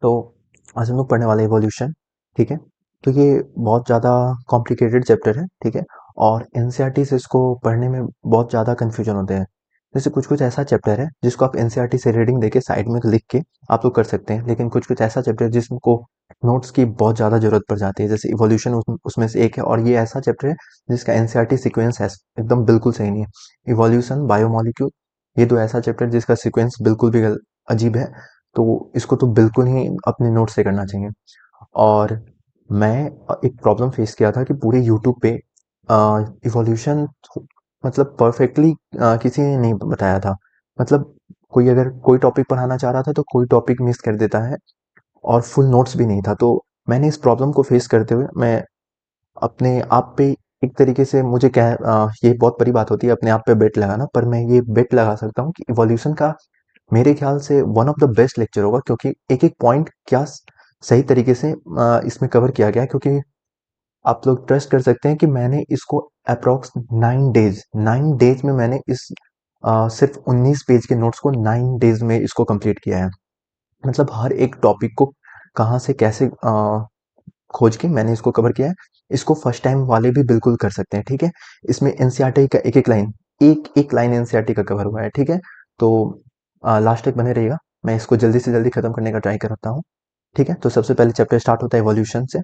तो आज हम लोग पढ़ने वाले इवोल्यूशन। ठीक है, तो ये बहुत ज़्यादा कॉम्प्लिकेटेड चैप्टर है। ठीक है, और एनसीईआरटी से इसको पढ़ने में बहुत ज़्यादा कन्फ्यूजन होते हैं। जैसे कुछ कुछ ऐसा चैप्टर है जिसको आप एनसीईआरटी से रीडिंग देके साइड में लिख के आप लोग कर सकते हैं, लेकिन कुछ कुछ ऐसा चैप्टर है जिसको नोट्स की बहुत ज़्यादा जरूरत पड़ जाती है। जैसे इवोल्यूशन उसमें से एक है, और ये ऐसा चैप्टर है जिसका एनसीईआरटी सीक्वेंस है एकदम बिल्कुल सही नहीं है। इवोल्यूशन, बायोमोलिक्यूल, ये दो ऐसा चैप्टर जिसका सीक्वेंस बिल्कुल भी अजीब है। तो इसको तो बिल्कुल ही अपने नोट से करना चाहिए। और मैं एक प्रॉब्लम फेस किया था कि पूरे यूट्यूब पे इवोल्यूशन मतलब परफेक्टली किसी ने नहीं बताया था। मतलब कोई अगर कोई टॉपिक पढ़ाना चाह रहा था तो कोई टॉपिक मिस कर देता है, और फुल नोट्स भी नहीं था। तो मैंने इस प्रॉब्लम को फेस करते हुए मैं अपने आप पे एक तरीके से मुझे ये बहुत बड़ी बात होती है अपने आप पे बेट लगाना, पर मैं ये बेट लगा सकता हूँ कि इवोल्यूशन का मेरे ख्याल से one of the best lecture होगा, क्योंकि एक एक पॉइंट क्या सही तरीके से इसमें कवर किया गया है। क्योंकि आप लोग ट्रस्ट कर सकते हैं कि मैंने इसको अप्रोक्स 9 डेज में मैंने इस सिर्फ 19 पेज के नोट्स को 9 डेज में इसको कंप्लीट किया है। मतलब हर एक टॉपिक को कहाँ से कैसे खोज के मैंने इसको कवर किया है। इसको फर्स्ट टाइम वाले भी बिल्कुल कर सकते हैं। ठीक है, इसमें एनसीईआरटी का एक एक लाइन एनसीईआरटी का कवर हुआ है। ठीक है, तो लास्ट तक बने रहिएगा, मैं इसको जल्दी से जल्दी खत्म करने का ट्राई करता हूँ। ठीक है, तो सबसे पहले चैप्टर स्टार्ट होता है इवोल्यूशन से।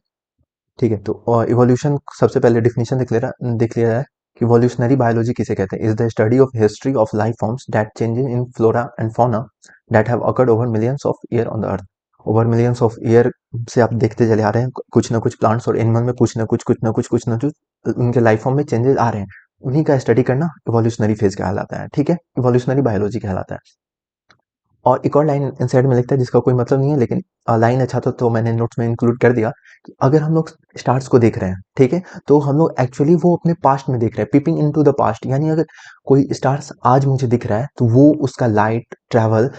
ठीक है, तो इवोल्यूशन सबसे पहले डिफिनेशन देख लिया जाए कि इवोल्यूशनरी बायोलॉजी किसे कहते हैं। Is the study of history of life forms that changes in flora and fauna that have occurred over millions of year on the earth. Over millions of year से आप देखते चले आ रहे हैं, कुछ ना कुछ प्लांट्स और एनिमल में कुछ ना कुछ उनके लाइफ फॉर्म में चेंजेस आ रहे हैं। उन्हीं का स्टडी करना इवोल्यूशनरी फेज कहलाता है। ठीक है, इवोल्यूशनरी बायोलॉजी कहलाता है। और एक और लाइन इनसाइड में लिखता है जिसका कोई मतलब नहीं है, लेकिन लाइन अच्छा था तो मैंने नोट्स में इंक्लूड कर दिया कि अगर हम लोग स्टार्स को देख रहे हैं, ठीक है, तो हम लोग एक्चुअली वो अपने पास्ट में देख रहे हैं, पीपिंग इनटू द पास्ट। यानी अगर कोई स्टार्स आज मुझे दिख रहा है तो वो उसका लाइट ट्रेवल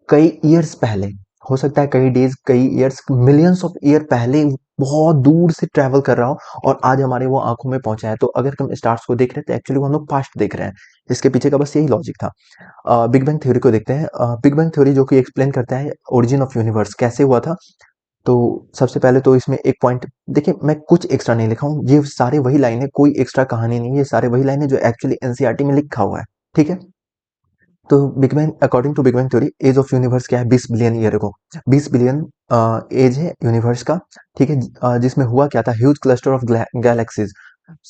कई ईयर्स पहले, हो सकता है कई डेज, कई ईयर्स, मिलियंस ऑफ ईयर पहले बहुत दूर से ट्रैवल कर रहा हो और आज हमारे वो आंखों में पहुंचा है। तो अगर हम स्टार्स को देख रहे हैं तो एक्चुअली वो हम लोग पास्ट देख रहे हैं। इसके पीछे का बस यही लॉजिक था। बिग बैंग थ्योरी को देखते हैं। बिग बैंग थ्योरी जो कि एक्सप्लेन करता है ओरिजिन ऑफ यूनिवर्स कैसे हुआ था। तो सबसे पहले तो इसमें एक पॉइंट देखिए, मैं कुछ एक्स्ट्रा नहीं लिखा हूँ, ये सारे वही लाइन है, कोई एक्स्ट्रा कहानी नहीं है, ये सारे वही लाइन है जो एक्चुअली एनसीईआरटी में लिखा हुआ है। ठीक है, तो big bang, according to big bang theory, age of universe क्या है? 20 बिलियन ईयर को, 20 बिलियन एज है यूनिवर्स का। ठीक है, जिसमें हुआ क्या था? ह्यूज क्लस्टर ऑफ गैलेक्सीज,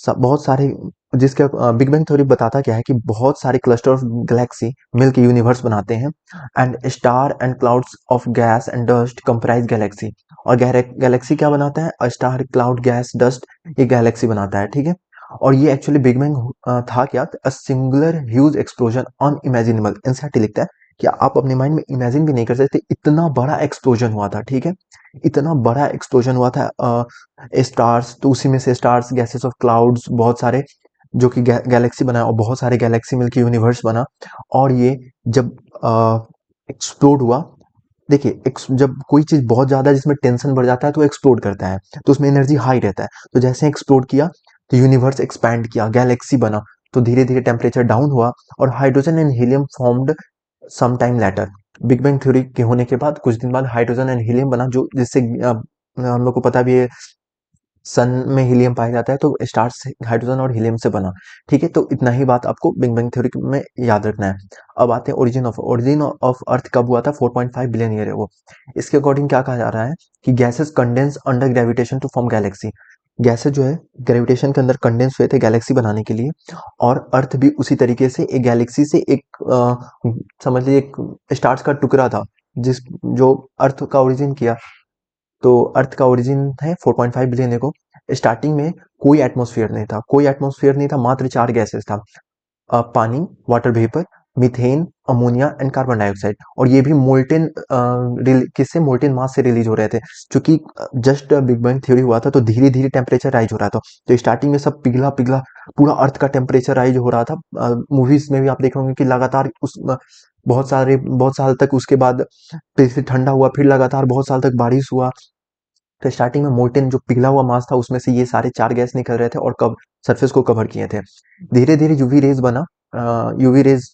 बहुत सारे, जिसके बिग बैंग थ्योरी बताता क्या है कि बहुत सारे क्लस्टर ऑफ गैलेक्सी मिलकर यूनिवर्स बनाते हैं। And star and clouds of gas and dust comprise Galaxy. और गैलेक्सी क्या बनाता है? स्टार, क्लाउड, गैस, डस्ट, ये गैलेक्सी बनाता है। ठीक है, और ये एक्चुअली बिग बैंग था क्या? A singular huge explosion unimaginable. NCERT लिखता है कि आप अपने माइंड में इमेजिन भी नहीं कर सकते, इतना बड़ा एक्सप्लोजन हुआ था। ठीक है, इतना बड़ा एक्सप्लोजन हुआ था। स्टार्स, तो उसी में से स्टार्स, गैसेस ऑफ क्लाउड्स, बहुत सारे जो कि गैलेक्सी बना, और बहुत सारे गैलेक्सी मिलकर यूनिवर्स बना। और ये जब एक्सप्लोड हुआ, देखिए जब कोई चीज बहुत ज्यादा जिसमें टेंशन बढ़ जाता है तो एक्सप्लोड करता है, तो उसमें एनर्जी हाई रहता है। तो जैसे एक्सप्लोड किया तो यूनिवर्स एक्सपैंड किया, गैलेक्सी बना, तो धीरे धीरे टेम्परेचर डाउन हुआ और hydrogen and helium formed some time later. Big bang theory के होने के बाद कुछ दिन बाद हाइड्रोजन एंड हीलियम बना, जो जिससे हम लोग को पता भी है सन में हीलियम पाया जाता है, तो स्टार्स हाइड्रोजन और हीलियम से बना। ठीक है, तो इतना ही बात आपको बिग बैंग थ्योरी में याद रखना है। अब आते हैं ओरिजिन ऑफ अर्थ कब हुआ था? 4.5 बिलियन ईयर एगो। इसके अकॉर्डिंग क्या कहा जा रहा है कि gases condense under gravitation to form galaxy. Gases जो है ग्रेविटेशन के अंदर कंडेंस हुए थे गैलेक्सी बनाने के लिए, और अर्थ भी उसी तरीके से एक गैलेक्सी से एक समझ लीजिए एक स्टार्स का टुकड़ा था जिस जो अर्थ का ओरिजिन किया। तो अर्थ का ओरिजिन है 4.5 बिलियन ईयर को। स्टार्टिंग में कोई एटमॉस्फेयर नहीं था, कोई एटमॉस्फेयर नहीं था, मात्र 4 गैसेस था। पानी, water vapour, methane, ammonia and carbon dioxide. और ये भी मोल्टेन किससे? मोल्टेन मास से रिलीज हो रहे थे। क्योंकि जस्ट बिग बैंग थ्योरी हुआ था तो धीरे धीरे टेम्परेचर राइज हो रहा था, तो स्टार्टिंग में सब पिघला पिघला, पूरा अर्थ का टेम्परेचर राइज हो रहा था। मूवीज में भी आप देख होंगे कि लगातार बहुत साल तक उसके बाद फिर ठंडा हुआ, फिर लगातार बहुत साल तक बारिश हुआ। तो स्टार्टिंग में मोल्टेन जो पिघला हुआ मास था उसमें से ये सारे 4 गैस निकल रहे थे और कब सरफेस को कवर किए थे। धीरे धीरे यूवी रेज बना, यूवी रेज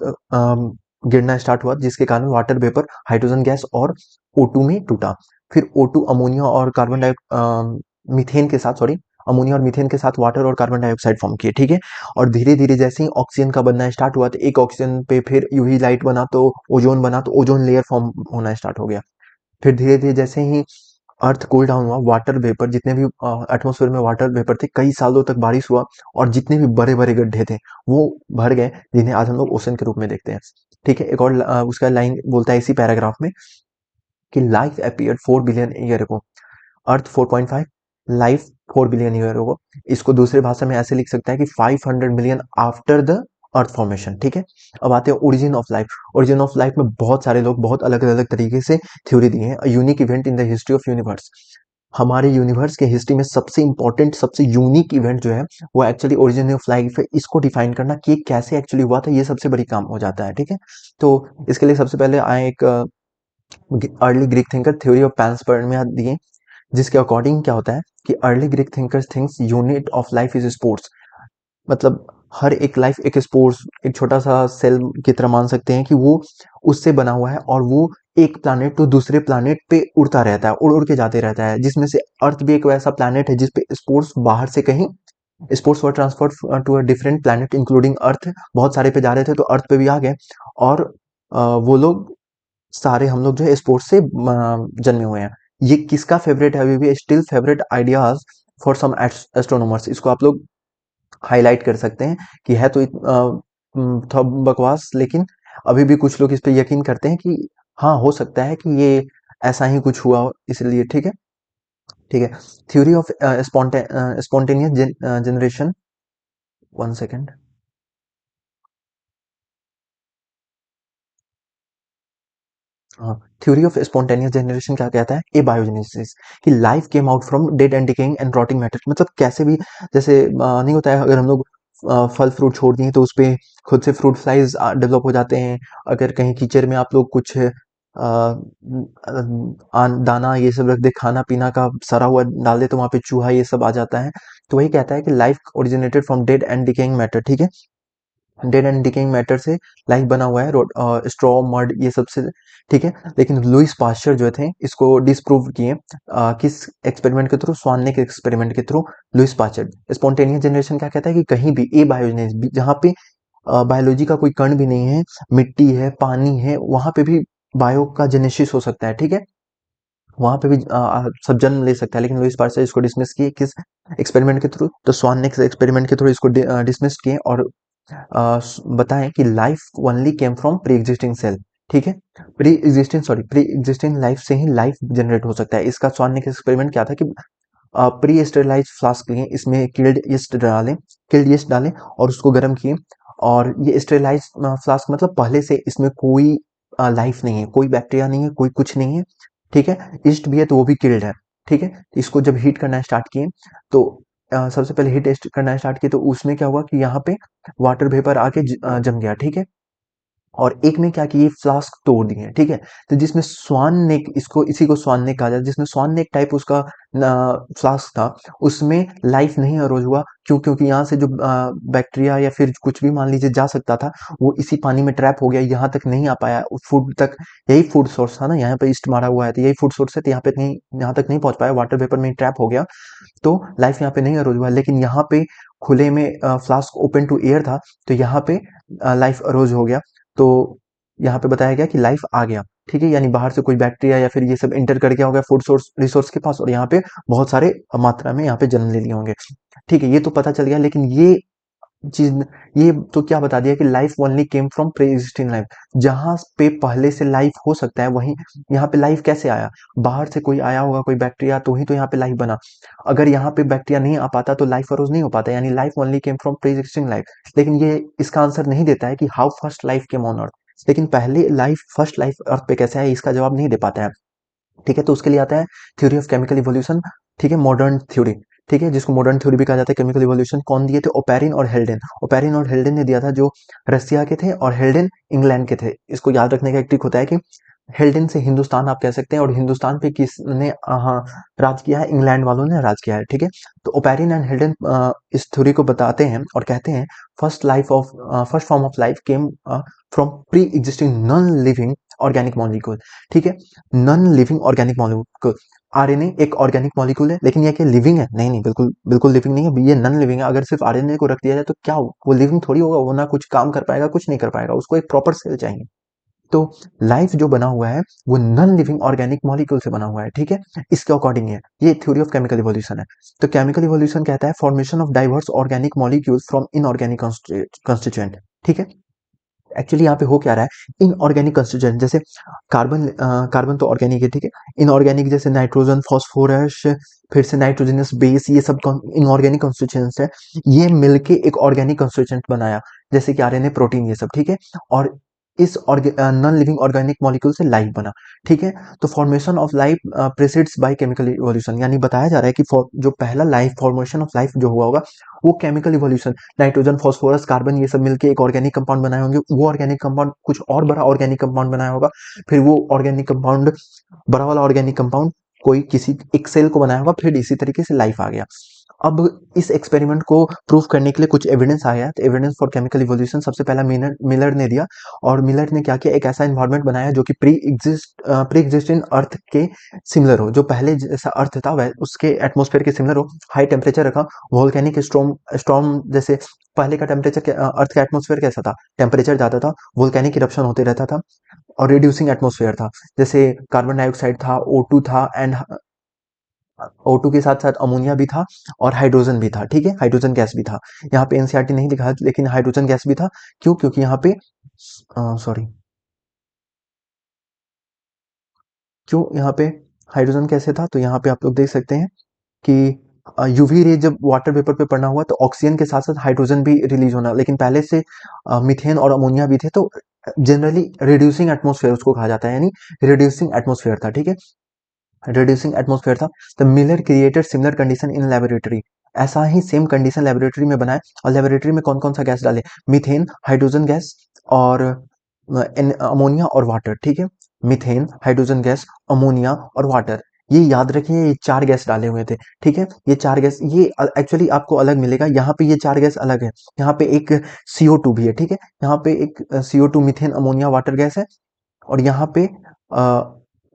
गिरना स्टार्ट हुआ, जिसके कारण वाटर वेपर, हाइड्रोजन गैस और O2 में टूटा। फिर O2 अमोनिया और कार्बन मीथेन के साथ, सॉरी, अमोनिया और मीथेन के साथ वाटर और कार्बन डाइऑक्साइड फॉर्म किए, ठीक है। और धीरे धीरे जैसे ही ऑक्सीजन का बनना स्टार्ट हुआ तो एक ऑक्सीजन पे फिर यूवी लाइट बना तो ओजोन बना, तो ओजोन लेयर फॉर्म होना स्टार्ट हो गया। फिर धीरे धीरे जैसे ही अर्थ कूल डाउन हुआ, वाटर वेपर, जितने भी एटमॉस्फेयर में वाटर वेपर थे, कई सालों तक बारिश हुआ और जितने भी बड़े बड़े गड्ढे थे वो भर गए, जिन्हें आज हम लोग ओशन के रूप में देखते हैं, ठीक है। एक और उसका लाइन बोलता है इसी पैराग्राफ में कि life appeared 4 billion year ago, earth 4.5, life 4 billion year ago. इसको दूसरे भाषा में ऐसे लिख सकता है कि 500 million after the earth formation, ठीक है। अब आते हैं origin of life. Origin of life में बहुत सारे लोग बहुत अलग अलग तरीके से थ्योरी दिए हैं। Unique event in the history of universe, हमारे यूनिवर्स के हिस्ट्री में सबसे इंपॉर्टेंट, सबसे यूनिक इवेंट जो है वो एक्चुअली ओरिजिन ऑफ लाइफ है। इसको डिफाइन करना कि कैसे एक्चुअली हुआ था, ये सबसे बड़ी काम हो जाता है, ठीक है। तो इसके लिए सबसे पहले आए एक early Greek thinker theory of panspermia दिए, जिसके अकॉर्डिंग क्या होता है कि early Greek thinkers thinks unit of life is sports, मतलब हर एक लाइफ एक स्पोर्ट्स, एक छोटा सा सेल की तरह मान सकते हैं कि वो उससे बना हुआ है और वो एक प्लैनेट तो दूसरे प्लैनेट पे उड़ता रहता है, उड़ उड़ के जाते रहता है, जिसमें से अर्थ भी एक वैसा प्लैनेट है जिसपे स्पोर्ट्स बाहर से कहीं, sports were transferred to a different planet including earth. बहुत सारे पे जा रहे थे तो अर्थ पे भी आ गए, और वो लोग सारे हम लोग जो है स्पोर्ट्स से जन्मे हुए हैं। ये किसका फेवरेट है, अभी भी still favourite ideas for some astronomers. इसको आप लोग हाईलाइट कर सकते हैं कि है तो थोड़ा बकवास, लेकिन अभी भी कुछ लोग इस पे यकीन करते हैं कि हाँ हो सकता है कि ये ऐसा ही कुछ हुआ हो, इसलिए, ठीक है। ठीक है। Theory of spontaneous generation, 1 second. हाँ, थ्योरी ऑफ स्पॉन्टेनियस जनरेशन क्या कहता है, ए बायोजेनेसिस, कि life came out from dead and decaying and rotting matter, मतलब कैसे भी, जैसे नहीं होता है अगर हम लोग फल फ्रूट छोड़ दिए तो उसपे खुद से फ्रूट फ्लाइज डेवलप हो जाते हैं। अगर कहीं कीचड़ में आप लोग कुछ दाना ये सब रख दे, खाना पीना का सड़ा हुआ डाल दे, तो वहां पे चूहा ये सब आ जाता है। तो वही कहता है कि life originated from dead and decaying matter, ठीक है। डेड एंड डिकेइंग मैटर से लाइफ बना हुआ है, स्ट्रॉ मड ये सब से, ठीक है। लेकिन लुइस पास्चर जो थे इसको डिसप्रूव किए, किस एक्सपेरिमेंट के थ्रू, स्वान के एक्सपेरिमेंट के through. Louis Pasteur spontaneous generation क्या कहता है कि कहीं भी ए बायोजेनेसिस, जहाँ पे बायोलॉजी का कोई कण भी नहीं है, मिट्टी है, पानी है, वहां पे भी बायो का जेनेसिस हो सकता है, ठीक है। वहां पे भी सब जन्म ले सकता है। लेकिन लुइस पास्चर इसको डिसमिस किए, किस एक्सपेरिमेंट के थ्रू, तो स्वान ने एक्सपेरिमेंट के थ्रू इसको डिसमिस किए और बताएं कि life only came from pre existing cell, ठीक है। प्री एग्जिस्टिंग लाइफ से ही लाइफ जनरेट हो सकता है। इसका स्वान ने एक्सपेरिमेंट क्या था कि प्री स्टेरिलाइज फ्लास्क लिए, इसमें किल्ड यीस्ट डालें और उसको गर्म किए, और ये स्टेरिलाइज फ्लास्क मतलब पहले से इसमें कोई लाइफ नहीं है, कोई बैक्टीरिया नहीं है, कोई कुछ नहीं है, ठीक है। ईस्ट भी है तो वो भी किल्ड है, ठीक है। इसको जब हीट करना स्टार्ट किए तो सबसे पहले हीट टेस्ट करना स्टार्ट किए, तो उसमें क्या हुआ कि यहाँ पे वाटर वेपर आके जम गया, ठीक है। और एक ने क्या किया, फ्लास्क तोड़ दिए, ठीक है। तो जिसमें स्वान नेक, इसको इसी को स्वान नेक कहा जाता है, जिसमें स्वान नेक टाइप उसका फ्लास्क था, उसमें लाइफ नहीं अरोज हुआ। क्यों? क्योंकि यहाँ से जो बैक्टीरिया या फिर कुछ भी मान लीजिए जा सकता था, वो इसी पानी में ट्रैप हो गया, यहाँ तक नहीं आ पाया, फूड तक। यही फूड सोर्स था ना, यहाँ पे ईस्ट मारा हुआ है तो यही फूड सोर्स है, तो यहाँ पे नहीं, यहाँ तक नहीं पहुंच पाया, वाटर वेपर में ट्रैप हो गया, तो लाइफ यहाँ पे नहीं अरोज हुआ। लेकिन यहाँ पे खुले में फ्लास्क ओपन टू एयर था, तो यहाँ पे लाइफ अरोज हो गया। तो यहाँ पे बताया गया कि लाइफ आ गया, ठीक है। यानी बाहर से कोई बैक्टीरिया या फिर ये सब इंटर कर गया होगा फूड सोर्स रिसोर्स के पास, और यहाँ पे बहुत सारे मात्रा में यहाँ पे जन्म ले लिए होंगे, ठीक है। ये तो पता चल गया, लेकिन चीज ये तो क्या बता दिया कि life only came from pre existing life, जहां पे पहले से लाइफ हो सकता है वहीं यहाँ पे लाइफ कैसे आया, बाहर से कोई आया होगा, कोई बैक्टीरिया, तो ही तो यहाँ पे लाइफ बना। अगर यहाँ पे बैक्टीरिया नहीं आ पाता तो लाइफ अरोज नहीं हो पाता, यानी life only came from pre existing life. लेकिन ये इसका आंसर नहीं देता है कि how first life came on earth, लेकिन पहले लाइफ, फर्स्ट लाइफ अर्थ पे कैसे है, इसका जवाब नहीं दे पाता है, ठीक है। तो उसके लिए आता है थ्योरी ऑफ केमिकल इवोल्यूशन, ठीक है, मॉडर्न थ्योरी, ठीक है, जिसको मॉडर्न थ्योरी भी कहा जाता है। केमिकल इवोल्यूशन कौन दिए थे, ओपेरिन और हेल्डेन। ओपेरिन और हेल्डेन ने दिया था, जो रसिया के थे, और हेल्डेन इंग्लैंड के थे। इसको याद रखने का एक ट्रिक होता है कि हेल्डेन से हिंदुस्तान आप कह सकते हैं, और हिंदुस्तान पे किसने राज किया है, इंग्लैंड वालों ने राज किया है, ठीक है। तो ओपेरिन एंड हेल्डेन इस थ्योरी को बताते हैं और कहते हैं first form of life came from pre existing non living organic molecule, ठीक है। Non living organic molecule, RNA एक ऑर्गेनिक मॉलिक्यूल है, लेकिन ये क्या लिविंग है? नहीं नहीं, बिल्कुल बिल्कुल लिविंग नहीं है, ये नॉन लिविंग है। अगर सिर्फ आरएनए को रख दिया जाए तो क्या वो लिविंग थोड़ी होगा, वो ना कुछ काम कर पाएगा, कुछ नहीं कर पाएगा, उसको एक प्रॉपर सेल चाहिए। तो लाइफ जो बना हुआ है वो नॉन लिविंग ऑर्गेनिक मॉलिक्यूल से बना हुआ है, ठीक है। इसके अकॉर्डिंग है, ये थ्योरी ऑफ केमिकल इवोल्यूशन है। तो केमिकल इवोल्यूशन कहता है formation of diverse organic molecules from inorganic constituent, ठीक है। एक्चुअली यहाँ पे हो क्या रहा है, इनऑर्गेनिक कंस्टिट्यूएंट जैसे कार्बन, कार्बन तो ऑर्गेनिक है, ठीक है। इनऑर्गेनिक जैसे नाइट्रोजन, फास्फोरस, फिर से नाइट्रोजनस बेस, ये सब इनऑर्गेनिक कंस्टिट्यूएंट्स है। ये मिलके एक ऑर्गेनिक कंस्टिट्यूएंट बनाया, जैसे कि आरएनए, प्रोटीन, ये सब, ठीक है। और इस नॉन लिविंग ऑर्गेनिक मॉलिक्यूल से लाइफ बना, ठीक है। तो formation of life precedes by chemical evolution, यानी बताया जा रहा है कि जो पहला लाइफ, फॉर्मेशन ऑफ लाइफ जो हुआ होगा वो chemical evolution, nitrogen, phosphorus, carbon, ये सब मिलके एक ऑर्गेनिक कंपाउंड बनाए होंगे, वो ऑर्गेनिक कंपाउंड कुछ और बड़ा ऑर्गेनिक कंपाउंड बनाया होगा, फिर वो ऑर्गेनिक कंपाउंड, बड़ा वाला ऑर्गेनिक कंपाउंड कोई किसी एक सेल को बनाया होगा, फिर इसी तरीके से लाइफ आ गया। अब इस एक्सपेरिमेंट को प्रूव करने के लिए कुछ एविडेंस आया, तो एविडेंस फॉर केमिकल इवोल्यूशन सबसे पहला मिलर ने दिया। और मिलर ने क्या किया, एक ऐसा एनवायरनमेंट बनाया जो कि प्री एग्जिस्टिंग अर्थ के सिमिलर हो, जो पहले जैसा अर्थ था वह उसके एटमॉस्फेयर के सिमिलर हो, हाई टेम्परेचर रखा, वोल्केनिक स्टॉर्म स्टॉर्म जैसे पहले का टेम्परेचर, अर्थ का एटमॉस्फेयर कैसा था, टेम्परेचर ज्यादा था, वोल्केनिक इरप्शन होते रहता था, और रिड्यूसिंग एटमॉस्फेयर था, जैसे कार्बन डाइऑक्साइड था, O2 था, एंड O2 के साथ साथ अमोनिया भी था, और हाइड्रोजन भी था, ठीक है, हाइड्रोजन गैस भी था। यहाँ पे एनसीईआरटी नहीं लिखा है, लेकिन हाइड्रोजन गैस भी था। क्यों? क्योंकि यहाँ पे सॉरी, क्यों यहाँ पे हाइड्रोजन कैसे था, तो यहाँ पे आप लोग देख सकते हैं कि यूवी रे जब वाटर वेपर पे पड़ना हुआ तो ऑक्सीजन के साथ साथ हाइड्रोजन भी रिलीज होना, लेकिन पहले से मीथेन और अमोनिया भी थे, तो जनरली रिड्यूसिंग एटमॉस्फेयर उसको कहा जाता है, यानी रिड्यूसिंग एटमॉस्फेयर था, ठीक है, रिड्यूसिंग एटमॉस्फेयर था। The Miller created similar condition in laboratory, ऐसा ही सेम कंडीशन लेबोरेटरी में बनाए, और लेबोरेटरी में कौन कौन सा गैस डाले, मीथेन, हाइड्रोजन गैस, और अमोनिया और वाटर, ठीक है। मीथेन, हाइड्रोजन गैस, अमोनिया और वाटर, ये याद रखिए, ये चार गैस डाले हुए थे, ठीक है। ये चार गैस, ये एक्चुअली आपको अलग मिलेगा, यहाँ पे ये चार गैस अलग है, यहाँ पे एक CO2 भी है, ठीक है, यहाँ पे एक CO2, methane, ammonia, water gas है, और यहाँ पे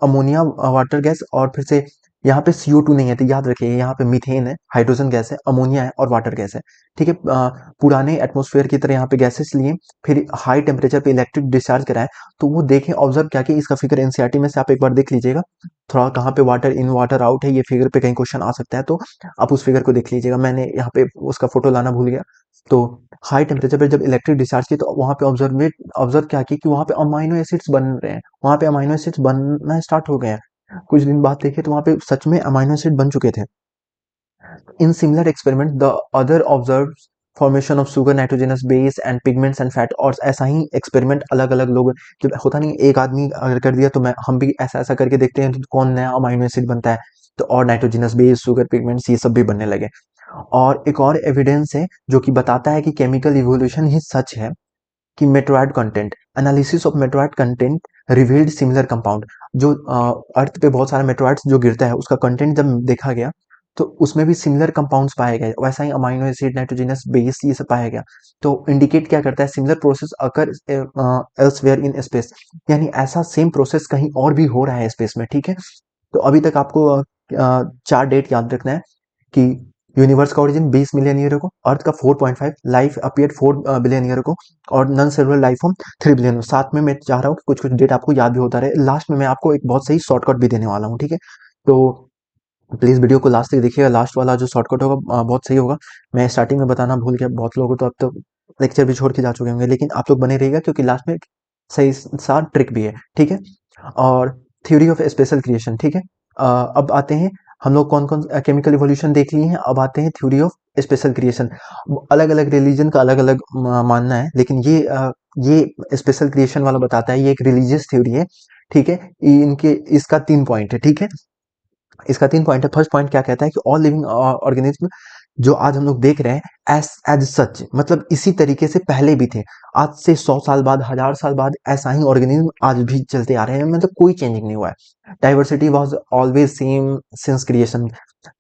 अमोनिया, वाटर गैस, और फिर से यहाँ पे CO2 नहीं है, तो याद रखिए यहाँ पे मीथेन है, हाइड्रोजन गैस है, अमोनिया है, और वाटर गैस है, ठीक है। पुराने एटमॉस्फेयर की तरह यहाँ पे गैसेस लिए, फिर हाई टेम्परेचर पे इलेक्ट्रिक डिस्चार्ज कराए, तो वो देखें, ऑब्जर्व क्या कि इसका फिगर एनसीईआरटी में से आप एक बार देख लीजिएगा, थोड़ा कहाँ पे वाटर इन वाटर आउट है, ये फिगर पे कहीं क्वेश्चन आ सकता है, तो आप उस फिगर को देख लीजिएगा, मैंने यहाँ पे उसका फोटो लाना भूल गया। तो हाई टेम्परेचर पे जब इलेक्ट्रिक डिस्चार्ज की, तो वहाँ पे ऑब्जर्व क्या की कि वहाँ पे अमाइनो एसिड्स बन रहे हैं, वहाँ पे अमाइनो एसिड्स बनना स्टार्ट हो गए हैं। कुछ दिन बाद देखे तो वहाँ पे सच में अमाइनो एसिड बन चुके थे। In similar experiment the other observe formation of sugar, nitrogenous base and pigments and fat, और ऐसा ही एक्सपेरिमेंट अलग अलग लोग, जब होता नहीं एक आदमी अगर कर दिया तो मैं हम भी ऐसा ऐसा करके देखते हैं तो कौन नया अमाइनो एसिड बनता है, तो और नाइट्रोजनस बेस, शुगर, पिगमेंट्स, ये सब भी बनने लगे। और एक और एविडेंस है जो कि बताता है कि केमिकल इवोल्यूशन ही सच है, कि meteorite content, analysis of meteorite content revealed similar compound, जो अर्थ पे बहुत सारा मेटोराइड्स जो गिरता है उसका कंटेंट जब देखा गया तो उसमें भी सिमिलर कंपाउंड्स पाए गए, वैसा ही अमाइनो एसिड, नाइट्रोजनस बेस, ये सब पाया गया। तो इंडिकेट क्या करता है, similar process occur elsewhere in space, यानी ऐसा सेम प्रोसेस कहीं और भी हो रहा है स्पेस में, ठीक है। तो अभी तक आपको चार डेट याद रखना है कि यूनिवर्स का ओरिजिन 20 मिलियन ईयर को, अर्थ का 4.5, लाइफ अपीयर्ड 4 बिलियन ईयर को, और non cellular life form 3 billion. साथ में मैं चाह रहा हूँ कि कुछ कुछ डेट आपको याद भी होता रहे, लास्ट में मैं आपको एक बहुत सही शॉर्टकट भी देने वाला हूँ, ठीक है। तो प्लीज वीडियो को लास्ट तक देखिएगा, लास्ट वाला जो शॉर्टकट होगा बहुत सही होगा। मैं स्टार्टिंग में बताना भूल गया, बहुत लोगों को तो अब तो लेक्चर भी छोड़ के जा चुके होंगे, लेकिन आप लोग बने रहिएगा क्योंकि लास्ट में एक सही सा ट्रिक भी है, ठीक है। और थ्योरी ऑफ स्पेशल क्रिएशन, ठीक है। अब आते हैं, हम लोग कौन कौन केमिकल इवोल्यूशन देख लिए हैं, अब आते हैं थ्योरी ऑफ स्पेशल क्रिएशन। अलग अलग रिलीजन का अलग अलग मानना है, लेकिन ये स्पेशल क्रिएशन वाला बताता है, ये एक रिलीजियस थ्योरी है, ठीक है। इनके इसका 3 पॉइंट है, ठीक है। इसका 3 पॉइंट है। फर्स्ट पॉइंट क्या कहता है कि ऑल लिविंग ऑर्गेनिज्म जो आज हम लोग देख रहे हैं एज सच, मतलब इसी तरीके से पहले भी थे, आज से 100 साल बाद, 1000 साल बाद ऐसा ही ऑर्गेनिज्म आज भी चलते आ रहे हैं, मतलब कोई चेंजिंग नहीं हुआ है। Diversity was always same since creation,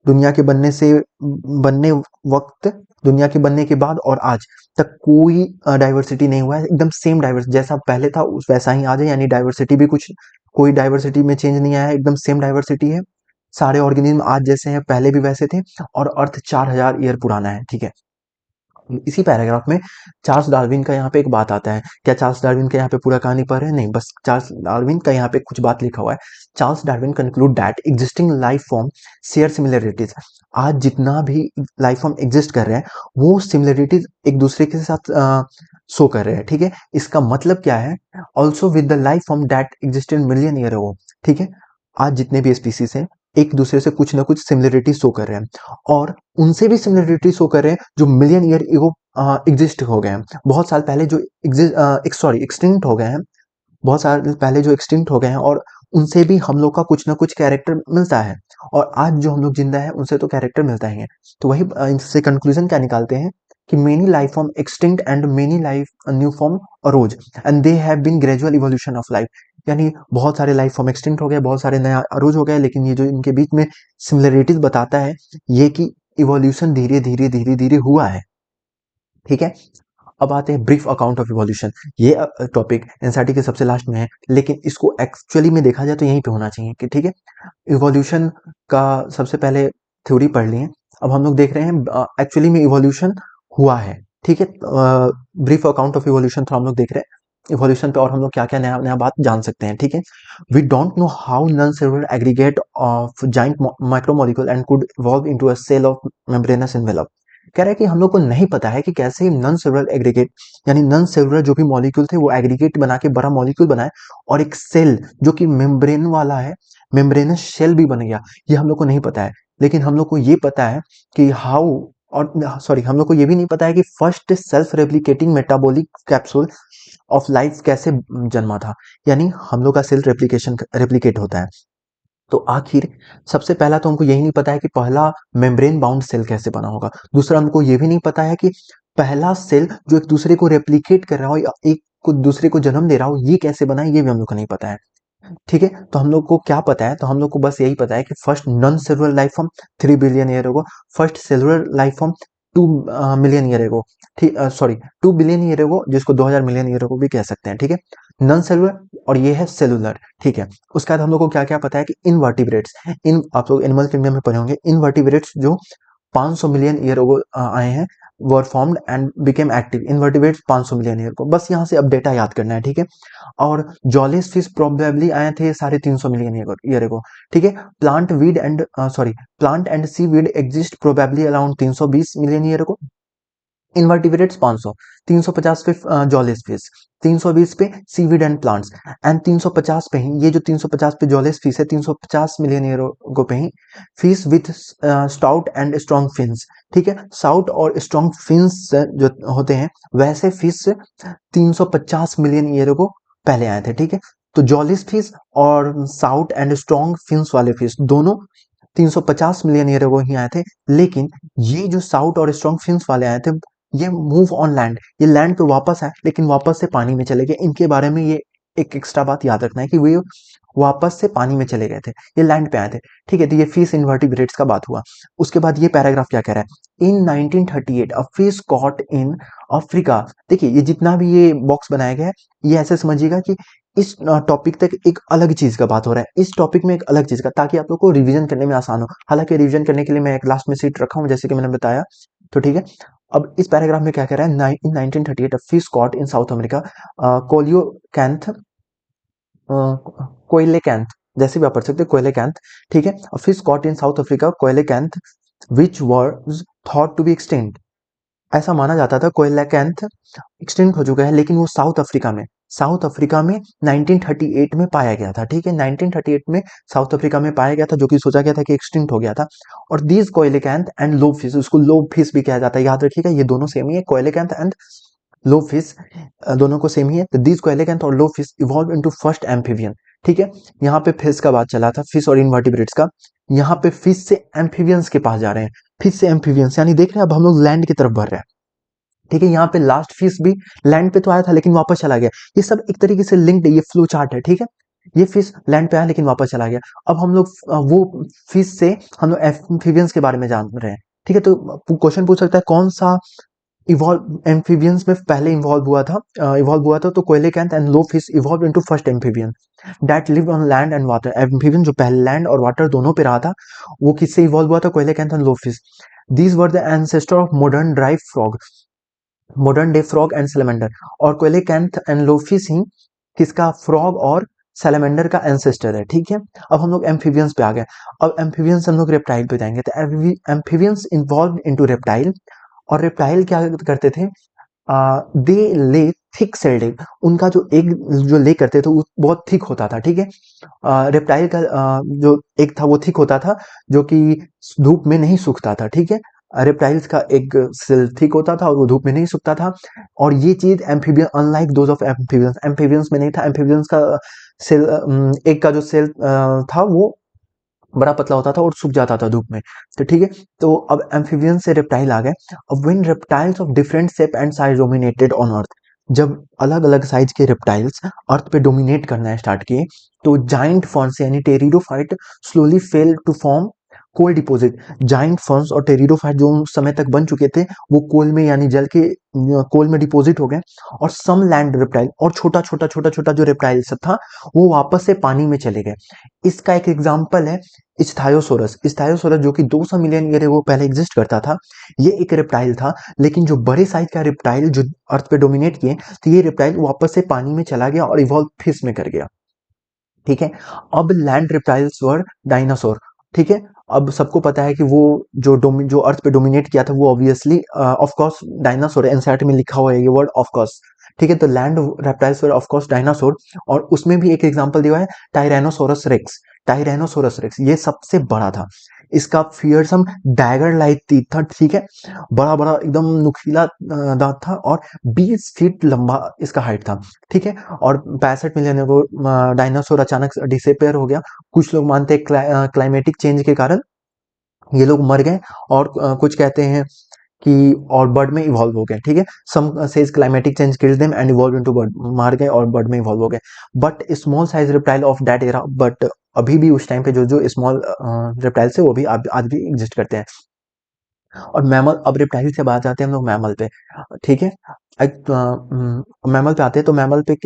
दुनिया के बनने से बनने वक्त दुनिया के बनने के बाद और आज तक कोई डाइवर्सिटी नहीं हुआ है, एकदम सेम डाइवर्स जैसा पहले था वैसा ही आज है, यानी डाइवर्सिटी भी कुछ कोई डाइवर्सिटी में चेंज नहीं आया है, एकदम सेम डाइवर्सिटी है। सारे ऑर्गेनिज्म आज जैसे हैं पहले भी वैसे थे, और अर्थ 4000 ईयर पुराना है, ठीक है। इसी पैराग्राफ में चार्ल्स डार्विन का यहाँ पे एक बात आता है। क्या चार्ल्स डार्विन का यहाँ पे पूरा कहानी पढ़ रहे हैं? नहीं, बस चार्ल्स डार्विन का यहाँ पे कुछ बात लिखा हुआ है। Charles Darwin conclude that existing life form share similarities. आज जितना भी लाइफ फॉर्म एग्जिस्ट कर रहे हैं वो सिमिलरिटीज एक दूसरे के साथ शो कर रहे हैं, ठीक है। इसका मतलब क्या है? Also with the life form that existed million year ago, ठीक है। आज जितने भी स्पीसीज हैं एक दूसरे से कुछ ना कुछ सिमिलरिटी शो कर रहे हैं, और उनसे भी सिमिलरिटी शो कर रहे हैं जो मिलियन ईयर एगो एग्जिस्ट हो गए हैं। बहुत साल पहले जो एक्सटिंक्ट हो गए हैं, बहुत साल पहले जो एक्सटिंक्ट हो गए हैं, और उनसे भी हम लोग का कुछ ना कुछ कैरेक्टर मिलता है, और आज जो हम लोग जिंदा है उनसे तो कैरेक्टर मिलता ही है। तो वही इससे कंक्लूजन क्या निकालते हैं कि many life form extinct and many life new form arose and they have been gradual evolution of life. यानी बहुत सारे लाइफ फॉर्म एक्सटिंक्ट हो गए, बहुत सारे नया अरोज हो गए, लेकिन ये जो इनके बीच में सिमिलरिटीज बताता है ये कि इवोल्यूशन धीरे धीरे धीरे धीरे हुआ है, ठीक है। अब आते हैं ब्रीफ अकाउंट ऑफ इवोल्यूशन। ये टॉपिक एनसीईआरटी के सबसे लास्ट में है, लेकिन इसको एक्चुअली में देखा जाए तो यहीं पे होना चाहिए कि ठीक है। इवोल्यूशन का सबसे पहले थ्योरी पढ़ लिए, अब हम लोग देख रहे हैं एक्चुअली में इवोल्यूशन हुआ है, ठीक है। ब्रीफ अकाउंट ऑफ इवोल्यूशन तो हम लोग देख रहे हैं इवोल्यूशन पे, और हम लोग क्या क्या नया नया बात जान सकते हैं, ठीक है। We don't know how non cellular aggregate of giant micromolecule and could evolve into a cell of membranous envelope. कह रहा है कि हम लोग को नहीं पता है कि कैसे नॉन सेलुलर एग्रीगेट, यानी नॉन सेलुलर जो भी मॉलिक्यूल थे वो एग्रीगेट बना के बड़ा मॉलिक्यूल बनाए, और एक सेल जो कि मेम्ब्रेन वाला है, मेम्ब्रेनस शेल भी बन गया। ये हम लोग को नहीं पता है, लेकिन हम लोग को ये पता है कि हाउ, और सॉरी हम लोग को ये भी नहीं पता है कि first self replicating metabolic capsule of life कैसे जन्मा था, यानी हम लोग का सेल रेप्लिकेट होता है। तो आखिर सबसे पहला तो हमको यही नहीं पता है कि पहला मेम्ब्रेन बाउंड सेल कैसे बना होगा। दूसरा हमको ये भी नहीं पता है कि पहला सेल जो एक दूसरे को रेप्लिकेट कर रहा हो या एक को दूसरे को जन्म दे रहा हो ये कैसे बना है, ये भी हम लोग को नहीं पता है, ठीक है। तो हम लोग को क्या पता है? तो हम लोग को बस यही पता है कि first non cellular life form 3 billion year ago, first cellular life form 2 million year ago, ठीक, सॉरी 2 बिलियन ईयर एगो, जिसको 2000 मिलियन ईयर एगो भी कह सकते हैं, ठीक है। नॉन सेलुलर और ये है सेलुलर, ठीक है। उसके बाद हम लोग को क्या क्या पता है कि इनवर्टिब्रेट्स, इन आप लोग एनिमल किंगडम में पढ़े होंगे, इनवर्टिब्रेट्स जो 500 मिलियन ईयर एगो आए हैं, were formed and became active. Invertebrates 500 million year को, बस यहाँ से अब डेटा याद करना है, ठीक है। और जॉलीज फिश प्रोबेबली आए थे 350 मिलियन ईयर एगो, ठीक है। Plant and seaweed exist probably around 320 million year ago. Invertebrates 500, 350 पे जॉलीज फिश, 320 पे सीवीड एंड प्लांट्स, एंड 350 पे ही ये जो 350 पे जॉलीज फिश है, 350 मिलियन ईयर को पे ही fish with stout and strong fins, ठीक है। साउट और स्ट्रॉन्ग फिन्स जो होते हैं वैसे फिश 350 मिलियन ईयर को पहले आए थे, ठीक है। तो जॉलीज फिश और साउट एंड स्ट्रॉन्ग फिन्स वाले फिश दोनों 350 मिलियन ईयर को ही आए थे, लेकिन ये जो साउट और स्ट्रॉन्ग फिन्स वाले आए थे ये मूव ऑन लैंड, ये लैंड पे वापस आए, लेकिन वापस से पानी में चले गए। इनके बारे में ये एक एक्स्ट्रा बात याद रखना है कि वे वापस से पानी में चले गए थे, ये लैंड पे आए थे, ठीक है। तो ये फिश इनवर्टिब्रेट्स का बात हुआ। उसके बाद ये पैराग्राफ क्या कह रहा है? In 1938 a fish caught in Africa. देखिए ये जितना भी ये बॉक्स बनाया गया है ये ऐसे समझिएगा कि इस टॉपिक तक एक अलग चीज का बात हो रहा है, इस टॉपिक में एक अलग चीज का, ताकि आप लोग को रिवीजन करने में आसान हो। हालांकि रिवीजन करने के लिए मैं एक लास्ट में सीट रखा हूं जैसे कि मैंने बताया, तो ठीक है। अब इस पैराग्राफ में क्या कह रहा है? In 1938 a fish caught in South America, coelacanth, coelacanth, जैसे भी आप पढ़ सकते हैं कोयलेकैंथ, ठीक है। A fish caught in South Africa coelacanth which was thought to be extinct. ऐसा माना जाता था कोयलेकैंथ एक्सटिंक्ट हो चुका है, लेकिन वो साउथ अफ्रीका में 1938 में पाया गया था, ठीक है। 1938 में साउथ अफ्रीका में पाया गया था, जो कि सोचा गया था कि एक्सटिंक्ट हो गया था। और दीज कोयलेकैंथ एंड लोब फिश, उसको लोब फिश भी कहा जाता है, याद रखिएगा ये दोनों सेम ही है, कोयलेकैंथ एंड लोब फिश दोनों को सेम ही है। तो दीज कोयलेकैंथ और lobe fish evolve into first amphibian, ठीक है। यहाँ पे फिश का बात चला था, फिश और इनवर्टिब्रेट्स का। यहाँ पे फिश से एम्फीबियंस के पास जा रहे हैं, फिश से एम्फीबियंस, यानी देख रहे हैं अब हम लोग लैंड की तरफ बढ़ रहे हैं, ठीक है। यहाँ पे लास्ट फिश भी लैंड पे तो आया था लेकिन वापस चला गया। ये सब एक तरीके से लिंक्ड, ये फ्लो चार्ट है, ठीक है। ये फिश लैंड पे आया लेकिन वापस चला गया। अब हम लोग वो फिश से हम लोग एम्फीबियंस के बारे में जान रहे हैं, ठीक है, तो क्वेश्चन पूछ सकता है कौन सा इवॉल्व एम्फीबियंस में पहले इवॉल्व हुआ था, तो coelacanth and lobe fish evolve into first amphibian that live on land and water. Amphibian जो पहले लैंड और वाटर दोनों पे रहा था, वो किससे इवॉल्व हुआ था? Coelacanth and lobe fish. These were the ancestor of modern dry frog, modern day frog and salamander. और कोएलिकैंथ एंड लो फिश ही किसका? फ्रॉग और सैलमेंडर का एंसेस्टर है। ठीक है, अब हम लोग एम्फीबियंस पे आ गए। अब एम्फीबियंस हम लोग रेप्टाइल पे जाएंगे, तो एम्फीबियंस इन्वॉल्व इनटू रेप्टाइल। और रेप्टाइल क्या करते थे? दे ले थिक सेल्ड एग, उनका जो एग जो ले करते थे वो बहुत थिक होता था। ठीक है, रेप्टाइल का जो एग था वो थिक होता था, जो कि धूप में नहीं सूखता था। ठीक है, रेप्टाइल्स का एग सेल थिक होता था और वो धूप में नहीं सूखता था। और ये चीज amphibian unlike those of amphibians, amphibians में नहीं था। एम्फीबियंस का सेल, एग का जो सेल था वो बड़ा पतला होता था और सूख जाता था धूप में। तो ठीक है, तो अब एम्फीबियन से रेप्टाइल आ गए। अब when reptiles of different shape and size dominated on earth, जब अलग अलग साइज के रेप्टाइल्स अर्थ पे डोमिनेट करना स्टार्ट किए, तो जाइंट फर्न्स यानी pteridophyte slowly fell to form coal deposit. Giant ferns और टेरिडोफाइट जो उस समय तक बन चुके थे, वो कोल में यानी जल के कोल में डिपोजिट हो गए। और सम लैंड रेप्टाइल और छोटा छोटा जो रेप्टाइल सब था, वो वापस से पानी में चले गए। इसका एक एग्जाम्पल है इस्थायोसोरस। इस्थायोसोरस जो कि 200 मिलियन ईयर वो पहले एग्जिस्ट करता था, ये एक रेप्टाइल था। लेकिन जो बड़े साइज का रेप्टाइल जो अर्थ पे डोमिनेट किए, तो ये रेप्टाइल वापस से पानी में चला गया और इवॉल्व फिश में कर गया। ठीक है, अब लैंड रेप्टाइल्स वर डायनासोर। ठीक है, अब सबको पता है कि वो जो अर्थ पे डोमिनेट किया था वो ऑब्वियसली ऑफ कोर्स डायनासोर है, एनसीईआरटी में लिखा हुआ है ये वर्ड ऑफ कोर्स। ठीक है, तो land reptiles were of course dinosaur. और उसमें भी एक एग्जांपल दिया है टायरेनोसोरस रेक्स। टायरेनोसोरस रेक्स ये सबसे बड़ा था। इसका फियरसम डैगर लाइक टीथ था। ठीक है, बड़ा बड़ा एकदम नुकीला दांत था और 20 फीट लंबा इसका हाइट था। ठीक है, और 65 मिलियन को डायनासोर अचानक डिसेपेयर हो गया। कुछ लोग मानते हैं क्लाइमेटिक चेंज के कारण ये लोग मर गए, और कुछ कहते हैं कि और बर्ड में इवॉल्व हो गए। ठीक है, some says climatic change killed them and evolve into bird, मार गए और बर्ड में इवॉल्व हो गए। But small size reptile of that era, but अभी भी उस टाइम पे जो जो स्मॉल रिप्टाइल्स है वो भी आज भी एग्जिस्ट करते हैं। और मैमल, अब रिप्टाइल से बात आते हैं हम लोग मैमल पे। ठीक है, मैमल पे आते हैं, तो मैमल पे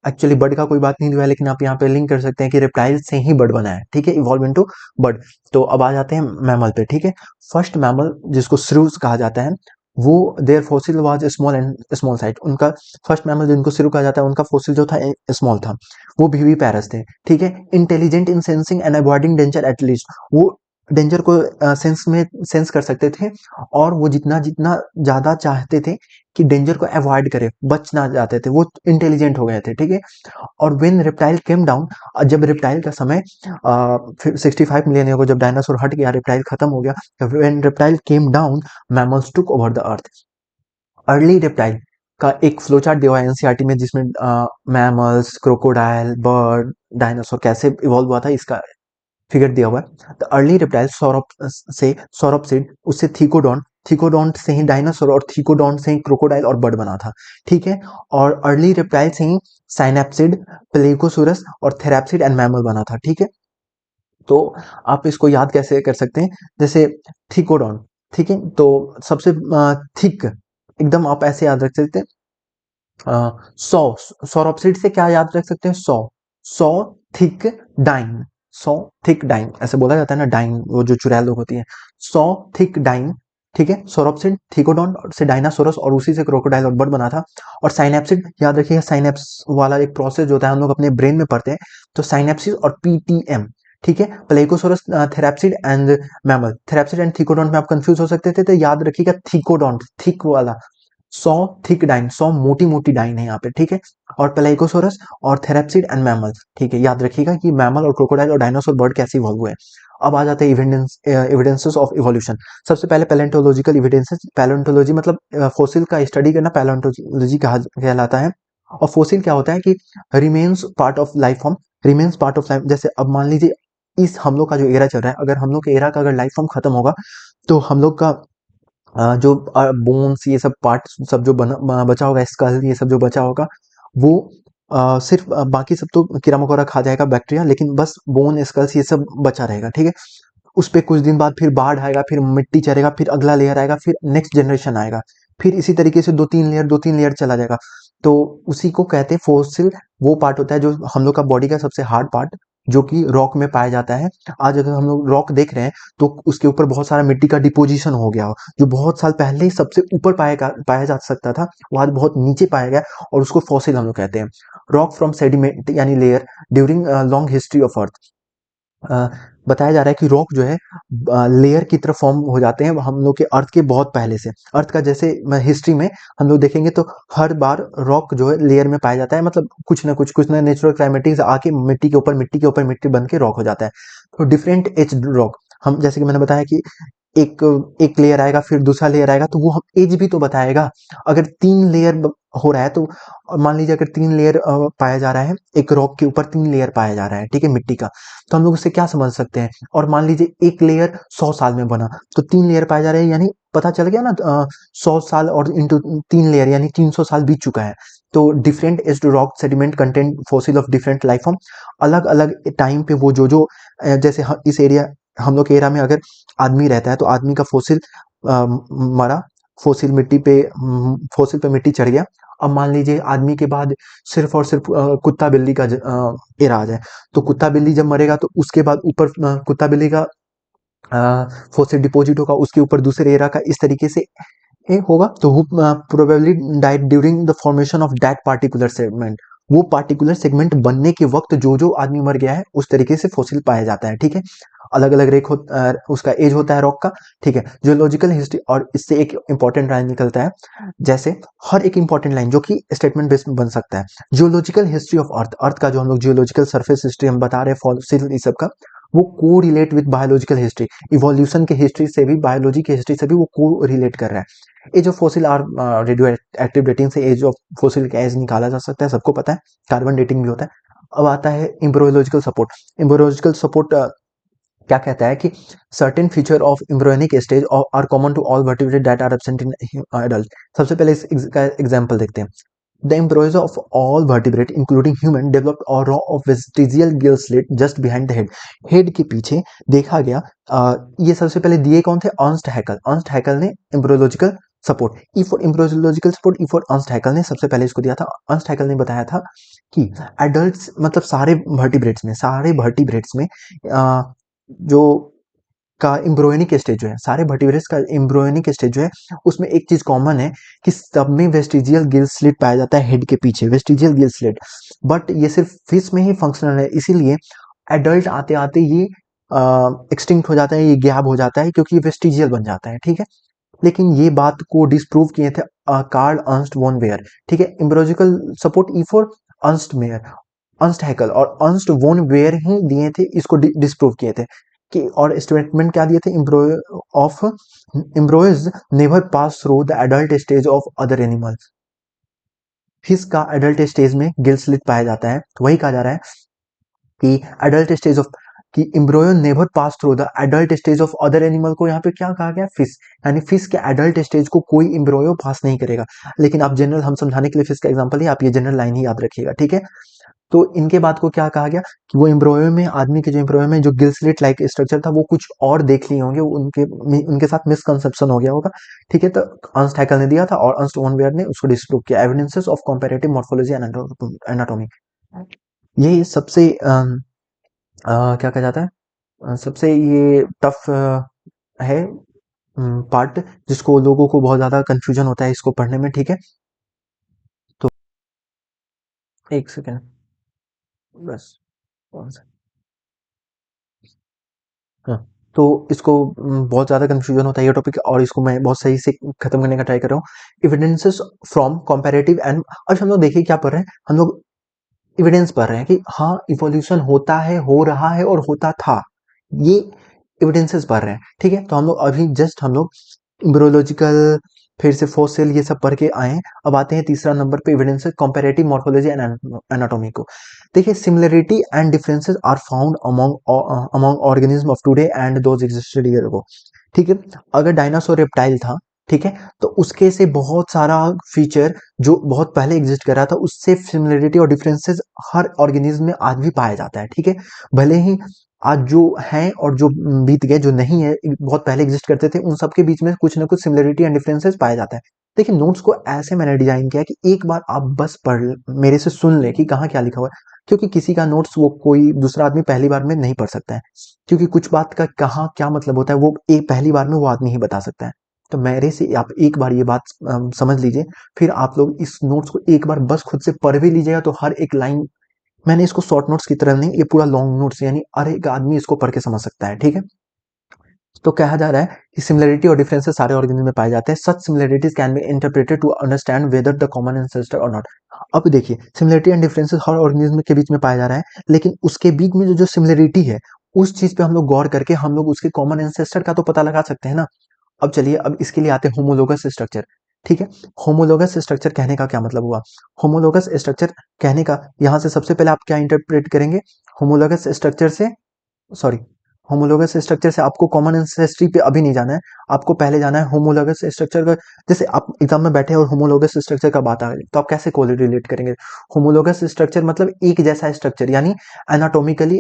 एक्चुअली बर्ड का कोई बात नहीं हुआ है, लेकिन आप यहाँ पे लिंक कर सकते हैं कि रेप्टाइल से ही बर्ड बना है। ठीक है, इवॉल्व इनटू बर्ड। तो अब आ जाते हैं मैमल पे। ठीक है, फर्स्ट मैमल जिसको श्रूज कहा जाता है, वो their fossil was small and small size. उनका फर्स्ट मैमल जिनको श्रू कहा जाता है, उनका फोसिल जो था स्मॉल था। वो भी पैरस थे। ठीक है, intelligent in sensing and avoiding danger at least, वो डेंजर को सेंस कर सकते थे। और वो जितना जितना ज्यादा चाहते थे कि डेंजर को अवॉइड करे, बचना चाहते थे, वो इंटेलिजेंट हो गए थे। ठीक है, और व्हेन रेप्टाइल केम डाउन, जब रेप्टाइल का समय 65 मिलियन ईयर को जब डायनासोर हट गया, रेप्टाइल खत्म हो गया, when reptile came down, mammals took over the earth. Early reptile का एक फ्लो चार्ट दिया हुआ है एनसीईआरटी में, जिसमें मैमल्स, क्रोकोडाइल, बर्ड, डायनासोर कैसे इवॉल्व हुआ था इसका फिगर दिया हुआ है। द अर्ली रेप्टाइल सौरोपसिड, उससे थीकोडॉन, थीकोडॉन से ही डायनासोर, और थीकोडॉन से ही क्रोकोडाइल और बर्ड बना था। ठीक है, और अर्ली रेप्टाइल से ही साइनेप्सिड, प्लेकोसोरस और थेराप्सिड एंड मैमल बना था। ठीक है, तो आप इसको याद कैसे कर सकते हैं? जैसे थीकोडॉन, ठीक है, तो सबसे थिक, एकदम आप ऐसे याद रख सकते हैं। 100, सौरोपसिड से क्या याद रख सकते हैं? 100, 100 थिक डाइन, 100 थिक डाइन ऐसे बोला जाता है ना, डाइन वो जो चुड़ैल लोग होती है, 100 थिक डाइन। ठीक है, सौरोपसिड, थीकोडॉन से डायनासोरस, और उसी से क्रोकोडाइल और बर्ड बना था। और साइनेप्सिड याद रखिएगा, साइनेप्स वाला एक प्रोसेस जो होता है हम लोग अपने ब्रेन में पढ़ते हैं, तो साइनेप्सिस और पीटीएम। ठीक है, प्लेकोसोरस, थेराप्सिड एंड मैमल, थेराप्सिड एंड थीकोडॉन में आप कंफ्यूज हो सकते थे, तो याद रखिएगा थीकोडॉन, थिक वाला, 100 थिक डाइन, 100 मोटी मोटी डाइन है यहाँ पे। ठीक है, और पेलाइकोसोरस और थेरेप्सिड एंड मैमल। ठीक है, याद रखिएगा कि मैमल और क्रोकोडाइल और डायनासोर बर्ड कैसे इवॉल्व हुए। अब आ जाते हैं एविडेंसेस ऑफ इवोल्यूशन। सबसे पहले पैलेंटोलॉजिकल एविडेंसेस। पैलेंटोलॉजी मतलब फोसिल का स्टडी करना, पैलेंटोलॉजी कहा कहलाता है। और फोसिल क्या होता है कि remains part of life form, remains part of life. जैसे अब मान लीजिए इस हम लोग का जो एरा चल रहा है, अगर हम लोग के एरा का अगर लाइफ फॉर्म खत्म होगा, तो हम लोग का जो बोन्स ये सब पार्ट सब जो बचा होगा, स्कल ये सब जो बचा होगा, वो सिर्फ बाकी सब तो कीड़ा मकोड़ा खा जाएगा, बैक्टीरिया, लेकिन बस बोन स्कल्स ये सब बचा रहेगा। ठीक है, उस पे कुछ दिन बाद फिर बाढ़ आएगा, फिर मिट्टी चढ़ेगा, फिर अगला लेयर आएगा, फिर नेक्स्ट जनरेशन आएगा, फिर इसी तरीके से 2-3 लेयर चला जाएगा। तो उसी को कहते हैं फॉसिल। वो पार्ट होता है जो हम लोग का बॉडी का सबसे हार्ड पार्ट, जो कि रॉक में पाया जाता है। आज अगर हम लोग रॉक देख रहे हैं तो उसके ऊपर बहुत सारा मिट्टी का डिपोजिशन हो गया हो, जो बहुत साल पहले ही सबसे ऊपर पाया जा सकता था, वो आज बहुत नीचे पाया गया, और उसको फॉसिल हम लोग कहते हैं। रॉक फ्रॉम सेडिमेंट यानी layer during long history of earth. Uh, बताया जा रहा है कि रॉक जो है लेयर की तरफ फॉर्म हो जाते हैं हम लोग के अर्थ के बहुत पहले से। अर्थ का जैसे हिस्ट्री में हम लोग देखेंगे तो हर बार रॉक जो है लेयर में पाया जाता है, मतलब कुछ ना नेचुरल क्लाइमेटिक से आके मिट्टी के ऊपर मिट्टी के ऊपर मिट्टी बन के रॉक हो जाता है। तो डिफरेंट एज रॉक, हम जैसे कि मैंने बताया कि एक एक लेयर आएगा, फिर दूसरा लेयर आएगा, तो वो हम एज भी तो बताएगा। अगर 3 लेयर हो रहा है तो, और मान लीजिए अगर 3 लेयर पाया जा रहा है, एक रॉक के ऊपर 3 लेयर पाया जा रहा है, ठीक है, मिट्टी का, तो हम लोग उससे क्या समझ सकते हैं। और मान लीजिए एक लेयर 100 साल में बना, तो 3 लेयर पाया जा रहा है, यानी पता चल गया ना, 100 साल और इंटू 3 लेयर यानी 300 साल बीत चुका है। तो different age rock sediment content fossil of different life form. अलग अलग टाइम पे वो जो जैसे इस एरिया, हम लोग के एरिया में अगर आदमी रहता है तो आदमी का फॉसिल मरा, फॉसिल पे मिट्टी चढ़ गया। अब मान लीजिए आदमी के बाद सिर्फ और सिर्फ कुत्ता बिल्ली का एरा आ जाए, तो कुत्ता बिल्ली जब मरेगा तो उसके बाद ऊपर कुत्ता बिल्ली का फॉसिल डिपॉजिट होगा, उसके ऊपर दूसरे एरा का, इस तरीके से होगा। तो who probably died during the formation of that particular segment. वो पार्टिकुलर सेगमेंट बनने के वक्त जो जो आदमी मर गया है उस तरीके से फॉसिल पाया जाता है, ठीक है। अलग अलग उसका एज होता है रॉक का, ठीक है। जियोलॉजिकल हिस्ट्री, और इससे एक इंपॉर्टेंट लाइन निकलता है, जैसे हर एक इंपॉर्टेंट लाइन जो कि स्टेटमेंट बेस्ड बन सकता है। जियोलॉजिकल हिस्ट्री ऑफ अर्थ, अर्थ का जो हम लोग जियोलॉजिकल सरफेस हिस्ट्री हम बता रहे हैं, फॉसिल इस सब का, वो को relate with biological history. Evolution के हिस्ट्री से भी, बायोलॉजी की हिस्ट्री से भी वो को रिलेट कर रहा है। Age of fossil are radioactive dating से एज ऑफ फॉसिल का एज निकाला जा सकता है, सबको पता है। कार्बन डेटिंग भी होता है। अब आता है एम्ब्रियोलॉजिकल सपोर्ट। एम्ब्रियोलॉजिकल सपोर्ट क्या कहता है कि certain feature of embryonic stage are common to all vertebrate that are absent in adult. सबसे पहले इसका एग्जांपल देखते हैं। The embryos of all vertebrate, including human, developed a row of vestigial gill slit just behind the head. Head के पीछे देखा गया। ये सबसे पहले दिए कौन थे? अर्नस्ट हैकल। अर्नस्ट हैकल ने embryological support, E for embryological support, E for Ernst Haeckel ने सबसे पहले इसको दिया था। अर्नस्ट हैकल ने बताया था कि एडल्ट्स मतलब सारे वर्टिब्रेट्स में जो का एम्ब्रियोनिक स्टेज जो है, सारे वर्टिब्रेट्स का एम्ब्रियोनिक स्टेज जो है, उसमें एक चीज कॉमन है कि सब में वेस्टिजियल गिल स्लिट पाया जाता है हेड के पीछे, वेस्टिजियल गिल स्लिट। बट ये सिर्फ फिश में ही फंक्शनल है, इसीलिए एडल्ट आते आते ये एक्सटिंक्ट हो जाता है, ये गैप हो जाता है, क्योंकि ये वेस्टिजियल बन जाता है, ठीक है। लेकिन ये बात को डिस्प्रूव किए थे कार्ल अर्नस्ट वॉन वेयर, ठीक है। Embryological support E for Ernst Mayr, Ernst Haeckel और अर्नस्ट वॉन वेयर ही दिए थे, इसको डिस्प्रूव किए थे कि, और स्टेटमेंट क्या दिए थे, embryos never pass through the adult stage of other animal. Fish का एडल्ट स्टेज में गिल स्लिट पाया जाता है, तो वही कहा जा रहा है कि एडल्ट स्टेज ऑफ, कि embryo never pass through the adult stage of other animal को यहाँ पे क्या कहा गया, फिश, यानी फिश के एडल्ट स्टेज को कोई एम्ब्रोयो पास नहीं करेगा। लेकिन आप जनरल, हम समझाने के लिए फिश का एग्जांपल ही, आप ये जनरल लाइन ही याद रखिएगा, ठीक है। तो इनके बाद को क्या कहा गया कि वो एम्ब्रोयो में, आदमी के जो एम्ब्रोयो में जो गिल स्लिट लाइक स्ट्रक्चर था, वो कुछ और देख लिए होंगे, उनके उनके साथ मिसकंसेप्शन हो गया होगा, ठीक है। तो अर्नस्ट हैकल ने दिया था और अर्नस्ट वॉन वेयर ने उसको डिस्प्रूव किया, evidences of comparative morphology and anatomy. ये सबसे क्या कहा जाता है, सबसे ये टफ है पार्ट, जिसको लोगों को बहुत ज्यादा कंफ्यूजन होता है इसको पढ़ने में, ठीक है। तो एक सेकेंड बस, कौन सा, हाँ। तो इसको बहुत ज़्यादा कन्फ्यूजन होता है ये टॉपिक, और इसको मैं बहुत सही से खत्म करने का ट्राई कर रहा हूँ। एविडेंसेस फ्रॉम कंपैरेटिव एंड, अब हम लोग देखिए क्या पढ़ रहे हैं, हम लोग एविडेंस पढ़ रहे हैं कि हाँ इवोल्यूशन होता है, हो रहा है और होता था, ये एविडेंसेस पढ़ रहे हैं, ठीक है। तो हम लोग अभी जस्ट हम लोग एम्ब्रियोलॉजिकल, फिर से फॉसिल, ये सब पढ़ के आए हैं। अब आते हैं तीसरा नंबर पे, evidences comparative morphology and anatomy को। देखिए, similarity and differences are found among organism of today and those existed year ago, ठीक है। अगर डायनासोर रेप्टाइल था, ठीक है, तो उसके से बहुत सारा फीचर जो बहुत पहले एग्जिस्ट कर रहा था, उससे सिमिलरिटी और डिफरेंसेस हर ऑर्गेनिज्म में आज भी पाया जाता है, ठीक है। भले ही आज जो हैं और जो बीत गए, जो नहीं है, बहुत पहले एग्जिस्ट करते थे, उन सब के बीच में कुछ ना कुछ सिमिलरिटी एंड डिफरेंसेस पाया जाता है। देखिए नोट्स को ऐसे मैंने डिजाइन किया कि एक बार आप बस मेरे से सुन ले कि कहाँ क्या लिखा हुआ है, क्योंकि किसी का नोट्स वो कोई दूसरा आदमी पहली बार में नहीं पढ़ सकता है, क्योंकि कुछ बात का कहाँ क्या मतलब होता है वो एक पहली बार में वो आदमी ही बता सकता है। तो मेरे से आप एक बार ये बात समझ लीजिए, फिर आप लोग इस नोट्स को एक बार बस खुद से पढ़ भी लीजिएगा तो हर एक लाइन, मैंने इसको शॉर्ट नोट्स की तरह नहीं, ये पूरा लॉन्ग नोट्स, यानी हर एक आदमी इसको पढ़ के समझ सकता है, ठीक है। तो कहा जा रहा है कि सिमिलरिटी और डिफरेंसेस सारे ऑर्गेनिज्म में पाए जाते हैं, such similarities can be interpreted to understand whether the common ancestor और नॉट। अब देखिए सिमिलरिटी एंड डिफरेंसेस हर ऑर्गेनिज्म के बीच में पाया जा रहा है, लेकिन उसके बीच में जो सिमिलरिटी है उस चीज पे हम लोग गौर करके हम लोग उसके कॉमन एंसेस्टर का तो पता लगा सकते हैं ना। अब चलिए, अब इसके लिए आते हैं होमोलोगस स्ट्रक्चर, ठीक है। होमोलोगस स्ट्रक्चर कहने का क्या मतलब हुआ? होमोलोगस स्ट्रक्चर कहने का, यहां से सबसे पहले आप क्या इंटरप्रेट करेंगे? होमोलोगस स्ट्रक्चर से, सॉरी, होमोलोगस स्ट्रक्चर से आपको कॉमन एंसेस्ट्री पे अभी नहीं जाना है, आपको पहले जाना है होमोलोगस स्ट्रक्चर का। जैसे आप एग्जाम में बैठे और होमोलोगस स्ट्रक्चर का बात आ गई तो आप कैसे कोरिलेट करेंगे? होमोलोगस स्ट्रक्चर मतलब एक जैसा स्ट्रक्चर, यानी एनाटोमिकल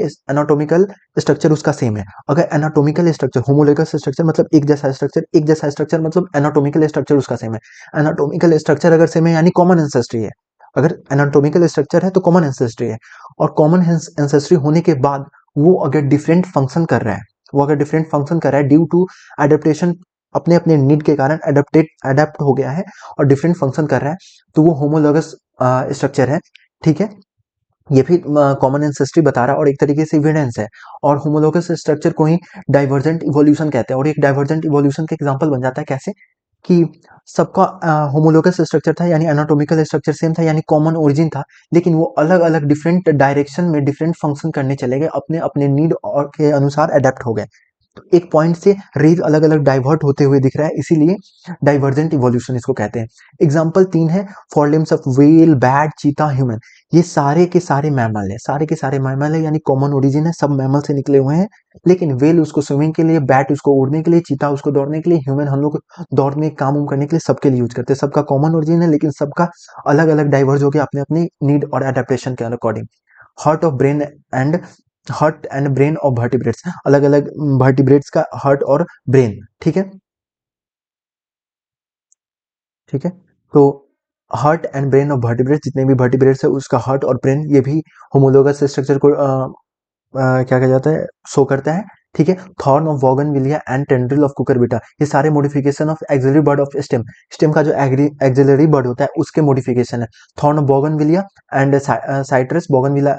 स्ट्रक्चर उसका सेम है। अगर एनाटोमिकल स्ट्रक्चर, होमोलोगस स्ट्रक्चर मतलब एक जैसा स्ट्रक्चर, एक जैसा स्ट्रक्चर मतलब एनाटोमिकल स्ट्रक्चर उसका सेम है। एनाटोमिकल स्ट्रक्चर अगर सेम है यानी कॉमन एंसेस्ट्री है। अगर एनाटोमिकल स्ट्रक्चर है तो कॉमन एंसेस्ट्री है, और कॉमन एंसेस्ट्री होने के बाद वो अगर डिफरेंट फंक्शन कर रहा है, वो अगर डिफरेंट फंक्शन कर रहा है ड्यू टू एडेप्टेशन, अपने अपने नीड के कारण अडेप्ट हो गया है और डिफरेंट फंक्शन कर रहा है, तो वो होमोलोगस स्ट्रक्चर है, ठीक है। ये भी कॉमन एंसेस्ट्री बता रहा है और एक तरीके से इविडेंस है। और होमोलोगस स्ट्रक्चर को ही डाइवर्जेंट इवोल्यूशन कहते हैं, और एक डाइवर्जेंट इवोल्यूशन का एग्जांपल बन जाता है कैसे कि सबका होमोलोगस स्ट्रक्चर था, यानी एनाटॉमिकल स्ट्रक्चर सेम था, यानी कॉमन ओरिजिन था, लेकिन वो अलग अलग डिफरेंट डायरेक्शन में डिफरेंट फंक्शन करने चले गए, अपने अपने नीड और के अनुसार अडेप्ट हो गए। तो एक पॉइंट से रेज अलग अलग डाइवर्ट होते हुए दिख रहा है, इसीलिए डाइवर्जेंट इवोल्यूशन इसको कहते हैं। एग्जाम्पल 3 है, फॉरलिम्स ऑफ व्हेल, बैट, चीता, ह्यूमन। ये सारे के सारे मैमल है, सारे के सारे मैमल है, यानी कॉमन ओरिजिन है, सब मैमल से निकले हुए हैं। लेकिन व्हेल उसको स्विमिंग के लिए, बैट उसको उड़ने के लिए, चीता उसको दौड़ने के लिए, ह्यूमन हम लोग दौड़ने काम उम करने के लिए सबके लिए यूज करते हैं। सबका कॉमन ओरिजिन है, लेकिन सबका अलग अलग डाइवर्ज हो गया अपने अपनी नीड और एडेप्टेशन के according. Heart of brain and heart and brain of vertebrates, अलग अलग वर्टिब्रेट्स का हार्ट और ब्रेन, ठीक है, ठीक है। तो heart and brain of vertebrates, जितने भी वर्टिब्रेट्स है उसका हार्ट और ब्रेन, ये भी होमोलोगस स्ट्रक्चर को क्या कहा जाता है, शो करता है, ठीक है। Thorn of bougainvillea and tendril of cucurbita, ये सारे modification of axillary bud of stem, stem का जो एक्सिलरी बर्ड होता है उसके मॉडिफिकेशन है। Thorn of bougainvillea and citrus bougainvillea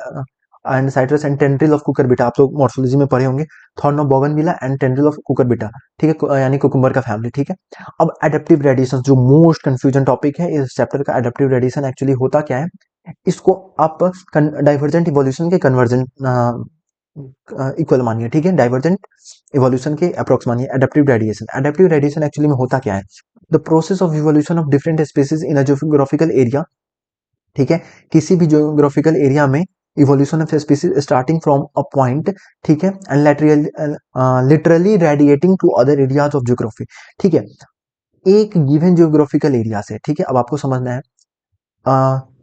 and citrus and tendril of cucurbita, आप लोग मॉर्फोलॉजी में पढ़े होंगे। Thorn of bougainvillea and tendril of cucurbita, ठीक है, यानी कुकुम्बर का फैमिली, ठीक है। अब एडेप्टिव रेडिएशन जो मोस्ट कंफ्यूजन टॉपिक है इस चैप्टर का, एडेप्टिव रेडिएशन एक्चुअली होता क्या है, इसको आप डाइवर्जेंट इवोल्यूशन के कन्वर्जेंट इक्वल मानिए, ठीक है, डाइवर्जेंट इवोल्यूशन के अप्रोक्स मानिए। Adaptive radiation, adaptive radiation actually में होता क्या है, the process of evolution of different species in a geographical area, ठीक है, किसी भी जियोग्राफिकल एरिया में evolution of species starting from a point, ठीक है, and literally radiating to other areas of geography, ठीक है, एक गिवन जियोग्राफिकल एरिया से, ठीक है। अब आपको समझना है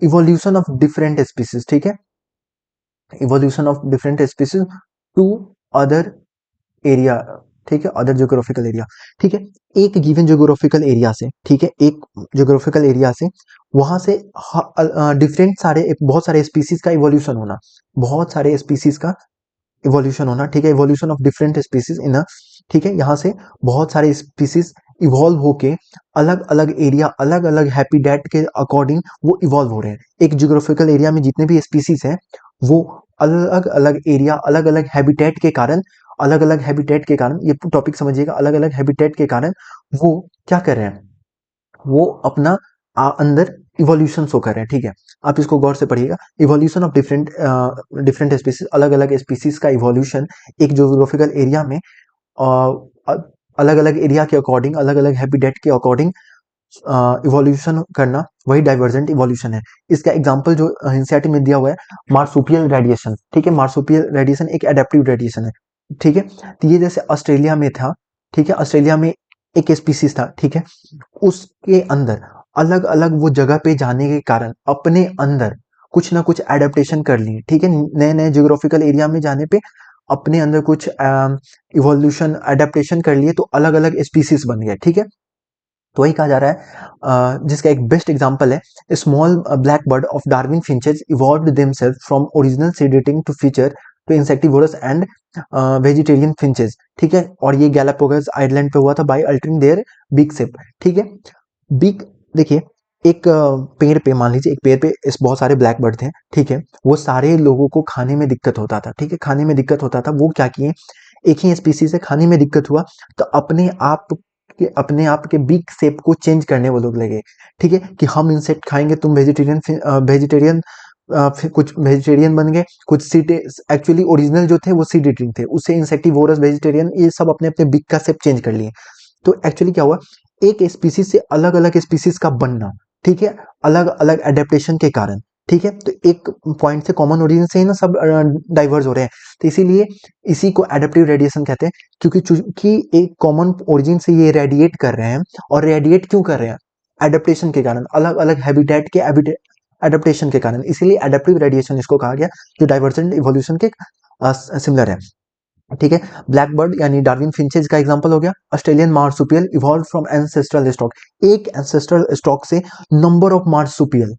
इवोल्यूशन ऑफ डिफरेंट स्पीसीज, ठीक है, evolution of different species to other area, ठीक है, अदर जियोग्राफिकल एरिया, ठीक है, एक गिवन जियोग्राफिकल एरिया से, ठीक है, एक जियोग्राफिकल एरिया से वहां से डिफरेंट सारे बहुत सारे स्पीसीज का इवोल्यूशन होना, बहुत सारे स्पीसीज का इवोल्यूशन होना, ठीक है, evolution of different species in a, ठीक है, यहाँ से बहुत सारे स्पीसीज इवॉल्व होके अलग अलग एरिया, अलग अलग हैबिटेट के अकॉर्डिंग वो इवॉल्व हो रहे हैं। एक जियोग्राफिकल एरिया में जितने भी स्पीसीज हैं वो अलग अलग एरिया, अलग अलग हैबिटेट के कारण, अलग अलग हैबिटेट के कारण, ये टॉपिक समझिएगा, अलग अलग हैबिटेट के कारण वो क्या कर रहे हैं, वो अपना अंदर इवोल्यूशन शो कर रहे हैं, ठीक है। आप इसको गौर से पढ़िएगा, evolution of different different species, अलग अलग स्पीसीज का इवोल्यूशन एक जियोग्राफिकल एरिया में अलग अलग एरिया के अकॉर्डिंग, अलग अलग हैबिटेट के अकॉर्डिंग इवोल्यूशन करना, वही डाइवर्जेंट इवोल्यूशन है। इसका एग्जांपल जो एनसीईआरटी में दिया हुआ है, मार्सुपियल रेडिएशन, ठीक है, मार्सुपियल रेडिएशन एक एडेप्टिव रेडिएशन है, ठीक है। तो ये जैसे ऑस्ट्रेलिया में था, ठीक है, ऑस्ट्रेलिया में एक स्पीसीज था, ठीक है, उसके अंदर अलग अलग वो जगह पे जाने के कारण अपने अंदर कुछ ना कुछ एडेप्टेशन कर लिए, ठीक है, नए नए जियोग्राफिकल एरिया में जाने पे अपने अंदर कुछ इवोल्यूशन अडेप्टेशन कर लिए तो अलग अलग स्पीसीज बन गए, ठीक है। तो वही कहा जा रहा है, जिसका एक बेस्ट एग्जांपल है, small black bird of Darwin finches evolved themselves from original seed eating to feature to insectivorous and vegetarian finches, ठीक है। और ये गैलापागोस आइलैंड पे हुआ था by altering their beak shape, ठीक है। बीक, देखिए एक पेड़ पे, मान लीजिए एक पेड़ पे इस बहुत सारे ब्लैक बर्ड थे, ठीक है। वो सारे लोगों को खाने में दिक्कत होता था, ठीक है, खाने में दिक्कत होता था। वो क्या किए, एक ही स्पीसीज से खाने में दिक्कत हुआ तो अपने आप के बीक शेप को चेंज करने वो लोग लगे, ठीक है, कि हम इंसेक्ट खाएंगे, तुम वेजिटेरियन फिर कुछ वेजिटेरियन बन गए, कुछ सीड, एक्चुअली ओरिजिनल जो थे वो सीड ईटिंग थे, उससे इंसेक्टिवोरस, वेजिटेरियन, ये सब अपने अपने बीक का शेप चेंज कर लिए। तो एक्चुअली क्या हुआ, एक स्पीसीज से अलग अलग स्पीसीज का बनना, ठीक है, अलग अलग एडेप्टेशन के कारण, ठीक है। तो एक पॉइंट से, कॉमन ओरिजिन से ही ना सब डाइवर्स हो रहे हैं, तो इसीलिए इसी को एडेप्टिव रेडिएशन कहते हैं, क्योंकि चूंकि एक कॉमन ओरिजिन से ये रेडिएट कर रहे हैं, और रेडिएट क्यों कर रहे हैं, एडेप्टेशन के कारण, अलग अलग हैबिटेट के एडेप्टेशन के कारण, इसीलिए एडेप्टिव रेडिएशन इसको कहा गया, जो डाइवर्जेंट इवोल्यूशन के सिमिलर है, ठीक है। ब्लैक बर्ड यानी डार्विन फिंचेज का एग्जांपल हो गया। Australian marsupial evolve from ancestral stock, एक एंसेस्ट्रल स्टॉक से नंबर ऑफ मार्सुपियल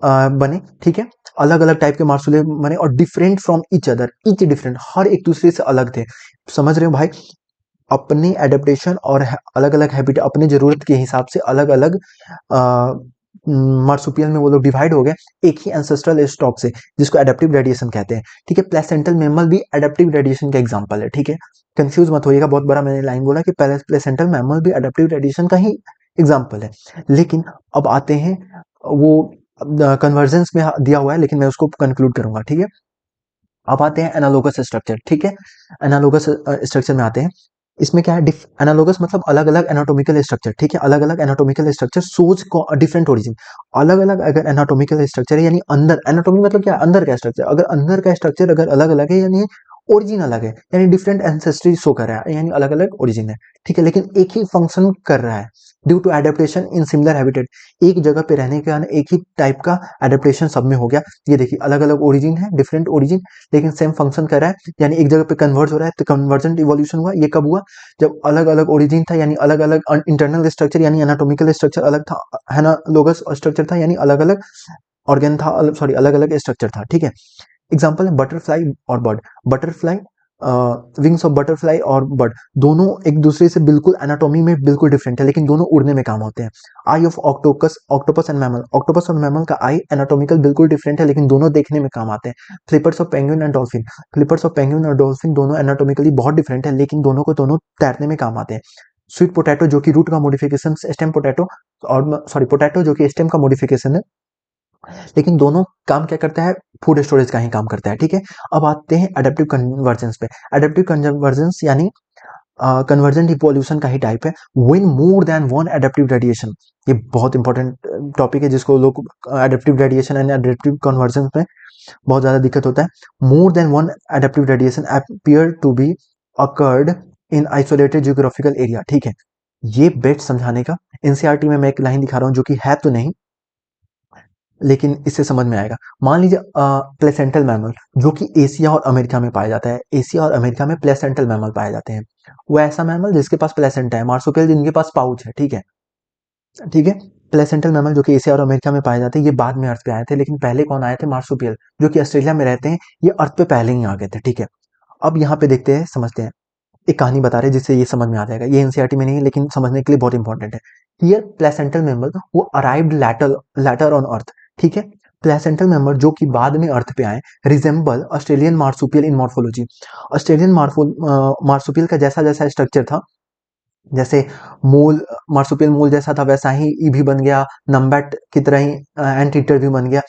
बने, ठीक है, अलग अलग टाइप के मार्सुपियल बने, और different from each other, each different, हर एक दूसरे से अलग थे। समझ रहे हो भाई, अपने एडेप्टेशन और अलग अलग हैबिट, अपने जरूरत के हिसाब से अलग अलग मार्सुपियल में वो लोग डिवाइड हो गए, एक ही एंसेस्ट्रल स्टॉक से, जिसको एडेप्टिव रेडिएशन कहते हैं, ठीक है। प्लेसेंटल मैमल भी एडेप्टिव रेडिएशन का एग्जांपल है, ठीक है। कंफ्यूज मत होइएगा, बहुत बड़ा मैंने लाइन बोला कि प्लेसेंटल मैमल भी एडेप्टिव रेडिएशन का ही एग्जांपल है। लेकिन अब आते हैं, वो कन्वर्जेंस में दिया हुआ है, लेकिन मैं उसको कंक्लूड करूंगा, ठीक है। अब आते हैं एनालोगस स्ट्रक्चर, ठीक है। एनालोगस स्ट्रक्चर में आते हैं, इसमें क्या है, एनालोगस मतलब अलग अलग एनाटोमिकल स्ट्रक्चर, ठीक है, अलग अलग एनाटोमिकल स्ट्रक्चर सोच को डिफरेंट ओरिजिन, अलग अलग अगर एनाटोमिकल स्ट्रक्चर है, यानी अंदर, एनाटोमी मतलब क्या, अंदर का स्ट्रक्चर, अगर अंदर का स्ट्रक्चर अगर अलग अलग है, यानी ओरिजिन अलग है, यानी डिफरेंट एंसेस्ट्री शो कर रहा है, यानी अलग अलग ओरिजिन है, ठीक है, लेकिन एक ही फंक्शन कर रहा है due to adaptation in similar habitat, एक जगह पे रहने के कारण एक ही टाइप का एडेप्टेशन सब में हो गया। ये देखिए अलग अलग ओरिजिन है, डिफरेंट ओरिजिन, लेकिन सेम फंक्शन कर रहा है, यानी एक जगह पे कन्वर्ज हो रहा है, तो कन्वर्जेंट इवोल्यूशन हुआ। ये कब हुआ, जब अलग अलग ओरिजिन था, यानी अलग अलग इंटरनल स्ट्रक्चर, यानी एनाटोमिकल स्ट्रक्चर अलग था, है ना, लोगस स्ट्रक्चर था, यानी अलग अलग ऑर्गन था, सॉरी अलग अलग स्ट्रक्चर था, ठीक है। एग्जाम्पल है बटरफ्लाई और bird, butterfly, wings of butterfly और बर्ड, दोनों एक दूसरे से बिल्कुल एनाटॉमी में बिल्कुल डिफरेंट है, लेकिन दोनों उड़ने में काम होते हैं। Eye of octopus, octopus and mammal, octopus और मैमल का आई एनाटॉमिकल बिल्कुल डिफरेंट है, लेकिन दोनों देखने में काम आते हैं। Flippers of penguin and dolphin, flippers of penguin और डॉल्फिन दोनों एनाटॉमिकली बहुत डिफरेंट है, लेकिन दोनों को दोनों तैरने में काम आते हैं। स्वीट पोटैटो जो कि रूट का मॉडिफिकेशन, स्टेम पोटैटो, और सॉरी पोटैटो जो कि स्टेम का मॉडिफिकेशन है, लेकिन दोनों काम क्या करता है, फूड स्टोरेज का ही काम करता है, ठीक है। अब आते हैं एडेप्टिव कन्वर्जेंस पे। एडेप्टिव कन्वर्जेंस यानी कन्वर्जेंट इवोल्यूशन का ही टाइप है, when more than one adaptive radiation, ये बहुत इंपॉर्टेंट टॉपिक है, जिसको लोग adaptive radiation and adaptive convergence में बहुत ज्यादा दिक्कत होता है। More than one adaptive radiation appear to be occurred in isolated geographical area, ठीक है। ये बेस्ट समझाने का, एनसीईआरटी में मैं एक लाइन दिखा रहा हूँ जो कि है तो नहीं, लेकिन इससे समझ में आएगा। मान लीजिए प्लेसेंटल मैमल जो कि एशिया और अमेरिका में पाया जाता है, एशिया और अमेरिका में प्लेसेंटल मैमल पाए जाते हैं। वो ऐसा मैमल जिसके पास प्लेसेंटा है, मार्सुपियल जिनके पास पाउच है, ठीक है, ठीक है। प्लेसेंटल मैमल जो कि एशिया और अमेरिका में पाए जाते हैं, ये बाद में अर्थ पे आए थे, लेकिन पहले कौन आए थे, मार्सुपियल जो कि ऑस्ट्रेलिया में रहते हैं, ये अर्थ पे पहले ही आ गए थे, ठीक है। अब यहाँ पे देखते हैं, समझते हैं, एक कहानी बता रहे हैं जिससे ये समझ में आ जाएगा, ये एनसीईआरटी में नहीं है, लेकिन समझने के लिए बहुत इंपॉर्टेंट है। हियर प्लेसेंटल मैमल वो अराइव्ड लैटर ऑन अर्थ, ठीक है। प्लेसेंटल मैमल जो कि बाद में अर्थ पे आए, रिजेंबल ऑस्ट्रेलियन मार्सुपियल इन मॉर्फोलॉजी, ऑस्ट्रेलियन मार्सुपियल का जैसा जैसा स्ट्रक्चर था, जैसे मूल, मार्सुपियल मूल जैसा था, वैसा ही ई भी बन गया, नम्बैट की तरह ही एंटीटर भी बन गया,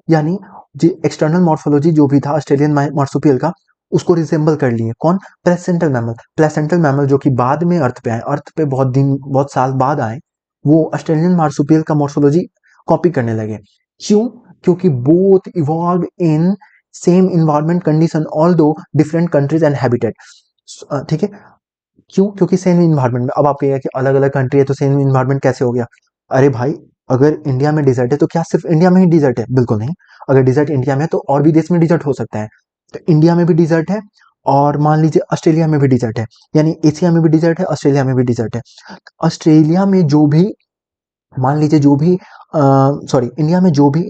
यानी जो एक्सटर्नल मॉर्फोलॉजी जो भी था ऑस्ट्रेलियन मार्सुपियल का, उसको रिसेंबल कर लिए कौन, प्लेसेंटल मैमल। प्लेसेंटल मैमल जो कि बाद में अर्थ पे आए, अर्थ पे बहुत दिन, बहुत साल बाद आए, वो ऑस्ट्रेलियन मार्सुपियल का मॉर्फोलॉजी कॉपी करने लगे। क्यों, क्योंकि both evolve in same environment condition although different countries and habitat, ठीक है। क्यों, क्योंकि सेम इन्वायरमेंट में, अब आप कहिएगा कि अलग अलग कंट्री है तो सेम इन्वायरमेंट कैसे हो गया, अरे भाई, अगर इंडिया में डिजर्ट है तो क्या सिर्फ इंडिया में ही डिजर्ट है, बिल्कुल नहीं। अगर डिजर्ट इंडिया में है तो और भी देश में डिजर्ट हो सकता है, तो इंडिया में भी डिजर्ट है और मान लीजिए ऑस्ट्रेलिया में भी डिजर्ट है, यानी एशिया में भी डिजर्ट है, ऑस्ट्रेलिया में भी डिजर्ट है। ऑस्ट्रेलिया में जो भी, मान लीजिए जो भी सॉरी इंडिया में जो भी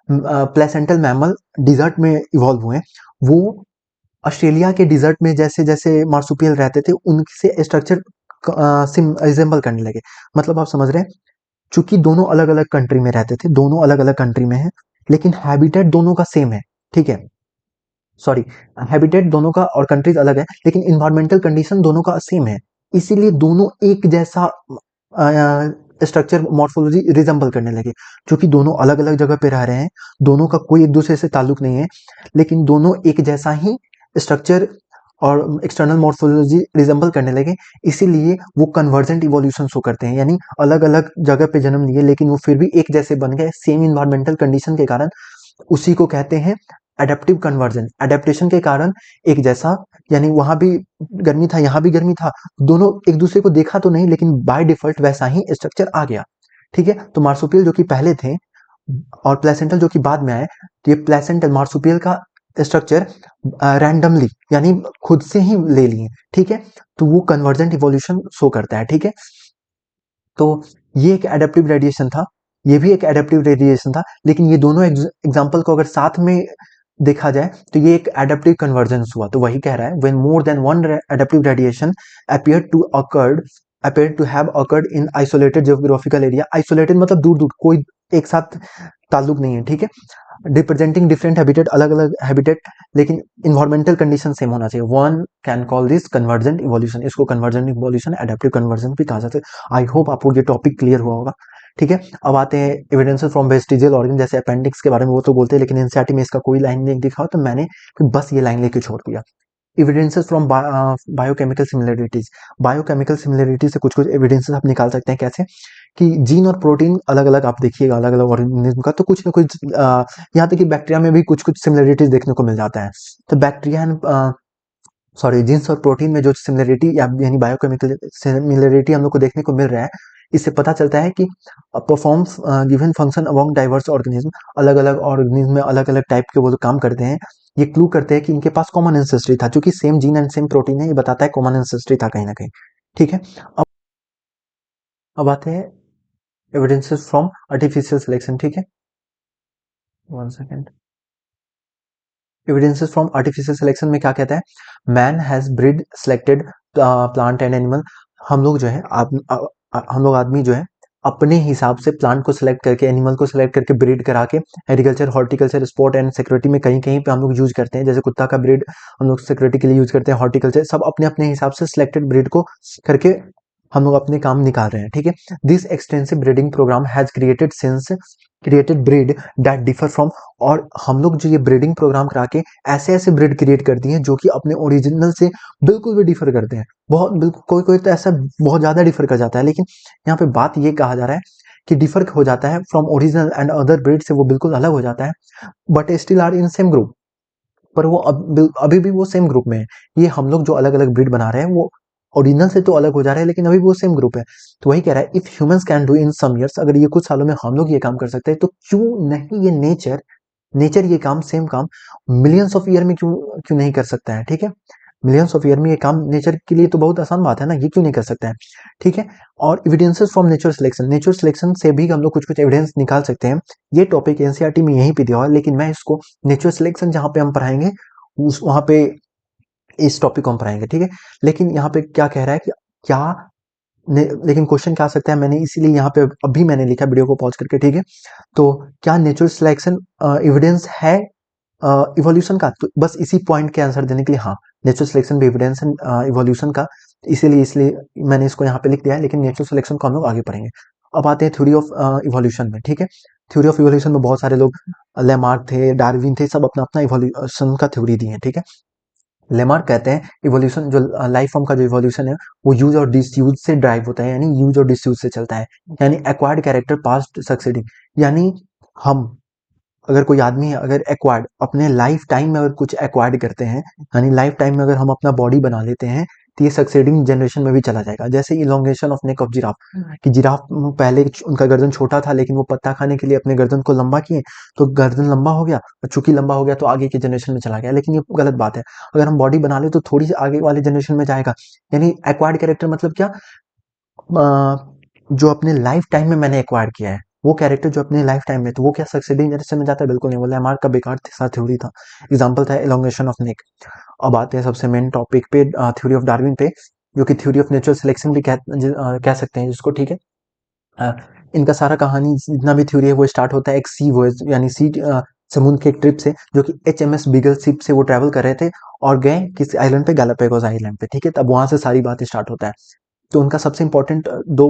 प्लेसेंटल मैमल डिजर्ट में इवॉल्व हुए हैं, वो ऑस्ट्रेलिया के डिजर्ट में जैसे जैसे मार्सुपियल रहते थे उनसे स्ट्रक्चर सिम रिजेंबल करने लगे। मतलब आप समझ रहे हैं, चूंकि दोनों अलग अलग कंट्री में रहते थे, दोनों अलग अलग कंट्री में है, लेकिन हैबिटेट दोनों का सेम है, ठीक है। सॉरी, हैबिटेट दोनों का और कंट्रीज अलग है, लेकिन इन्वायरमेंटल कंडीशन दोनों का सेम है, इसीलिए दोनों एक जैसा स्ट्रक्चर मॉर्फोलॉजी रिजेंबल करने लगे। क्योंकि दोनों अलग अलग जगह पे रह रहे हैं, दोनों का कोई एक दूसरे से ताल्लुक नहीं है, लेकिन दोनों एक जैसा ही स्ट्रक्चर और एक्सटर्नल मॉर्फोलॉजी रिजेंबल करने लगे, इसीलिए वो कन्वर्जेंट इवोल्यूशन शो करते हैं। यानी अलग अलग जगह पे जन्म लिए, लेकिन वो फिर भी एक जैसे बन गए सेम इन्वायरमेंटल कंडीशन के कारण। उसी को कहते हैं एडेप्टिव कन्वर्जन। एडेप्टेशन के कारण एक जैसा, यानी वहां भी गर्मी था, यहाँ भी गर्मी था, दोनों एक दूसरे को देखा तो नहीं, लेकिन बाय डिफॉल्ट वैसा ही स्ट्रक्चर आ गया, ठीक है। तो मार्सुपियल जो कि पहले थे और प्लेसेंटल जो कि बाद में आए, तो ये प्लेसेंटल मार्सुपियल का स्ट्रक्चर रैंडमली यानी खुद से ही ले लिए, ठीक है। तो वो कन्वर्जेंट इवोल्यूशन शो करता है, ठीक है। तो ये एक एडेप्टिव रेडिएशन था, ये भी एक एडेप्टिव रेडिएशन था, लेकिन ये दोनों एग्जांपल को अगर साथ में देखा जाए तो ये एक एडेप्टिव कन्वर्जेंस हुआ। तो वही कह रहा है, when more than one adaptive radiation appeared to have occurred in isolated geographical area। Isolated मतलब दूर दूर, कोई एक साथ ताल्लुक नहीं है, ठीक है। रिप्रेजेंटिंग डिफरेंट हैबिटेट, अलग अलग हैबिटेट, लेकिन इन्वायरमेंटल कंडीशन सेम होना चाहिए। One can call this convergent evolution. इसको कन्वर्जेंट इवोल्यूशन, एडेप्टिव कन्वर्जन भी कहा जाता है। आई होप आपको ये टॉपिक क्लियर हुआ होगा, ठीक है। अब आते हैं एविडेंसेस फ्रॉम वेस्टिजियल ऑर्गन, जैसे अपेंडिक्स के बारे में वो तो बोलते हैं, लेकिन एनसीईआरटी में इसका कोई लाइन नहीं दिखा, तो मैंने बस ये लाइन लेके छोड़ दिया। Evidences from biochemical similarities. Biochemical similarity से कुछ कुछ एविडेंसेस आप निकाल सकते हैं। कैसे कि जीन और प्रोटीन अलग अलग आप देखिएगा अलग अलग ऑर्गेनिज्म का, तो कुछ ना कुछ यहाँ तक कि बैक्टीरिया में भी कुछ कुछ सिमिलरिटीज देखने को मिल जाता है। तो बैक्टीरिया सॉरी जीन्स और प्रोटीन में जो सिमिलरिटी यानी बायोकेमिकल सिमिलरिटी हम लोग को देखने को मिल रहा है, इससे पता चलता है कि performs given function among diverse organism. अलग अलग ऑर्गेनिज्म में अलग अलग टाइप के वो लोग काम करते हैं। ये क्लू करते हैं कि इनके पास कॉमन एंसेस्ट्री था, क्योंकि same gene and same protein है, ये बताता है कॉमन एंसेस्ट्री था कहीं ना कहीं, ठीक है। अब अब आते हैं एविडेंसेस फ्रॉम आर्टिफिशियल सिलेक्शन, ठीक है। One second. Evidences from artificial selection में क्या कहता है, man has breed selected plant and animal. हम लोग जो है हम लोग आदमी जो है अपने हिसाब से प्लांट को सिलेक्ट करके, एनिमल को सिलेक्ट करके ब्रीड करा के agriculture, horticulture, sport and security में कहीं कहीं पे हम लोग यूज करते हैं। जैसे कुत्ता का ब्रीड हम लोग सिक्योरिटी के लिए यूज करते हैं, हॉर्टिकल्चर, सब अपने अपने हिसाब से सिलेक्टेड ब्रीड को करके हम लोग अपने काम निकाल रहे हैं, ठीक है। This extensive breeding programme has created breed that differ from. और हम लोग जो ये ब्रीडिंग प्रोग्राम करा के ऐसे ऐसे ब्रीड क्रिएट कर दिए हैं जो कि अपने ओरिजिनल से बिल्कुल भी डिफर करते हैं। बहुत बिल्कुल, कोई कोई तो ऐसा बहुत ज्यादा डिफर कर जाता है, लेकिन यहाँ पे बात ये कहा जा रहा है कि डिफर हो जाता है from original and other breed से, वो बिल्कुल अलग हो जाता है, but still are in same group. पर वो अभी भी वो सेम ग्रुप में है। ये हम लोग जो अलग अलग ब्रीड बना रहे हैं वो ओरिजिनल से तो अलग हो जा रहे हैं, लेकिन अभी भी वो सेम ग्रुप है। तो वही कह रहा है, if humans can do in some years, अगर ये कुछ सालों में हम लोग ये काम कर सकते हैं, तो क्यों नहीं ये नेचर ये काम, सेम काम मिलियंस ऑफ ईयर में क्यों क्यों नहीं कर सकता है, ठीक है। मिलियंस ऑफ ईयर में ये काम नेचर के लिए तो बहुत आसान बात है ना, ये क्यों नहीं कर सकता है, ठीक है। और evidences from natural selection, natural selection से भी हम लोग कुछ कुछ एविडेंस निकाल सकते हैं। ये टॉपिक एनसीईआरटी में यहीं पे दिया हुआ है, लेकिन मैं इसको नेचुरल सिलेक्शन जहां पे हम पढ़ाएंगे उस वहां पे इस टॉपिक को हम पढ़ाएंगे, ठीक है। लेकिन यहाँ पे क्या कह रहा है कि क्या लेकिन क्वेश्चन क्या आ सकता है, मैंने इसीलिए यहाँ पे अभी मैंने लिखा वीडियो को पॉज करके, ठीक है। तो क्या नेचुरल सिलेक्शन एविडेंस है इवोल्यूशन का? तो बस इसी पॉइंट के आंसर देने के लिए हाँ, नेचुरल सिलेक्शन भी एविडेंस है इवोल्यूशन का, इसीलिए मैंने इसको यहाँ पे लिख दिया है, लेकिन नेचुरल सिलेक्शन को हम लोग आगे पढ़ेंगे। अब आते हैं थ्योरी ऑफ इवोल्यूशन में, ठीक है। थ्योरी ऑफ इवोल्यूशन में बहुत सारे लोग, लेमार्क थे, डार्विन थे, सब अपना अपना इवोल्यूशन का थ्योरी दिए, ठीक है। लेमार्क कहते हैं इवोल्यूशन जो लाइफ फॉर्म का जो इवोल्यूशन है वो यूज और डिसयूज से ड्राइव होता है, यानी यूज और डिसयूज से चलता है, यानी एक्वायर्ड कैरेक्टर पास्ट सक्सीडिंग। यानी हम, अगर कोई आदमी है, अगर एक्वायर्ड अपने लाइफ टाइम में अगर कुछ एक्वायर्ड करते हैं, यानी लाइफ टाइम में अगर हम अपना बॉडी बना लेते हैं, तो ये सक्सेडिंग जनरेशन में भी चला जाएगा। जैसे elongation of neck of giraffe, कि जिराफ पहले उनका गर्दन छोटा था लेकिन वो पत्ता खाने के लिए अपने गर्दन को लंबा किए, तो गर्दन लंबा हो गया, और चूंकि लंबा हो गया तो आगे के जनरेशन में चला गया, लेकिन ये गलत बात है। अगर हम बॉडी बना ले तो थोड़ी सी आगे वाले जनरेशन में जाएगा। यानी एक्वायर्ड कैरेक्टर मतलब क्या, जो अपने लाइफ टाइम में मैंने एक्वायर किया है वो कैरेक्टर जो अपने लाइफ टाइम में, तो वो क्या सक्सेडिंग जनरेशन में जाता है? बिल्कुल नहीं। बोला एमआर का बेकार सा थ्योरी था। एग्जांपल था एलोंगेशन ऑफ नेक। अब आते हैं सबसे मेन टॉपिक पे, थ्योरी ऑफ डार्विन पे, जो कि थ्योरी ऑफ नेचुरल सिलेक्शन भी कह सकते हैं जिसको, ठीक है। अ, इनका सारा कहानी जितना भी थ्योरी है वो स्टार्ट होता है एक सी वॉयज, यानी सी समुद्र के एक ट्रिप से, जो कि एचएमएस बीगल शिप से वो ट्रैवल कर रहे थे और गए किस आइलैंड पे, गैलापागोस आइलैंड पे, ठीक है। तब वहां से सारी बातें स्टार्ट होता है। तो उनका सबसे इंपॉर्टेंट दो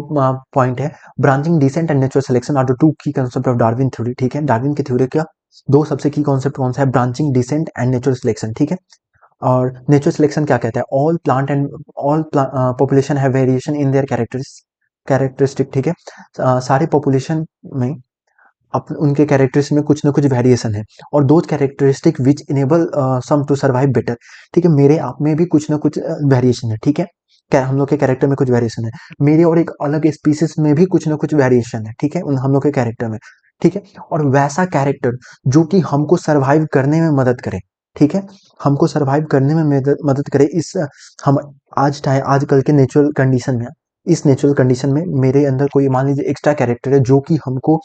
पॉइंट है, branching descent and natural selection are the two key concept of Darwin theory, ठीक है। डार्विन की थ्योरी का दो सबसे की कॉन्सेप्ट कौन सा है? Branching descent and natural selection, ठीक है। और नेचुरल सिलेक्शन क्या कहता है? All plant and all population have variation in their characteristic, ठीक है। सारे पॉपुलेशन में उनके कैरेक्टर्स में कुछ ना कुछ वेरिएशन है, और दो characteristic which enable some to survive better, ठीक है। मेरे आप में भी कुछ ना कुछ वेरिएशन है, ठीक है। क्या हम लोग के कैरेक्टर में कुछ वेरिएशन है, मेरे और एक अलग स्पीसीज में भी कुछ ना कुछ वेरिएशन है, ठीक है, उन हम लोग के कैरेक्टर में, ठीक है। और वैसा कैरेक्टर जो कि हमको सर्वाइव करने में मदद करे, ठीक है, हमको सर्वाइव करने में मदद करे, इस हम आजकल के नेचुरल कंडीशन में, इस नेचुरल कंडीशन में मेरे अंदर कोई मान लीजिए एक्स्ट्रा कैरेक्टर है जो कि हमको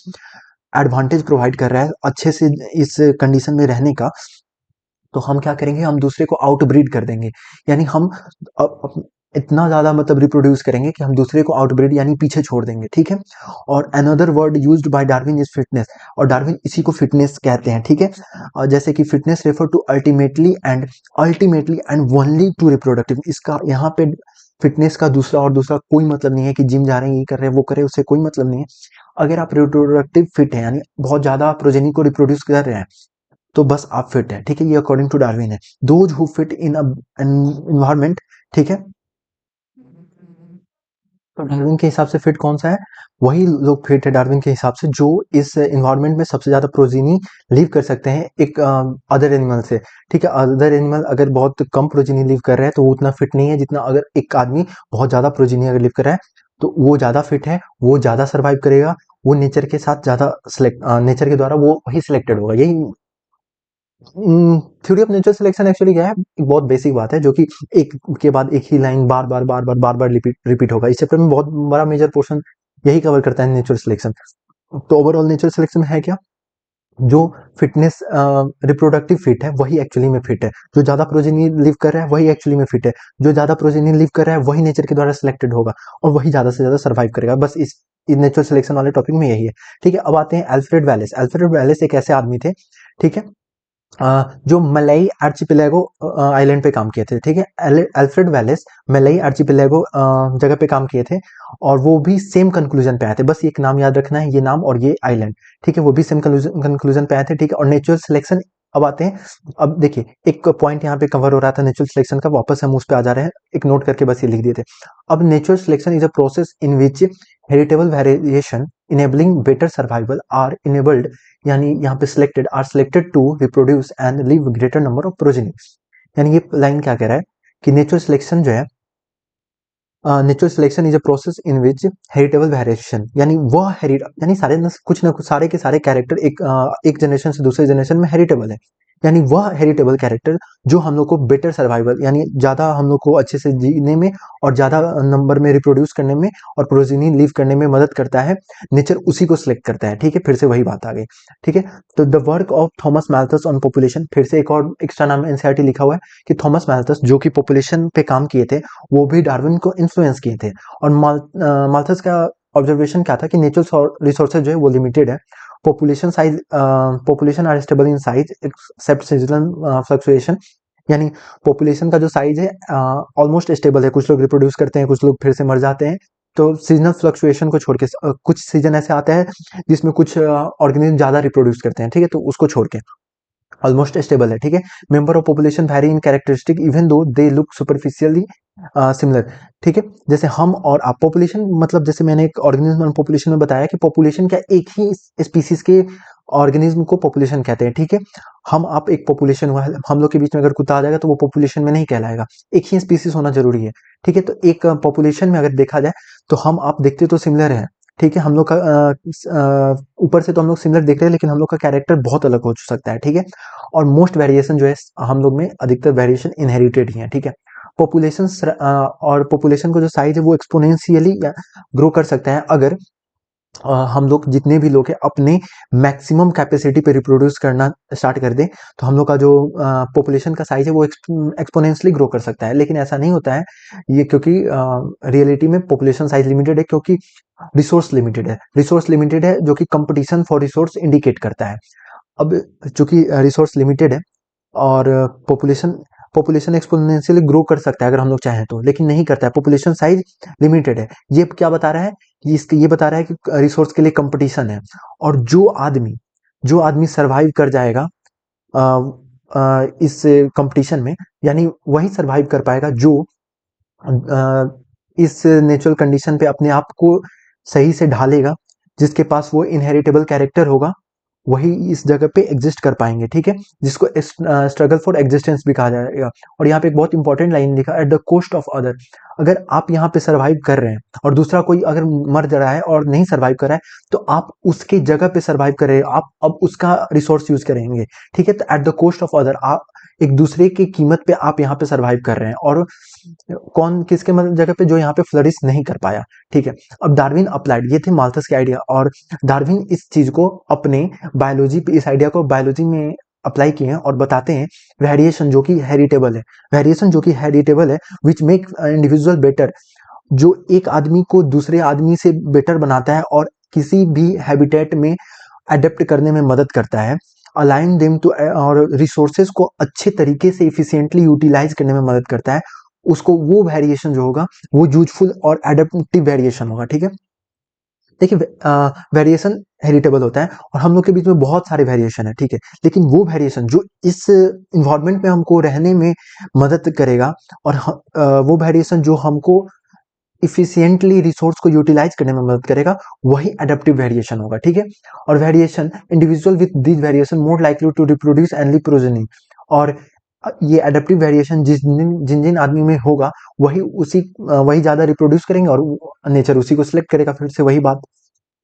एडवांटेज प्रोवाइड कर रहा है अच्छे से इस कंडीशन में रहने का, तो हम क्या करेंगे? हम दूसरे को आउटब्रीड कर देंगे। यानी हम इतना ज्यादा मतलब रिप्रोड्यूस करेंगे कि हम दूसरे को आउटब्रीड यानी पीछे छोड़ देंगे, ठीक है। और another word used by Darwin is fitness, और डार्विन इसी को फिटनेस कहते हैं, ठीक है। और जैसे कि fitness refer to ultimately and only to reproductive, इसका यहाँ पे फिटनेस का दूसरा कोई मतलब नहीं है कि जिम जा रहे हैं, ये कर रहे हैं, वो कर रहे हैं, उससे कोई मतलब नहीं है। अगर आप रिप्रोडक्टिव फिट है, यानी बहुत ज्यादा प्रोजेनी को रिप्रोड्यूस कर रहे हैं, तो बस आप फिट है, ठीक है। ये अकॉर्डिंग टू डार्विन है। Those who fit in environment, ठीक है। तो डार्विन के हिसाब से फिट कौन सा है? वही लोग फिट है डार्विन के हिसाब से जो इस एनवायरमेंट में सबसे ज्यादा प्रोजीनी लीव कर सकते हैं एक अदर एनिमल से, ठीक है। अदर एनिमल अगर बहुत कम प्रोजीनी लीव कर रहा है तो वो उतना फिट नहीं है जितना अगर एक आदमी बहुत ज्यादा प्रोजीनी अगर लीव कर रहा है, तो वो ज्यादा फिट है, वो ज्यादा सर्वाइव करेगा, वो नेचर के साथ ज्यादा नेचर के द्वारा वो वही सिलेक्टेड होगा। यही theory of natural selection actually क्या है? एक बहुत बेसिक बात है जो कि एक के बाद एक ही लाइन बार बार रिपीट होगा। इस चैप्टर में बहुत बड़ा मेजर पोर्शन यही कवर करता है, नेचुरल सिलेक्शन। तो ओवरऑल नेचुरल सिलेक्शन है क्या? जो फिटनेस रिप्रोडक्टिव फिट है वही एक्चुअली में फिट है, जो ज्यादा प्रोजेनी लिव कर रहा है वही एक्चुअली में फिट है, जो ज्यादा प्रोजेनी लिव कर रहा है वही नेचर के द्वारा सिलेक्टेड होगा और वही ज्यादा से ज्यादा सर्वाइव करेगा। बस इस नेचुरल सिलेक्शन वाले टॉपिक में यही है, ठीक है। अब आते हैं अल्फ्रेड वैलेस। अल्फ्रेड वैलेस एक ऐसे आदमी थे, ठीक है, जो मलई आर्चिपेलागो आइलैंड पे काम किए थे, ठीक है। अल्फ्रेड वेलेस मलई आर्चिपेलागो जगह पे काम किए थे, और वो भी सेम कंक्लूजन पे आए थे। बस एक नाम याद रखना है, ये नाम और ये आइलैंड, ठीक है, वो भी सेम कंक्लूजन पे आए थे, ठीक है। और नेचुरल सिलेक्शन, अब आते हैं। अब देखिए एक पॉइंट यहाँ पे कवर हो रहा था नेचुरल सिलेक्शन का, वापस हम उस पे आ जा रहे हैं, एक नोट करके बस ये लिख दिए थे। अब natural selection is a process in which heritable variation enabling better survival are enabled, यानी यहाँ पे selected are selected to reproduce and leave greater number of progeny. यानी ये लाइन क्या कह रहा है कि नेचुरल सिलेक्शन जो है, natural selection is a process in which heritable variation, यानी वह यानी कुछ ना कुछ सारे के सारे कैरेक्टर एक जनरेशन से दूसरे जनरेशन में हेरिटेबल है, यानी वह हेरिटेबल कैरेक्टर जो हम लोग को बेटर सर्वाइवल यानी ज्यादा हम लोग को अच्छे से जीने में और ज्यादा नंबर में रिप्रोड्यूस करने में और प्रोजेनी लीव करने में मदद करता है, नेचर उसी को सिलेक्ट करता है, ठीक है। फिर से वही बात आ गई, ठीक है। तो the work of Thomas Malthus on population, फिर से एक और एक्स्ट्रा नाम एनसीईआरटी लिखा हुआ है कि थॉमस मैल्थस जो कि पॉपुलेशन पे काम किए थे, वो भी डार्विन को इन्फ्लुएंस किए थे। और माल्थस का ऑब्जर्वेशन क्या था कि नेचुरल रिसोर्सेज जो है वो लिमिटेड है, population are stable in size except seasonal fluctuation, यानी पॉपुलेशन का जो साइज है ऑलमोस्ट स्टेबल है, कुछ लोग रिप्रोड्यूस करते हैं, कुछ लोग फिर से मर जाते हैं, तो सीजनल फ्लक्चुएशन को छोड़ के कुछ सीजन ऐसे आते हैं जिसमें कुछ ऑर्गेनिज्म ज्यादा रिप्रोड्यूस करते हैं, ठीक है, तो उसको छोड़ के ऑलमोस्ट स्टेबल है, ठीक है। Member of population vary in characteristic even though they look superficially similar, ठीक है। जैसे हम और आप, पॉपुलेशन मतलब जैसे मैंने एक ऑर्गेनिज्म और पॉपुलेशन में बताया कि पॉपुलेशन क्या, एक ही स्पीसीज के ऑर्गेनिज्म को पॉपुलेशन कहते हैं, ठीक है। हम आप एक पॉपुलेशन हुआ है, हम लोग के बीच में अगर कुत्ता आ जाएगा तो वो पॉपुलेशन में नहीं कहलाएगा, एक ही स्पीसीज होना जरूरी है, ठीक है। तो एक पॉपुलेशन में अगर देखा जाए तो हम आप देखते तो सिमिलर है, ठीक है। हम लोग का ऊपर से तो हम लोग सिमिलर देख रहे हैं, लेकिन हम लोग का कैरेक्टर बहुत अलग हो सकता है, ठीक है। और मोस्ट वेरिएशन जो है हम लोग में, अधिकतर वेरिएशन इनहेरिटेड ही है, ठीक है। पॉपुलेशन और पॉपुलेशन का जो साइज है वो एक्सपोनेंशियली ग्रो कर सकता है अगर हम लोग जितने भी लोग हैं अपने मैक्सिमम कैपेसिटी पे रिप्रोड्यूस करना स्टार्ट कर दें, तो हम लोग का जो पॉपुलेशन का साइज है वो एक्सपोनेंशियली ग्रो कर सकता है। लेकिन ऐसा नहीं होता है ये, क्योंकि रियलिटी में पॉपुलेशन साइज लिमिटेड है, क्योंकि रिसोर्स लिमिटेड है जो कि कंपटीशन फॉर रिसोर्स इंडिकेट करता है। अब चूंकि रिसोर्स लिमिटेड है और पॉपुलेशन पॉपुलेशन एक्सपोनेंशियली ग्रो कर सकता है अगर हम लोग चाहें तो, लेकिन नहीं करता है, पॉपुलेशन साइज लिमिटेड है। ये क्या बता रहा है कि ये बता रहा है कि रिसोर्स के लिए कंपटीशन है, और जो आदमी सरवाइव कर जाएगा अ, इस कंपटीशन में, यानी वही सरवाइव कर पाएगा जो इस नेचुरल कंडीशन पे अपने आप को सही से ढालेगा, जिसके पास वो इनहेरिटेबल कैरेक्टर होगा, वही इस जगह पे एग्जिस्ट कर पाएंगे, ठीक है। जिसको स्ट्रगल फॉर एग्जिस्टेंस भी कहा जाएगा। और यहाँ पे एक बहुत इंपॉर्टेंट लाइन लिखा, at the cost of other. अगर आप यहाँ पे सरवाइव कर रहे हैं और दूसरा कोई अगर मर जा रहा है और नहीं सरवाइव कर रहा है, तो आप उसके जगह पे सरवाइव कर रहे हैं, आप अब उसका रिसोर्स यूज करेंगे, ठीक है। तो at the cost of other, आप एक दूसरे की कीमत पे आप यहाँ पे सरवाइव कर रहे हैं, और कौन किसके जगह पे, जो यहाँ पे फ्लरिश नहीं कर पाया, ठीक है। अब डार्विन अप्लाइड, ये थे माल्थस के आइडिया, और डार्विन इस चीज को अपने बायोलॉजी पे, इस आइडिया को बायोलॉजी में अप्लाई किए हैं और बताते हैं वेरिएशन जो कि हेरिटेबल है, विच मेक इंडिविजुअल बेटर, जो एक आदमी को दूसरे आदमी से बेटर बनाता है और किसी भी हैबिटेट में अडेप्ट करने में मदद करता है, अलाइन देम टू, और रिसोर्सेज को अच्छे तरीके से इफिशिएंटली यूटिलाइज करने में मदद करता है, उसको वो वेरिएशन जो होगा वो यूजफुल और एडेप्टिव वेरिएशन होगा, ठीक है। देखिए, वेरिएशन हेरिटेबल होता है और हम लोग के बीच में बहुत सारे वेरिएशन है, ठीक है। लेकिन वो वेरिएशन जो इस इन्वायरमेंट में हमको रहने में मदद करेगा, और वो वेरिएशन जो हमको इफिशिएंटली रिसोर्स को यूटिलाइज करने में मदद करेगा, वही एडेप्टिव वेरिएशन होगा, ठीक है। और variation, individual with this variation more likely to reproduce and leave progeny, और ये एडेप्टिव वेरिएशन जिन जिन आदमी में होगा, वही ज्यादा रिप्रोड्यूस करेंगे, और नेचर उसी को सिलेक्ट करेगा, फिर से वही बात,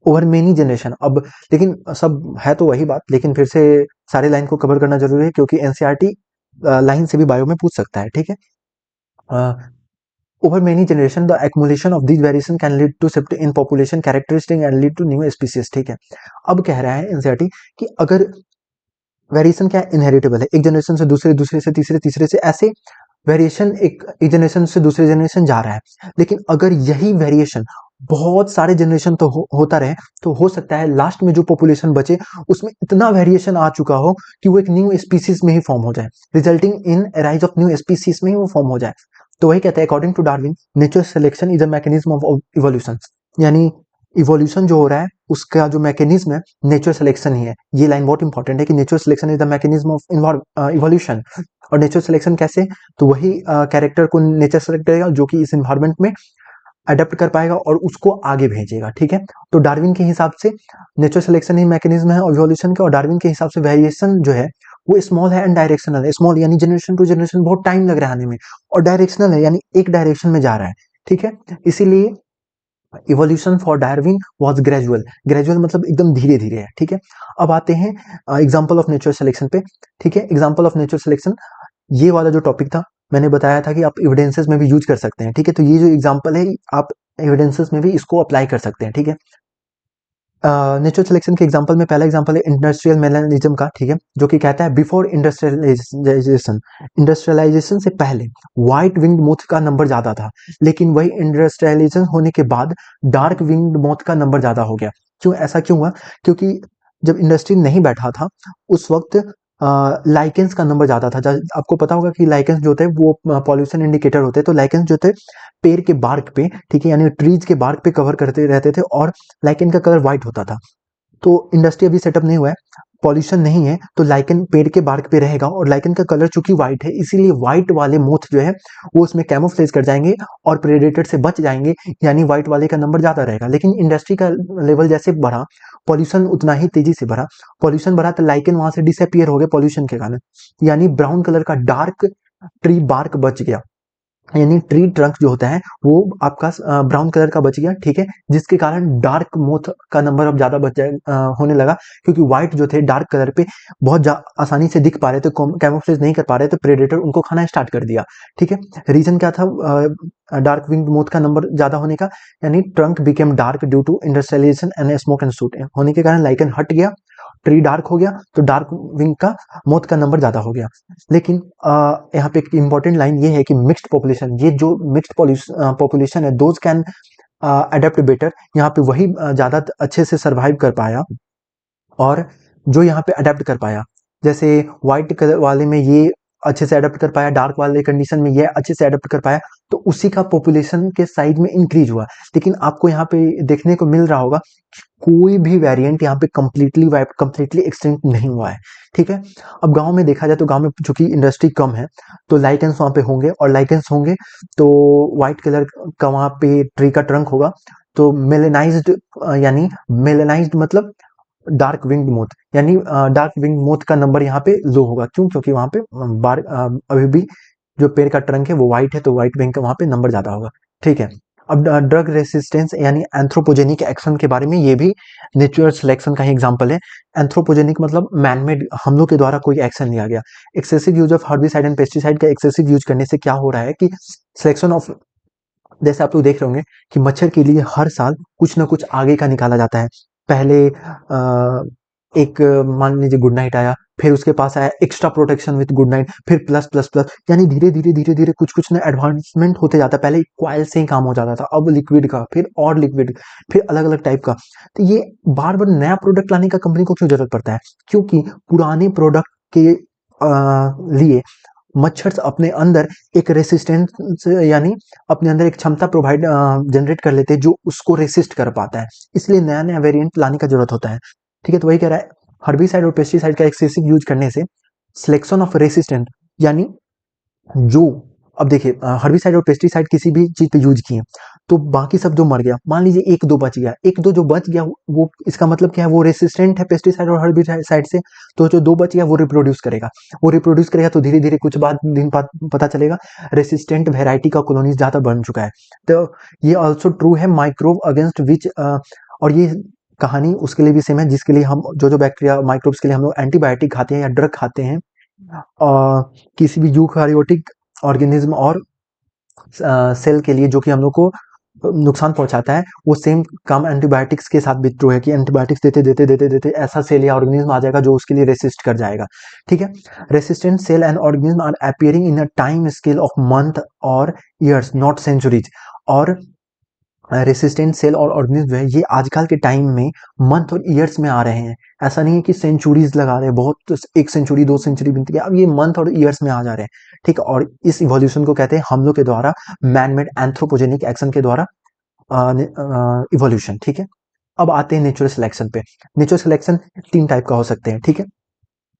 ओवर मेनी जनरेशन। अब लेकिन सब है तो वही बात, लेकिन फिर से सारे लाइन को कवर करना जरूरी है, क्योंकि एनसीईआरटी लाइन से भी बायो में पूछ सकता है, ठीक है। Over many generation, the accumulation of these variation can lead to shift in population characteristic and lead to new species, ठीक है। अब कह रहा है एनसीईआरटी कि अगर वेरिएशन क्या इनहेरिटेबल है, एक जनरेशन से दूसरे, दूसरे से तीसरे, तीसरे से ऐसे वेरिएशन एक जनरेशन से दूसरे जनरेशन जा रहा है, लेकिन अगर यही वेरिएशन बहुत सारे जनरेशन तो होता रहे, तो हो सकता है लास्ट में जो पॉपुलेशन बचे उसमें इतना वेरिएशन आ चुका हो कि वो एक न्यू स्पीसीज में ही फॉर्म हो जाए, resulting in rise of new species में ही वो फॉर्म हो जाए। तो वही कहते हैं, according to Darwin, natural selection is a mechanism of evolution, यानी इवोल्यूशन जो हो रहा है उसका जो मैकेनिज्म है नेचुरल सिलेक्शन ही है। ये लाइन बहुत इंपॉर्टेंट है कि natural selection is the mechanism of evolution. और नेचुरल सिलेक्शन कैसे, तो वही कैरेक्टर को नेचर सेलेक्ट करेगा जो कि इस इन्वायरमेंट में अडेप्ट कर पाएगा और उसको आगे भेजेगा, ठीक है। तो डार्विन के हिसाब से नेचुरल सिलेक्शन ही मैकेनिज्म है इवोल्यूशन के, और डार्विन के हिसाब से वेरिएशन जो है वो स्मॉल है एंड डायरेक्शनल है। स्मॉल यानी जनरेशन टू जनरेशन बहुत टाइम लग रहा है आने में, और डायरेक्शनल है यानी एक डायरेक्शन में जा रहा है, ठीक है। इसीलिए evolution for Darwin was gradual मतलब एकदम धीरे धीरे है, ठीक है। अब आते हैं एग्जांपल ऑफ नेचुरल सिलेक्शन पे, ठीक है। एग्जांपल ऑफ नेचुरल सिलेक्शन, ये वाला जो टॉपिक था मैंने बताया था कि आप एविडेंसेस में भी यूज कर सकते हैं, ठीक है। तो ये जो एग्जांपल है आप एविडेंसेस में भी इसको अप्लाई कर सकते हैं, ठीक है। नेचुरल सिलेक्शन के एग्जांपल में पहला एग्जांपल है इंडस्ट्रियल मेलानिज्म का, ठीक है, जो कि कहता है बिफोर इंडस्ट्रियलाइजेशन से पहले व्हाइट विंग्ड मोथ का नंबर ज्यादा था, लेकिन वही इंडस्ट्रियलाइजेशन होने के बाद डार्क विंग्ड मोथ का नंबर ज्यादा हो गया। क्यों, ऐसा क्यों हुआ? क्योंकि जब इंडस्ट्री नहीं बैठा था उस वक्त लाइकेंस का नंबर ज्यादा था। आपको पता होगा कि लाइकेंस जो थे वो पॉल्यूशन इंडिकेटर होते हैं, तो लाइकेंस जो थे पेड़ के बार्क पे, ठीक है, यानी ट्रीज के बार्क पे कवर करते रहते थे और लाइकेन का कलर व्हाइट होता था। तो इंडस्ट्री अभी सेटअप नहीं हुआ है, पॉल्यूशन नहीं है तो लाइकेन पेड़ के बार्क पे रहेगा, और लाइकेन का कलर चूंकि व्हाइट है इसीलिए व्हाइट वाले मोथ जो है वो उसमें कैमोफ्लेज कर जाएंगे और प्रेडेटर से बच जाएंगे, यानी व्हाइट वाले का नंबर ज्यादा रहेगा। लेकिन इंडस्ट्री का लेवल जैसे बढ़ा, पॉल्यूशन उतना ही तेजी से बढ़ा, पॉल्यूशन बढ़ा तो लाइकेन वहां से डिसअपियर हो गए पॉल्यूशन के कारण, यानी ब्राउन कलर का डार्क ट्री बार्क बच गया, यानी ट्री ट्रंक जो होता है वो आपका ब्राउन कलर का बच गया, ठीक है, जिसके कारण डार्क मोथ का नंबर अब ज्यादा बच जाए होने लगा, क्योंकि व्हाइट जो थे डार्क कलर पे बहुत आसानी से दिख पा रहे थे, कैमोफ्लेज नहीं कर पा रहे थे, प्रेडेटर उनको खाना स्टार्ट कर दिया, ठीक है। रीजन क्या था डार्क विंग मोथ का नंबर ज्यादा होने का, यानी trunk became dark due to industrialisation and smoke and soot होने के कारण लाइकन हट गया, ट्री डार्क हो गया, तो डार्क विंग का मोथ का नंबर ज्यादा हो गया। लेकिन यहाँ पे एक इंपॉर्टेंट लाइन ये है कि मिक्स्ड पॉपुलेशन, ये जो मिक्स्ड पॉपुलेशन है दोज कैन अडेप्ट बेटर, यहाँ पे वही ज्यादा अच्छे से सरवाइव कर पाया, और जो यहाँ पे अडेप्ट कर पाया, जैसे व्हाइट कलर वाले में ये अच्छे से अडेप्ट कर पाया, डार्क वाले कंडीशन में ये अच्छे से अडेप्ट कर पाया, तो उसी का पॉपुलेशन के साइज में इंक्रीज हुआ। लेकिन आपको यहाँ पे देखने को मिल रहा होगा कोई भी वेरिएंट यहाँ पे कंप्लीटली एक्सटिंक्ट नहीं हुआ है, ठीक है। अब गांव में देखा जाए तो गांव में चूंकि इंडस्ट्री कम है तो लाइकेंस वहां पे होंगे, और लाइकेंस होंगे तो व्हाइट कलर का वहां पे ट्री का ट्रंक होगा, तो मेलेनाइज्ड, यानी मेलेनाइज्ड मतलब डार्क विंग मोथ, यानी डार्क विंग मोथ का नंबर यहाँ पे लो होगा, क्यों, क्योंकि वहां पे अभी भी जो पेड़ का ट्रंक है वो व्हाइट है, तो व्हाइट विंग का वहां पे नंबर ज्यादा होगा, ठीक है। अब ड्रग रेसिस्टेंस यानी एंथ्रोपोजेनिक एक्शन के बारे में, ये भी नेचुरल सिलेक्शन का ही एग्जांपल है। एंथ्रोपोजेनिक मतलब मैनमेड, हम लोग के द्वारा कोई एक्शन लिया गया। Excessive use of herbicide and pesticide का एक्सेसिव यूज करने से क्या हो रहा है कि सिलेक्शन ऑफ, जैसे आप लोग देख रहे होंगे कि मच्छर के लिए हर साल कुछ ना कुछ आगे का निकाला जाता है। पहले एक मान लीजिए गुड नाइट आया, फिर उसके पास आया extra protection with good night, फिर प्लस प्लस प्लस, यानी धीरे धीरे कुछ कुछ ना एडवांसमेंट होते जाता है। पहले क्वाइल से ही काम हो जाता था, अब लिक्विड का, फिर और लिक्विड, फिर अलग अलग टाइप का। तो ये बार बार नया प्रोडक्ट लाने का कंपनी को क्यों जरूरत पड़ता है, क्योंकि पुराने प्रोडक्ट के लिए मच्छर अपने अंदर एक रेसिस्टेंस, यानी अपने अंदर एक क्षमता प्रोवाइड जनरेट कर लेते हैं जो उसको रेसिस्ट कर पाता है, इसलिए नया नया वेरिएंट लाने का जरूरत होता है, ठीक है। तो वही कह रहा है हर्बिसाइड और पेस्टिसाइड का एक्सेसिव यूज करने से सिलेक्शन ऑफ रेसिस्टेंट, यानी जो, अब देखिए हर्बिसाइड और पेस्टिसाइड किसी भी चीज पे यूज किए तो बाकी सब जो मर गया, मान लीजिए एक दो बच गया, एक दो जो बच गया वो इसका मतलब क्या है, वो रेसिस्टेंट है पेस्टिसाइड और हर्बिसाइड से, तो जो दो बच गया वो रिप्रोड्यूस करेगा, वो रिप्रोड्यूस करेगा तो धीरे धीरे कुछ बाद दिन बाद पता चलेगा रेसिस्टेंट वेराइटी का कॉलोनी ज्यादा बन चुका है। तो ये ऑल्सो ट्रू है माइक्रोब अगेंस्ट विच, और ये कहानी उसके लिए भी सेम है जिसके लिए हम जो जो बैक्टीरिया माइक्रोब्स के लिए हम लोग एंटीबायोटिक खाते हैं या ड्रग खाते हैं, किसी भी यूकारियोटिक ऑर्गेनिज्म और सेल के लिए जो कि हम लोग को नुकसान पहुंचाता है, वो सेम काम एंटीबायोटिक्स के साथ भी ट्रू है कि एंटीबायोटिक्स देते देते देते देते ऐसा सेल या ऑर्गेनिज्म आ जाएगा जो उसके लिए रेसिस्ट कर जाएगा, ठीक है। Resistant cell and organism are appearing in a time scale of month और ईयर्स नॉट सेंचुरीज, और रेसिस्टेंट सेल और ऑर्गेनिज्म जो है ये आजकल के टाइम में मंथ और ईयर्स में आ रहे हैं, ऐसा नहीं है कि सेंचुरीज लगा रहे हैं, बहुत एक सेंचुरी दो सेंचुरी बीत गया, अब ये मंथ और ईयर्स में आ जा रहे हैं, ठीक है। और इस इवोल्यूशन को कहते हैं हम लोग के द्वारा मैन मेड एंथ्रोपोजेनिक एक्शन के द्वारा इवोल्यूशन, ठीक है। अब आते हैं नेचुरल सिलेक्शन पे। नेचुरल सिलेक्शन तीन टाइप का हो सकते हैं, ठीक है।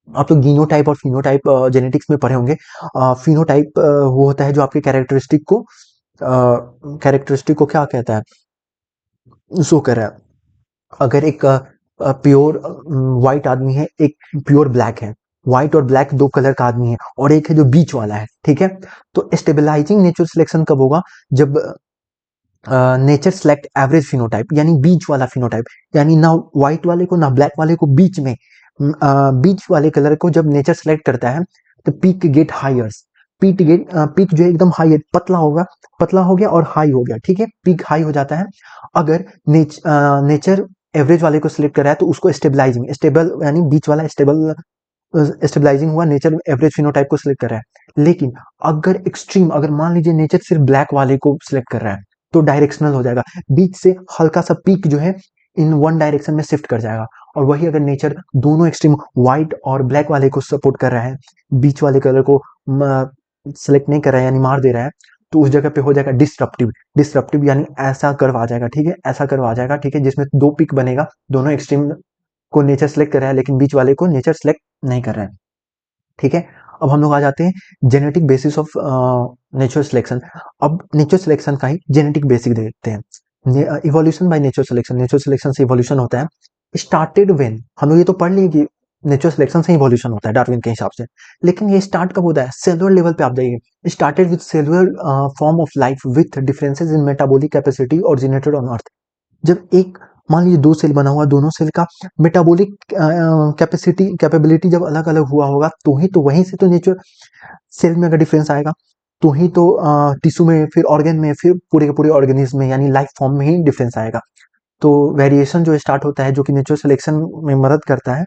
आप लोग जीनोटाइप और फिनोटाइप जेनेटिक्स में पढ़े होंगे। फिनोटाइप वो होता है जो आपके कैरेक्टरिस्टिक को क्या कहता है, शो कर रहा है। अगर एक प्योर व्हाइट आदमी है, एक प्योर ब्लैक है, व्हाइट और ब्लैक दो कलर का आदमी है, और एक है जो बीच वाला है, ठीक है। तो स्टेबलाइजिंग नेचुरल सिलेक्शन कब होगा, जब नेचर सेलेक्ट एवरेज फिनोटाइप, यानी बीच वाला फिनोटाइप, यानी ना व्हाइट वाले को ना ब्लैक वाले को, बीच में बीच वाले कलर को जब नेचर सेलेक्ट करता है तो पीक गेट हाइयर्स, पीक जो है एकदम हाई, पतला होगा, पतला हो गया और हाई हो गया, ठीक है, पीक हाई हो जाता है। अगर नेचर एवरेज वाले को सिलेक्ट कर रहा है तो उसको स्टेबलाइजिंग, स्टेबल यानी बीच वाला स्टेबलाइजिंग हुआ, नेचर एवरेज फिनोटाइप को सिलेक्ट कर रहा है। लेकिन अगर एक्सट्रीम, अगर मान लीजिए नेचर सिर्फ ब्लैक वाले को सिलेक्ट कर रहा है तो डायरेक्शनल हो जाएगा, बीच से हल्का सा पीक जो है इन वन डायरेक्शन में शिफ्ट कर जाएगा। और वही अगर नेचर दोनों एक्सट्रीम व्हाइट और ब्लैक वाले को सपोर्ट कर रहा है, बीच वाले कलर को सिलेक्ट नहीं कर रहा है यानी मार दे रहा है, तो उस जगह पे हो जाएगा डिस्ट्रप्टिव, डिस्ट्रप्टिव यानी ऐसा कर्व आ जाएगा, ठीक है, ऐसा कर्व आ जाएगा, ठीक है, जिसमें दो पिक बनेगा, दोनों एक्सट्रीम को नेचर सेलेक्ट कर रहा है, लेकिन बीच वाले को नेचर सेलेक्ट नहीं कर रहा है, ठीक है। अब हम लोग आ जाते हैं genetic basis of natural selection. अब नेचुरल सिलेक्शन का ही जेनेटिक बेसिक देखते हैं। इवोल्यूशन बाय नेचुरल सिलेक्शन से इवोल्यूशन होता है। स्टार्टेड व्हेन, हम लोग ये तो पढ़ लिए कि नेचुरल सिलेक्शन से इवोल्यूशन होता है डार्विन के हिसाब से, लेकिन ये स्टार्ट कब होता है? सेलुलर लेवल पे आप जाइए। Started with cellular form of life with differences in metabolic capacity originated on earth. जब एक मान लीजिए दो सेल बना हुआ, दोनों सेल का मेटाबॉलिक कैपेबिलिटी जब अलग अलग हुआ होगा, तो ही तो वहीं से तो नेचर सेल में अगर डिफरेंस आएगा, तो ही तो टिश्यू में, फिर ऑर्गन में, फिर पूरे के पूरे ऑर्गेनिज्म में यानी लाइफ फॉर्म में ही डिफरेंस आएगा। तो वेरिएशन जो स्टार्ट होता है, जो कि नेचुरल सिलेक्शन में मदद करता है,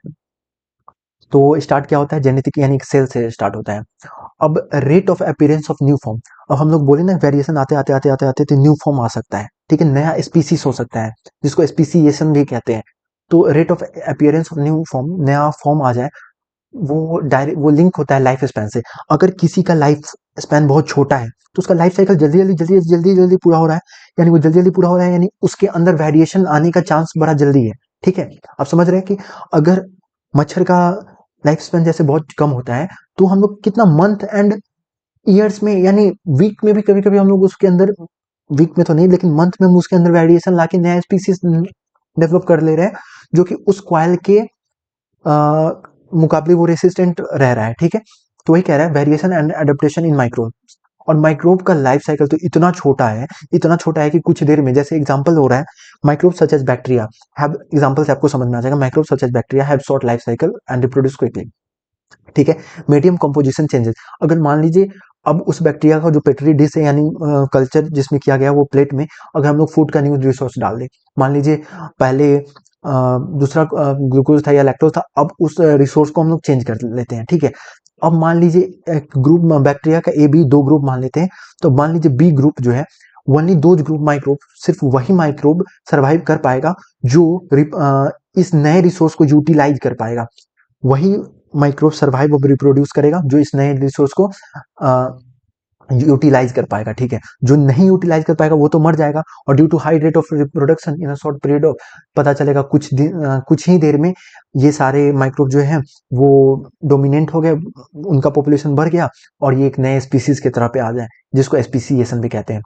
तो स्टार्ट क्या होता है? जेनेटिक यानी सेल से स्टार्ट होता है। अब rate of appearance of new form, अब हम लोग बोले ना वेरिएशन आते आते आते आते आते तो न्यू फॉर्म आ सकता है, ठीक है, नया स्पीसीज हो सकता है, जिसको स्पीसीएशन भी कहते हैं। तो rate of appearance of new form, नया फॉर्म आ जाए, वो डायरेक्ट वो लिंक होता है लाइफ स्पैन से। अगर किसी का लाइफ स्पैन बहुत छोटा है, तो उसका लाइफ साइकिल जल्दी जल्दी जल्दी जल्दी जल्दी पूरा हो रहा है, यानी वो जल्दी जल्दी पूरा हो रहा है, यानी उसके अंदर वेरिएशन आने का चांस बड़ा जल्दी है, ठीक है। आप समझ रहे हैं कि अगर मच्छर का लाइफ स्पैन जैसे बहुत कम होता है, तो हम लोग कितना मंथ एंड ईयर्स में यानी वीक में भी कभी कभी हम लोग उसके अंदर, वीक में तो नहीं लेकिन मंथ में हम उसके अंदर वेरिएशन लाके नया स्पीसीज डेवलप कर ले रहे हैं, जो कि उस क्वाइल के मुकाबले वो रेसिस्टेंट रह रहा है, ठीक है। तो वही कह रहा है variation and adaptation in microbe. और माइक्रोब का लाइफ साइकिल तो इतना छोटा है, इतना छोटा है कि कुछ देर में, जैसे एग्जांपल हो रहा है microbe such as bacteria have, example से आपको समझ में आ जाएगा, microbe such as bacteria have short life cycle and reproduce quickly, ठीक है। मीडियम कंपोजिशन चेंजेस, अगर मान लीजिए अब उस बैक्टीरिया का जो पेटरी डिश है यानी कल्चर जिसमें किया गया वो प्लेट में, अगर हम लोग फूड का न्यू रिसोर्स डाल दें, मान लीजिए पहले दूसरा ग्लूकोज था या लैक्टोज था, अब उस रिसोर्स को हम लोग चेंज कर लेते हैं, ठीक है। अब मान लीजिए एक ग्रुप बैक्टीरिया का ए बी दो ग्रुप मान लेते हैं, तो मान लीजिए बी ग्रुप जो है, ओनली दो ग्रुप माइक्रोब, सिर्फ वही माइक्रोब सर्वाइव कर पाएगा जो इस नए रिसोर्स को यूटिलाइज कर पाएगा, वही माइक्रोब सर्वाइव और रिप्रोड्यूस करेगा जो इस नए रिसोर्स को यूटिलाइज कर पाएगा, ठीक है। जो नहीं यूटिलाइज कर पाएगा वो तो मर जाएगा, और due to high rate of reproduction in a short period of, पता चलेगा कुछ ही देर में ये सारे माइक्रोब जो है वो डोमिनेंट हो गए, उनका पॉपुलेशन बढ़ गया, और ये एक नए स्पीसीज की तरह पे आ जाए, जिसको स्पीसीएशन भी कहते हैं।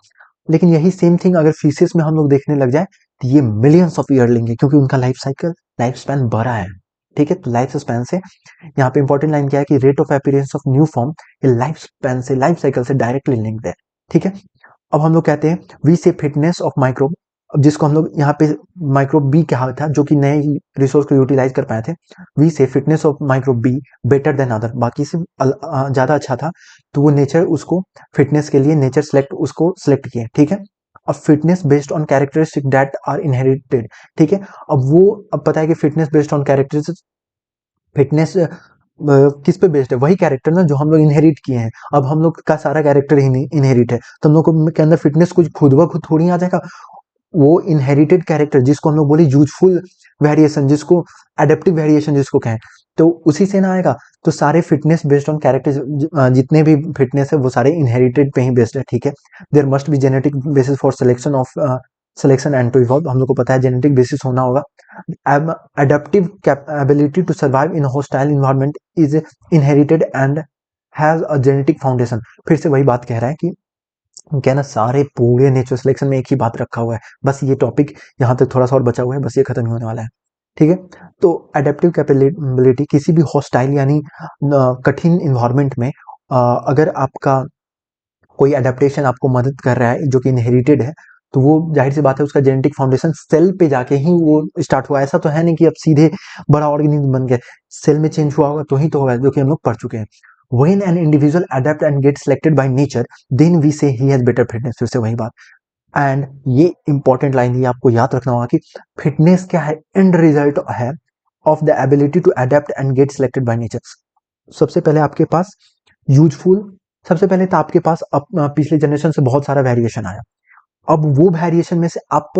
लेकिन यही सेम थिंग अगर फिशेस में हम लोग देखने लग जाए, तो ये मिलियंस ऑफ ईयर लेंगे, क्योंकि उनका लाइफ स्पैन बड़ा है, ठीक है। तो लाइफ स्पैन से यहाँ पे इंपॉर्टेंट लाइन क्या है कि rate of appearance of new form ये लाइफ स्पैन से, लाइफ साइकिल से डायरेक्टली लिंक्ड है, ठीक है। अब हम लोग कहते हैं वी से फिटनेस ऑफ माइक्रोब, अब जिसको हम लोग यहाँ पे माइक्रोब बी कहा था, जो कि नए रिसोर्स को यूटिलाइज कर पाए थे, वी से fitness of microbe be better than other, बाकी से ज्यादा अच्छा था, तो वो नेचर उसको फिटनेस के लिए नेचर सेलेक्ट उसको सिलेक्ट किए, ठीक है। अब fitness based on characteristic that are inherited, ठीक है। अब पता है कि fitness based on characteristic, fitness किस पे बेस्ड है? वही कैरेक्टर ना जो हम लोग इनहेरिट किए हैं। अब हम लोग का सारा कैरेक्टर इनहेरिट है, तो हम लोग के अंदर फिटनेस कुछ खुद ब खुद थोड़ी आ जाएगा, वो इनहेरिटेड कैरेक्टर जिसको हम लोग बोले यूजफुल वेरिएशन, जिसको एडेप्टिव वेरिएशन जिसको कहें, तो उसी से ना आएगा। तो सारे फिटनेस बेस्ड ऑन कैरेक्टर, जितने भी फिटनेस है वो सारे इनहेरिटेड पे ही बेस्ड है, ठीक है। There must be genetic basis for selection and to evolve, हम लोग को पता है जेनेटिक बेसिस होना होगा। Adaptive ability to survive in a hostile environment is inherited and has a genetic foundation। फिर से वही बात कह रहा है कि क्या ना, सारे पूरे नेचुरल सिलेक्शन में एक ही बात रखा हुआ है, बस ये टॉपिक यहाँ तक थोड़ा सा और बचा हुआ है, बस ये खत्म होने वाला है, ठीक है। तो एडेप्टिव कैपेबिलिटी किसी भी हॉस्टाइल यानी कठिन इन्वायरमेंट में अगर आपका कोई अडेप्टेशन आपको मदद कर रहा है जो कि इनहेरिटेड है, तो वो जाहिर सी बात है उसका जेनेटिक फाउंडेशन सेल पे जाके ही वो स्टार्ट हुआ। ऐसा तो है नहीं कि अब सीधे बड़ा ऑर्गेनिज्म बन गया, सेल में चेंज हुआ होगा तो ही तो होगा, जो कि हम लोग पढ़ चुके हैं। When an individual adapt and get selected by nature, then we say he has better fitness। फिर से वही बात, एंड ये इंपॉर्टेंट लाइन ये आपको याद रखना होगा कि फिटनेस क्या है, एंड रिजल्ट है of the ability to adapt and get selected by nature. सबसे पहले आपके पास यूजफुल, सबसे पहले तो आपके पास पिछले जनरेशन से बहुत सारा वेरिएशन आया, अब वो वेरिएशन में से आप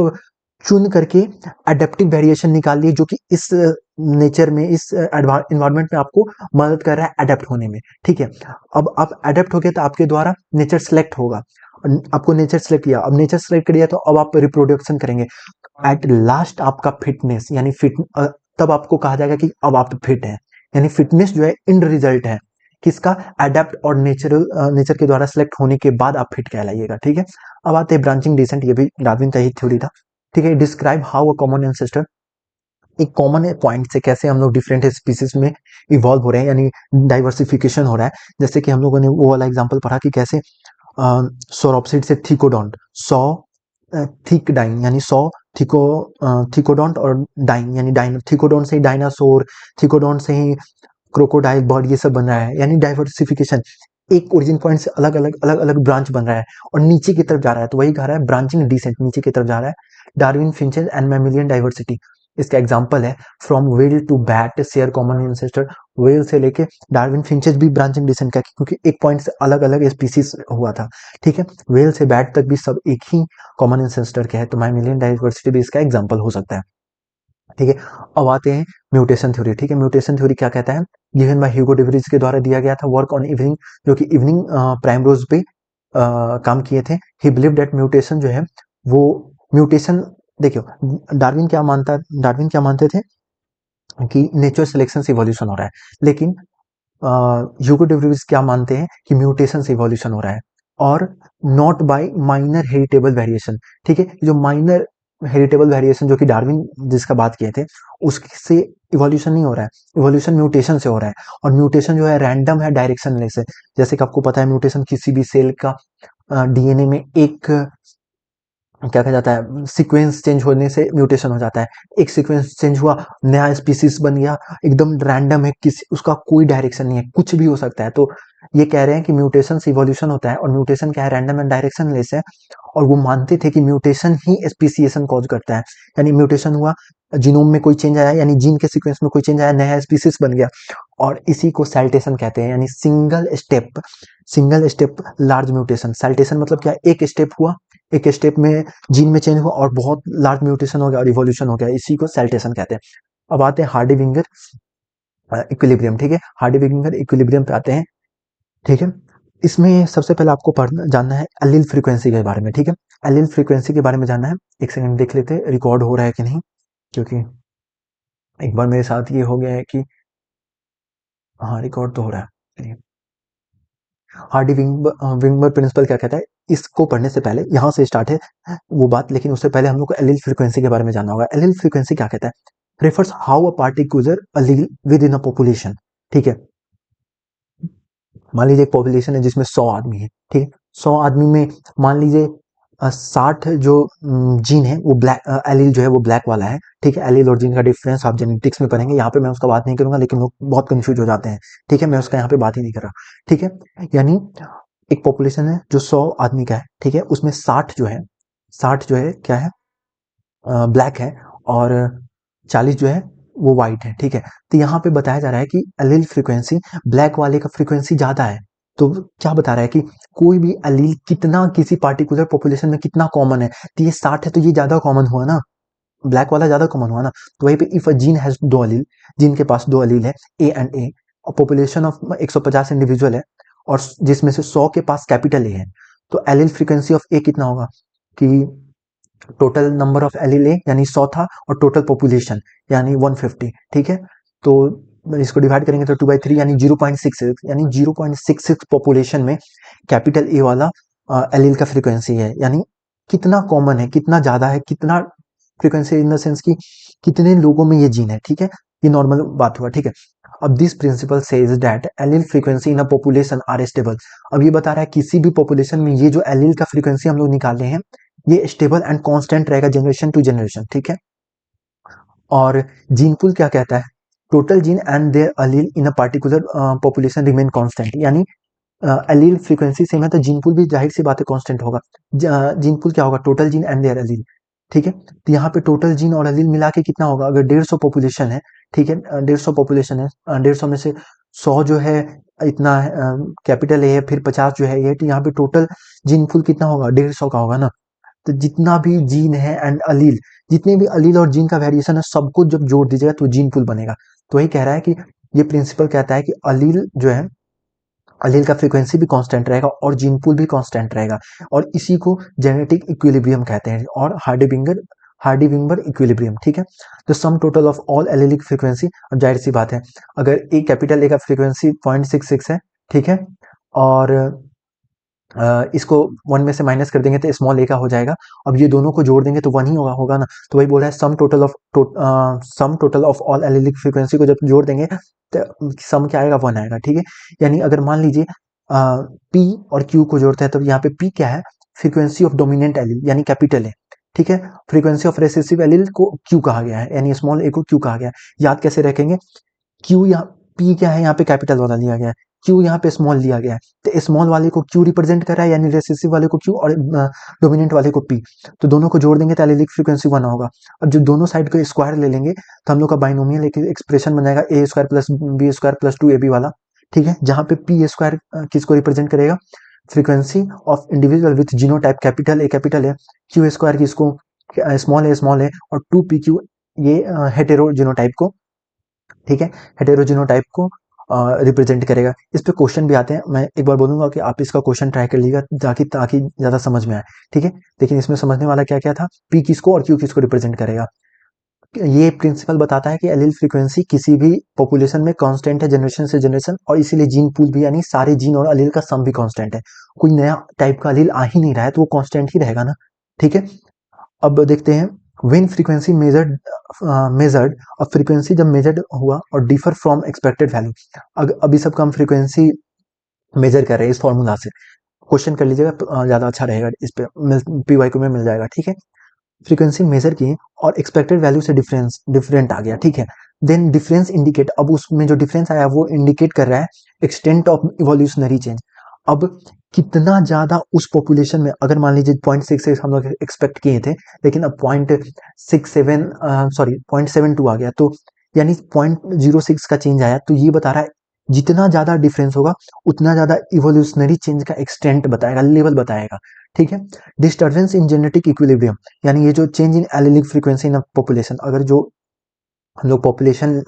चुन करके अडेप्टिव वेरिएशन निकालिए जो कि इस नेचर में, इस एनवायरनमेंट में आपको मदद कर रहा है अडेप्ट होने में, ठीक है। अब आप अडेप्ट हो गए तो आपके द्वारा नेचर सेलेक्ट होगा, आपको नेचर सेलेक्ट किया, अब नेचर सेलेक्ट किया तो अब आप रिप्रोडक्शन करेंगे, एट लास्ट आपका फिटनेस यानी फिट तब आपको कहा जाएगा कि अब आप फिट हैं। यानी फिटनेस जो है एंड रिजल्ट है किसका, एडेप्ट और नेचर के द्वारा सेलेक्ट होने के बाद आप फिट कहलाइएगा। ठीक है, अब आते हैं ब्रांचिंग डिसेंट, ये भी डार्विन का ही थ्योरी था। ठीक है, describe how a common ancestor, एक कॉमन पॉइंट से कैसे हम लोग डिफरेंट स्पीसीज में इवॉल्व हो रहे हैं, यानी डाइवर्सिफिकेशन हो रहा है। जैसे कि हम लोगों ने वो वाला एग्जांपल पढ़ा कि कैसे सोरोप्सिड से थिकोडोंट, सौ थिक डाइन यानी सौ थिको थिकोडोंट और डाइन यानी थिकोडोंट से ही डायनासोर, थिकोडोंट से ही क्रोकोडाइल, बर्ड, ये सब बन रहा है। यानी डाइवर्सिफिकेशन, एक ओरिजिन पॉइंट से अलग अलग ब्रांच बन रहा है और नीचे की तरफ जा रहा है, तो वही कह रहा है ब्रांचिंग डिसेंट, नीचे की तरफ जा रहा है। Darwin finches and mammalian diversity, इसका एग्जांपल है from whale to bat share common ancestor. Whale से लेके डार्विन फिंचेस भी ब्रांचिंग डिसेंट का, क्योंकि एक पॉइंट से अलग अलग स्पीसीज हुआ था। ठीक है, व्हेल से बैट तक भी सब एक ही कॉमन एंसेस्टर के है, तो मैमिलियन डाइवर्सिटी भी इसका एग्जांपल हो सकता है। ठीक है, अब आते हैं म्यूटेशन थ्योरी। ठीक है, म्यूटेशन थ्योरी क्या कहता है, गिवन बाय ह्यूगो डेवरीज के द्वारा दिया गया था, वर्क ऑन इवनिंग, जो कि इवनिंग प्राइमरोज पे काम किए थे। ही बिलीव दैट म्यूटेशन जो है वो म्यूटेशन, देखियो डार्विन क्या मानते थे कि नेचर सिलेक्शन से इवोल्यूशन हो रहा है, लेकिन ह्यूगो डेवरीज क्या मानते हैं कि म्यूटेशन से इवोल्यूशन हो रहा है और not by minor heritable variation. ठीक है, जो माइनर हेरिटेबल वेरिएशन जो कि डार्विन जिसका बात किए थे उससे इवोल्यूशन नहीं हो रहा है, इवोल्यूशन म्यूटेशन से हो रहा है। और म्यूटेशन जो है रैंडम है, डायरेक्शनलेस है। जैसे कि आपको पता है म्यूटेशन किसी भी सेल का डीएनए में एक क्या कहा जाता है, सीक्वेंस चेंज होने से म्यूटेशन हो जाता है। एक सीक्वेंस चेंज हुआ, नया स्पीसीज बन गया, एकदम रैंडम है, किसी उसका कोई डायरेक्शन नहीं है, कुछ भी हो सकता है। तो ये कह रहे हैं कि म्यूटेशन से इवोल्यूशन होता है और म्यूटेशन क्या है, रैंडम एंड डायरेक्शनलेस है। और वो मानते थे कि म्यूटेशन ही स्पीसीएशन कॉज करता है। यानी म्यूटेशन हुआ, जीनोम में कोई चेंज आया, यानी जीन के सीक्वेंस में कोई चेंज आया, नया स्पीसीज बन गया, और इसी को सैल्टेशन कहते हैं। यानी सिंगल स्टेप लार्ज म्यूटेशन। सैल्टेशन मतलब क्या, एक स्टेप हुआ, एक स्टेप में जीन में चेंज हुआ और बहुत लार्ज म्यूटेशन हो गया और इवोल्यूशन हो गया, इसी को सैल्टेशन कहते हैं। अब आते हैं हार्डी विंगर इक्विलिब्रियम। ठीक है, हार्डी विंगर इक्विलिब्रियम पे आते हैं। ठीक है, इसमें सबसे पहले आपको पढ़ना जानना है एलील फ्रीक्वेंसी के बारे में। ठीक है, एलील फ्रीक्वेंसी के बारे में जानना है। एक सेकंड देख लेते हैं रिकॉर्ड हो रहा है कि नहीं, क्योंकि एक बार मेरे साथ ये हो गया है कि हाँ रिकॉर्ड तो हो रहा है। हार्डी विंगबर प्रिंसिपल क्या कहता है, इसको पढ़ने से पहले यहाँ से स्टार्ट है वो बात, लेकिन उससे पहले हम लोग को एलील फ्रीक्वेंसी के बारे में जानना होगा। एलील फ्रीक्वेंसी क्या कहता है, refers how a particular allele within a population. ठीक है, मान लीजिए एक पॉपुलेशन है जिसमें 100 आदमी है। ठीक है, 100 आदमी में मान लीजिए 60 जो जीन है वो ब्लैक, एलील जो है वो ब्लैक वाला है। ठीक है, एलील और जीन का डिफरेंस आप जेनेटिक्स में पढ़ेंगे, यहाँ पे मैं उसका बात नहीं करूंगा, लेकिन लोग बहुत कंफ्यूज हो जाते हैं। ठीक है, मैं उसका यहाँ पे बात ही नहीं कर रहा। ठीक है, यानी एक पॉपुलेशन है जो 100 आदमी का है। ठीक है, उसमें 60 जो है क्या है, ब्लैक है, और 40 जो है वो व्हाइट है। ठीक है, तो यहाँ पे बताया जा रहा है कि एलील फ्रीक्वेंसी ब्लैक वाले का फ्रीक्वेंसी ज्यादा है। तो क्या बता रहा है कि कोई भी एलील कितना किसी पार्टिकुलर पॉपुलेशन में कितना कॉमन है, तो ये 60 है तो ये ज्यादा कॉमन हुआ ना, ब्लैक वाला ज्यादा कॉमन हुआ ना। तो वहीं पे इफ अ जीन हैज दो अलील, जीन के पास दो अलील है ए एंड ए, और पॉपुलेशन ऑफ 150 इंडिविजुअल है, और जिसमें से 100 के पास कैपिटल ए है, तो एलील फ्रीक्वेंसी ऑफ ए कितना होगा कि टोटल नंबर ऑफ एलील ए यानी 100 था, और टोटल पॉपुलेशन यानी 150। ठीक है, तो इसको डिवाइड करेंगे तो 2/3 यानी 0.66, यानी 0.66 पॉपुलेशन में कैपिटल ए वाला एलील का फ्रीक्वेंसी है। यानी कितना कॉमन है, कितना ज्यादा है, कितना फ्रीक्वेंसी इन द सेंस कि कितने लोगों में ये जीन है। ठीक है, ये नॉर्मल बात हुआ। ठीक है, अब this principle says that allele frequency in a population are stable. अब ये बता रहा है किसी भी पॉपुलेशन में ये जो एलील का फ्रीक्वेंसी हम लोग निकाल रहे हैं ये स्टेबल एंड कांस्टेंट रहेगा जनरेशन टू जनरेशन। ठीक है, और जीन पूल क्या कहता है, total gene and their allele in a particular population remain constant. यानी एलील फ्रीक्वेंसी सेम है तो जीन पूल भी जाहिर सी बात है कांस्टेंट होगा। जीन पूल क्या होगा, टोटल जीन एंड देयर अलील। ठीक है, तो यहाँ पे टोटल जीन और अलील मिला के कितना होगा, अगर 150 पॉपुलेशन है। ठीक है, 150 पॉपुलेशन है, 150 में से 100 जो है इतना कैपिटल ए है, फिर 50 जो है ये, तो यहाँ पे टोटल जीन पूल कितना होगा, 150 का होगा ना। तो जितना भी जीन है एंड अलील, जितने भी अलील और जीन का वेरिएशन है सबको जब जोड़ दीजिएगा तो जीन पूल बनेगा। तो वही कह रहा है कि ये प्रिंसिपल कहता है कि अलील जो है, अलील का फ्रीक्वेंसी भी कांस्टेंट रहेगा और जीन पूल भी कांस्टेंट रहेगा, और इसी को जेनेटिक इक्विलिब्रियम कहते हैं। और हार्डी हार्डी विंबर इक्विलिब्रियम, ठीक है। तो sum total of all allylic frequency, अब जाहिर सी बात है अगर ए कैपिटल ए का फ्रीक्वेंसी 0.66 है, ठीक है, और इसको 1 में से माइनस कर देंगे तो स्मॉल ए का हो जाएगा। अब ये दोनों को जोड़ देंगे तो 1 ही होगा ना, तो वही बोल रहा है sum total of all allylic frequency को जब जोड़ देंगे तो सम क्या आएगा, 1 आएगा, ठीक है। यानी अगर मान लीजिए पी और क्यू को जोड़ते हैं तो यहाँ पे पी क्या है, फ्रीक्वेंसी ऑफ डोमिनेंट एलिल यानी कैपिटल है, ठीक है। फ्रीक्वेंसी ऑफ रेसेसिव एलिल को क्यू कहा गया है, यानी स्मॉल ए को क्यू कहा गया है। याद कैसे रखेंगे, क्यू यहाँ पी क्या है, यहाँ पे कैपिटल वाला लिया गया है, क्यू यहाँ पे स्मॉल लिया गया है, तो स्मॉल वाले को क्यू रिप्रेजेंट कर रहा है, यानी रेसेसिव वाले को क्यू और डोमिनेंट वाले को पी। तो दोनों को जोड़ देंगे तो एलिलिक फ्रीक्वेंसी 1 होगा। अब जब दोनों साइड को स्क्वायर ले लेंगे तो हम लोग का बाइनोमियल एक एक्सप्रेशन बन जाएगा A square plus B square plus 2ab वाला, ठीक है, जहाँ पे पी स्क्वायर किसको रिप्रेजेंट करेगा, frequency of individual with genotype capital है, क्यू स्क्वायर किसको, स्मॉल ए और 2pq ये हेटेरो जीनोटाइप को, ठीक है, हेटेरोजिनोटाइप को रिप्रेजेंट करेगा। इस पे क्वेश्चन भी आते हैं, मैं एक बार बोलूंगा कि आप इसका क्वेश्चन ट्राई कर लीजिएगा ताकि ज्यादा समझ में आए, ठीक है। लेकिन इसमें समझने वाला क्या क्या था, पी किसको और क्यू किसको रिप्रेजेंट करेगा। ये प्रिंसिपल बताता है कि एलील फ्रीक्वेंसी किसी भी पॉपुलेशन में कांस्टेंट है जनरेशन से जनरेशन, और इसीलिए जीन पूल भी, यानी सारे जीन और एलील का सम भी कांस्टेंट है। कोई नया टाइप का एलील आ ही नहीं रहा है तो वो कांस्टेंट ही रहेगा ना, ठीक है। अब देखते हैं व्हेन फ्रीक्वेंसी मेजर्ड, अब फ्रीक्वेंसी जब मेजर्ड हुआ और डिफर फ्रॉम एक्सपेक्टेड वैल्यू, अभी सब हम फ्रीक्वेंसी मेजर कर रहे हैं इस फॉर्मूला से, क्वेश्चन कर लीजिएगा ज्यादा अच्छा रहेगा, इस पे पीवाई को में मिल जाएगा, ठीक है। फ्रीक्वेंसी मेजर की और एक्सपेक्टेड वैल्यू से डिफरेंट आ गया, ठीक है। देन डिफरेंस इंडिकेट, अब उसमें जो डिफरेंस आया वो इंडिकेट कर रहा है एक्सटेंट ऑफ इवोल्यूशनरी चेंज। अब कितना ज्यादा उस पॉपुलेशन में, अगर मान लीजिए 0.66 हम लोग एक्सपेक्ट किए थे, लेकिन अब 0.72 आ गया, तो यानी 0.06 का चेंज आया, तो ये बता रहा है जितना ज्यादा डिफरेंस होगा उतना ज्यादा इवोल्यूशनरी चेंज का एक्सटेंट बताएगा, लेवल बताएगा, ठीक है। डिस्टर्बेंस इन जेनेटिक इक्विलिब्रियम, यानी ये जो change in allylic frequency in population, अगर जो हम लोग पॉपुलेशन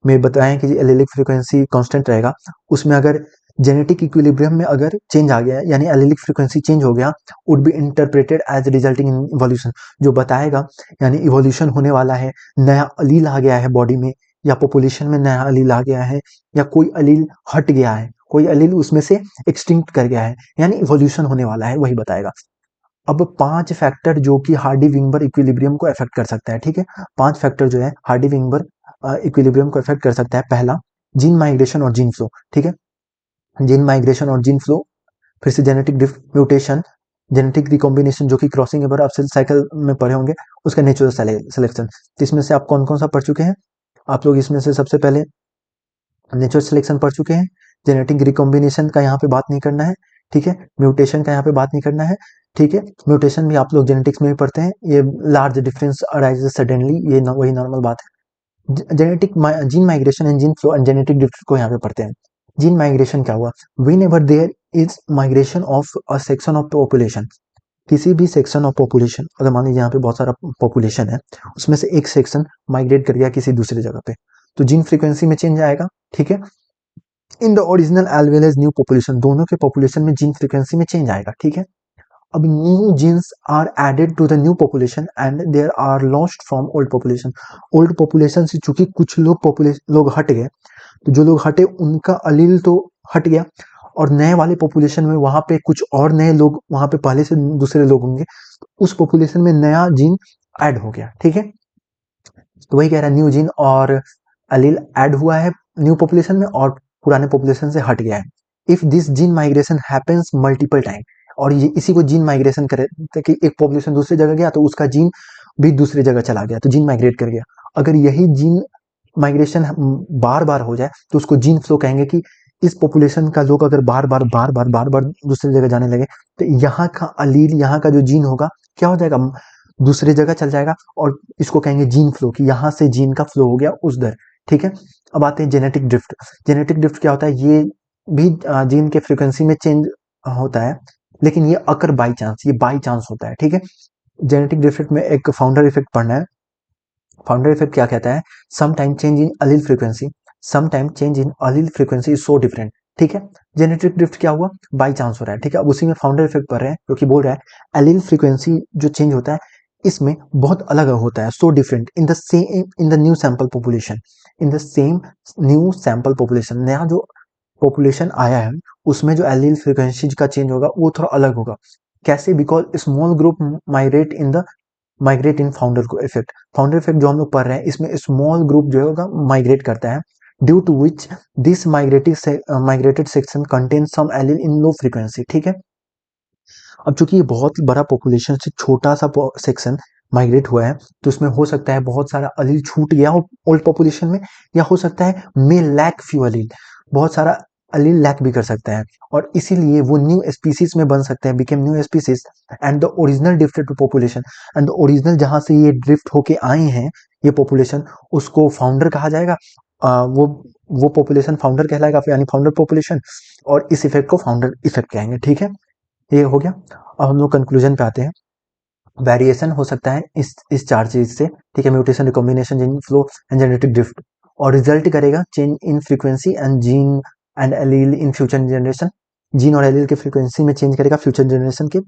में बताएं कि एलिलिक फ्रीक्वेंसी कांस्टेंट रहेगा, उसमें अगर जेनेटिक इक्विलिब्रियम में अगर चेंज आ गया यानी एलिलिक फ्रीक्वेंसी चेंज हो गया, would be interpreted as resulting in evolution, जो बताएगा यानी इवोल्यूशन होने वाला है, नया अलील आ गया है बॉडी में, या पॉपुलेशन में नया अलील आ गया है, या कोई अलील हट गया है, कोई अलील उसमें से एक्सटिंक्ट कर गया है, यानी इवोल्यूशन होने वाला है, वही बताएगा। अब 5 फैक्टर जो कि हार्डी विंबर इक्विलिब्रियम को अफेक्ट कर सकता है, ठीक है। 5 फैक्टर जो है हार्डी विंबर इक्विलिब्रियम को अफेक्ट कर सकता है। पहला, जीन माइग्रेशन और जीन फ्लो, ठीक है, जीन माइग्रेशन और जीन फ्लो। फिर से जेनेटिक म्यूटेशन, जेनेटिक रिकॉम्बिनेशन जो कि क्रॉसिंग ओवर आप सेल साइकिल में पढ़े होंगे, उसका नेचुरल सिलेक्शन। तो इसमें से आप कौन कौन सा पढ़ चुके हैं, आप लोग इसमें से सबसे पहले नेचुरल सिलेक्शन पढ़ चुके हैं, जेनेटिक रिकॉम्बिनेशन का यहाँ पे बात नहीं करना है, ठीक है, म्यूटेशन का यहाँ पे बात नहीं करना है, ठीक है। म्यूटेशन भी आप लोग जेनेटिक्स में भी पढ़ते हैं, ये लार्ज डिफरेंस अराइजेस सडनली, ये वही नॉर्मल बात है। Genetic gene migration and gene flow and genetic drift को यहाँ पे पढ़ते हैं। जीन माइग्रेशन क्या हुआ, whenever there is migration of a section of population, किसी भी सेक्शन ऑफ पॉपुलेशन, अगर मान लीजिए यहाँ पे बहुत सारा पॉपुलेशन है, उसमें से एक सेक्शन माइग्रेट कर गया किसी दूसरी जगह पे, तो जीन फ्रीक्वेंसी में चेंज आएगा, ठीक है। In the original as well as new population, दोनों के पॉपुलेशन में जीन फ्रीक्वेंसी में चेंज आएगा, ठीक है। अब new genes are added to the new population and there are lost from old population, old population से चूंकि कुछ लोग हट गए, तो जो लोग हटे उनका अलील तो हट गया, और नए वाले पॉपुलेशन में वहां पे कुछ और नए लोग, वहां पे पहले से दूसरे लोग होंगे, तो उस पॉपुलेशन में नया जीन ऐड हो गया, ठीक है। तो वही कह रहा है न्यू जीन और अलील ऐड हुआ है न्यू पॉपुलेशन में और पुराने पॉपुलेशन से हट गया है। If this gene migration happens multiple time, और ये इसी को जीन माइग्रेशन करे, कि एक पॉपुलेशन दूसरी जगह गया तो उसका जीन भी दूसरी जगह चला गया, तो जीन माइग्रेट कर गया। अगर यही जीन माइग्रेशन बार बार हो जाए तो उसको जीन फ्लो कहेंगे, कि इस पॉपुलेशन का लोग अगर बार बार दूसरी जगह जाने लगे, तो यहाँ का अलील, यहाँ का जो जीन होगा क्या हो जाएगा, दूसरी जगह चल जाएगा, और इसको कहेंगे जीन फ्लो, कि यहाँ से जीन का फ्लो हो गया उस दर, ठीक है। अब आते हैं जेनेटिक ड्रिफ्ट। जेनेटिक ड्रिफ्ट क्या होता है, ये भी जीन के फ्रीक्वेंसी में चेंज होता है, लेकिन ये अकर बाई चांस, ये बाई चांस होता है, ठीक है। जेनेटिक ड्रिफ्ट में एक फाउंडर इफेक्ट पढ़ना है। फाउंडर इफेक्ट क्या कहता है, some time change in allele frequency, some time change in allele frequency is so different, ठीक है। जेनेटिक ड्रिफ्ट क्या हुआ, बाई चांस हो रहा है, ठीक है। अब उसी में फाउंडर इफेक्ट पढ़ रहे हैं, क्योंकि बोल रहा है एलील फ्रीक्वेंसी जो चेंज होता है इसमें बहुत अलग होता है, so different in the same in the new sample population, in the same new sample population, नया जो पॉपुलेशन आया है उसमें जो एलील फ्रीक्वेंसी का चेंज होगा वो थोड़ा अलग होगा। कैसे? Because small group migrate in founder को इफेक्ट, फाउंडर इफेक्ट जो हम लोग पढ़ रहे हैं इसमें स्मॉल ग्रुप जो होगा माइग्रेट करता है, due to which this migrated section contain some allele in low frequency. ठीक है, अब चूंकि ये बहुत बड़ा पॉपुलेशन से छोटा सा सेक्शन माइग्रेट हुआ है तो इसमें हो सकता है बहुत सारा अलील छूट गया हो ओल्ड पॉपुलेशन में, या हो सकता है मे लैक फ्यू अलील, बहुत सारा अलील लैक भी कर सकता है, और इसीलिए वो न्यू स्पीसीज में बन सकते हैं, became new species and the original drifted population, and the original जहां से ये ड्रिफ्ट होके आए हैं ये पॉपुलेशन, उसको फाउंडर कहा जाएगा। वो पॉपुलेशन फाउंडर कहलाएगा, यानी फाउंडर पॉपुलेशन, और इस इफेक्ट को फाउंडर इफेक्ट कहेंगे। ठीक है, ये हो गया। अब हम लोग कंक्लूजन पे आते हैं। वेरिएशन हो सकता है इस चार चीज से, ठीक है, mutation, recombination, gene flow and genetic drift, और रिजल्ट करेगा change in frequency and gene and allele in future generation, gene और एलील के फ्रीक्वेंसी में चेंज करेगा फ्यूचर जनरेशन के,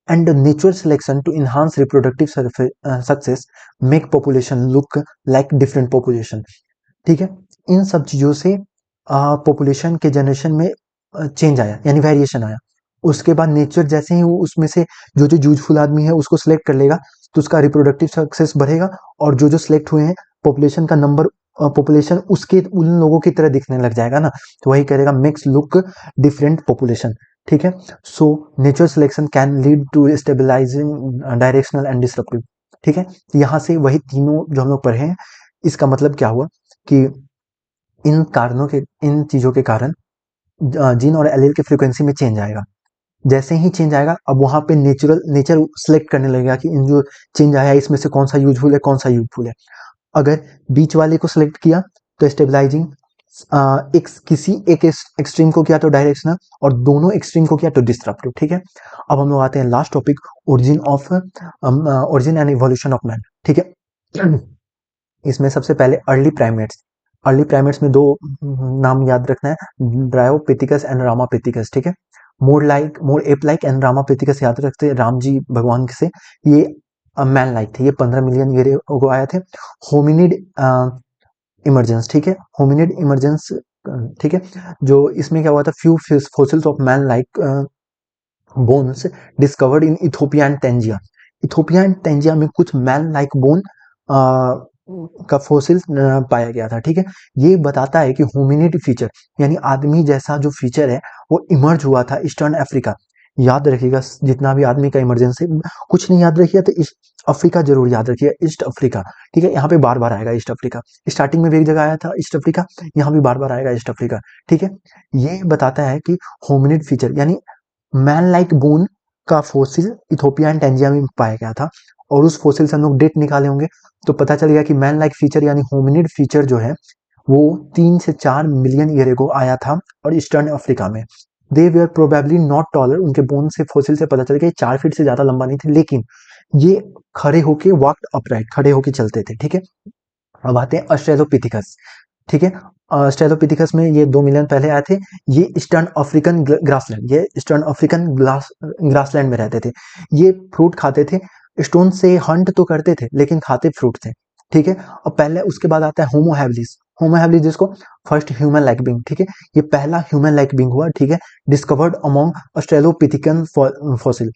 and natural selection to enhance reproductive success make population look like different population. ठीक है, इन सब चीजों से पॉपुलेशन के जनरेशन में चेंज आया, यानी वेरिएशन आया। उसके बाद नेचर जैसे ही वो उसमें से जो यूजफुल आदमी है उसको सिलेक्ट कर लेगा तो उसका रिप्रोडक्टिव सक्सेस बढ़ेगा, और जो सिलेक्ट हुए हैं पॉपुलेशन का नंबर, पॉपुलेशन उसके उन लोगों की तरह दिखने लग जाएगा ना, तो वही करेगा मेक्स लुक डिफरेंट पॉपुलेशन। ठीक है, so natural selection can lead to stabilizing directional and disruptive. ठीक है, यहाँ से वही तीनों जो हम लोग पढ़े हैं, इसका मतलब क्या हुआ कि इन चीजों के कारण जीन और एलील के फ्रीक्वेंसी में चेंज आएगा। जैसे ही चेंज आएगा अब वहां पे नेचर सेलेक्ट करने लगेगा कि इन जो चेंज आया है इसमें से कौन सा यूजफुल है कौन सा यूजफुल है। अगर बीच वाले को सिलेक्ट किया तो स्टेबलाइजिंग, किसी एक एक्सट्रीम को किया तो डायरेक्शनल, और दोनों एक्सट्रीम को किया तो डिस्ट्रप्टिव। ठीक है, अब हम लोग आते हैं last topic, origin and evolution of man. ठीक है, इसमें सबसे पहले अर्ली प्राइमेट्स में दो नाम याद रखना है, ड्रायोपिथिकस एंड रामापिथिकस। ठीक है, मोर एप लाइक एंड रामापिथिकस याद रखते हैं राम जी भगवान से, ये मैन लाइक थे, ये 15 मिलियन ईयर को आए थे। होमिनिड इमरजेंस, ठीक है, होमिनिड इमरजेंस। ठीक है, जो इसमें क्या हुआ था, few fossils of man like bones discovered in Ethiopia and Tanzania. Ethiopia and Tanzania में कुछ मैन लाइक बोन का फोसिल पाया गया था। ठीक है, ये बताता है कि होमिनिड फीचर यानी आदमी जैसा जो फीचर है वो इमर्ज हुआ था ईस्टर्न अफ्रीका। याद रखिएगा, जितना भी आदमी का इमरजेंसी, कुछ नहीं याद रखिएगा तो ईस्ट अफ्रीका जरूर याद रखिएगा, ईस्ट अफ्रीका। ठीक है, यहाँ पे बार बार आएगा ईस्ट अफ्रीका, स्टार्टिंग में भी एक जगह आया था ईस्ट अफ्रीका, यहाँ भी बार बार आएगा ईस्ट अफ्रीका। ठीक है, ये बताता है कि होमिनिड फीचर यानी मैन लाइक बोन का फोसिल इथोपिया एंड टेंजिया में पाया गया था, और उस फोसिल से हम लोग डेट निकालेंगे तो पता चलेगा कि मैन लाइक फीचर यानी होमिनिड फीचर जो है वो 3 से 4 मिलियन ईयर एगो आया था, और ईस्टर्न अफ्रीका में। दे वे आर प्रोबेबली नॉट टॉलर, उनके बोन से फोसिल से पता चल गया 4 फीट से ज्यादा लंबा नहीं थे, लेकिन ये खड़े होके वॉक्ड अपराइट, खड़े होके चलते थे। ठीक है, अब आते हैं ऑस्ट्रेलोपिथिकस। ठीक है, ऑस्ट्रेलोपिथिकस में ये 2 मिलियन पहले आए थे, ये ईस्टर्न अफ्रीकन ग्रासलैंड, ये ईस्टर्न अफ्रीकन ग्रासलैंड में रहते थे। ये फ्रूट खाते थे, स्टोन से हंट तो करते थे लेकिन खाते फ्रूट थे। ठीक है, और पहले उसके बाद आता है होमो हैबिलिस। होमो हैबिलिस जिसको फर्स्ट ह्यूमन लाइक बींग, ठीक है, ये पहला ह्यूमन लाइक बींग हुआ। ठीक है, डिस्कवर्ड अमॉन्ग ऑस्ट्रेलोपिथिकन फॉसिल।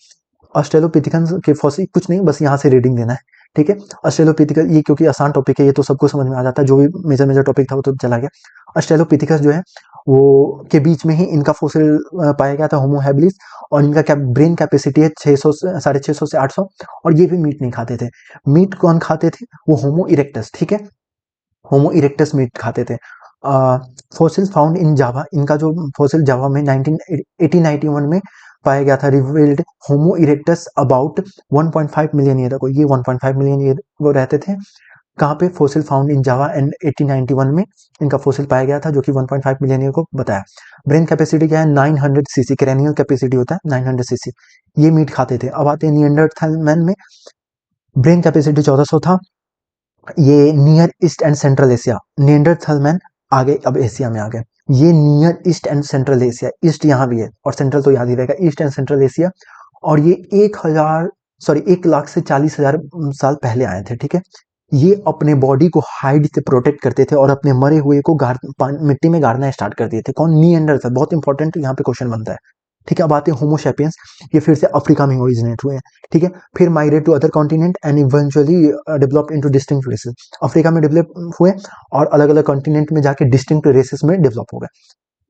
ऑस्ट्रेलोपिथिकन के फॉसिल कुछ नहीं, बस यहाँ से रीडिंग देना है। ठीक है, ऑस्ट्रेलोपिथिकस, ये क्योंकि आसान टॉपिक है ये तो सबको समझ में आ जाता है, जो भी मेजर मेजर टॉपिक था वो तो चला गया। ऑस्ट्रेलोपिथिकस जो है वो के बीच में ही इनका फॉसिल पाया गया था, होमो हैबिलिस, और इनका ब्रेन कैपेसिटी है 600 650 से 800, और ये भी मीट नहीं खाते थे। मीट कौन खाते थे, वो होमो इरेक्टस। ठीक है, होमो इरेक्टस मीट खाते थे। फॉसिल फाउंड इन जावा, इनका जो फॉसिल जावा में 1891 में पाया गया था, revealed homo erectus about 1.5 million year को, ये 1.5 मिलियन ईयर वो रहते थे। कहाँ पे, fossil found in Java and 1891 में इनका फॉसिल पाया गया था, जो कि 1.5 मिलियन ईयर को बताया। ब्रेन कैपेसिटी क्या है, 900 सीसी, क्रैनियल कैपेसिटी होता है 900 सीसी। ये मीट खाते थे। अब आते हैं निएंडरथल मैन में, ब्रेन कैपेसिटी 1400 था। ये near east and central Asia, Neanderthal man आ गए, अब एशिया में आ गए। ये near east and central Asia, east यहाँ भी है और सेंट्रल तो याद ही रहेगा, ईस्ट एंड सेंट्रल एशिया, और ये 1000 सॉरी 1 लाख से 40,000 साल पहले आए थे, ठीक है। ये अपने बॉडी को हाइड से प्रोटेक्ट करते थे और अपने मरे हुए को मिट्टी में गाड़ना स्टार्ट कर दिए थे। कौन? निएंडरथल। बहुत इंपॉर्टेंट यहाँ पे क्वेश्चन बनता है, ठीक है। अब आते हैं होमोसेपियंस। ये फिर से अफ्रीका में ओरिजिनेट हुए हैं, ठीक है। फिर migrate to other continent and eventually develop into distinct races. Africa में डेवलप हुए और अलग अलग कॉन्टिनेंट में जाके डिस्टिंक्ट रेसेस में डेवलप हो गए।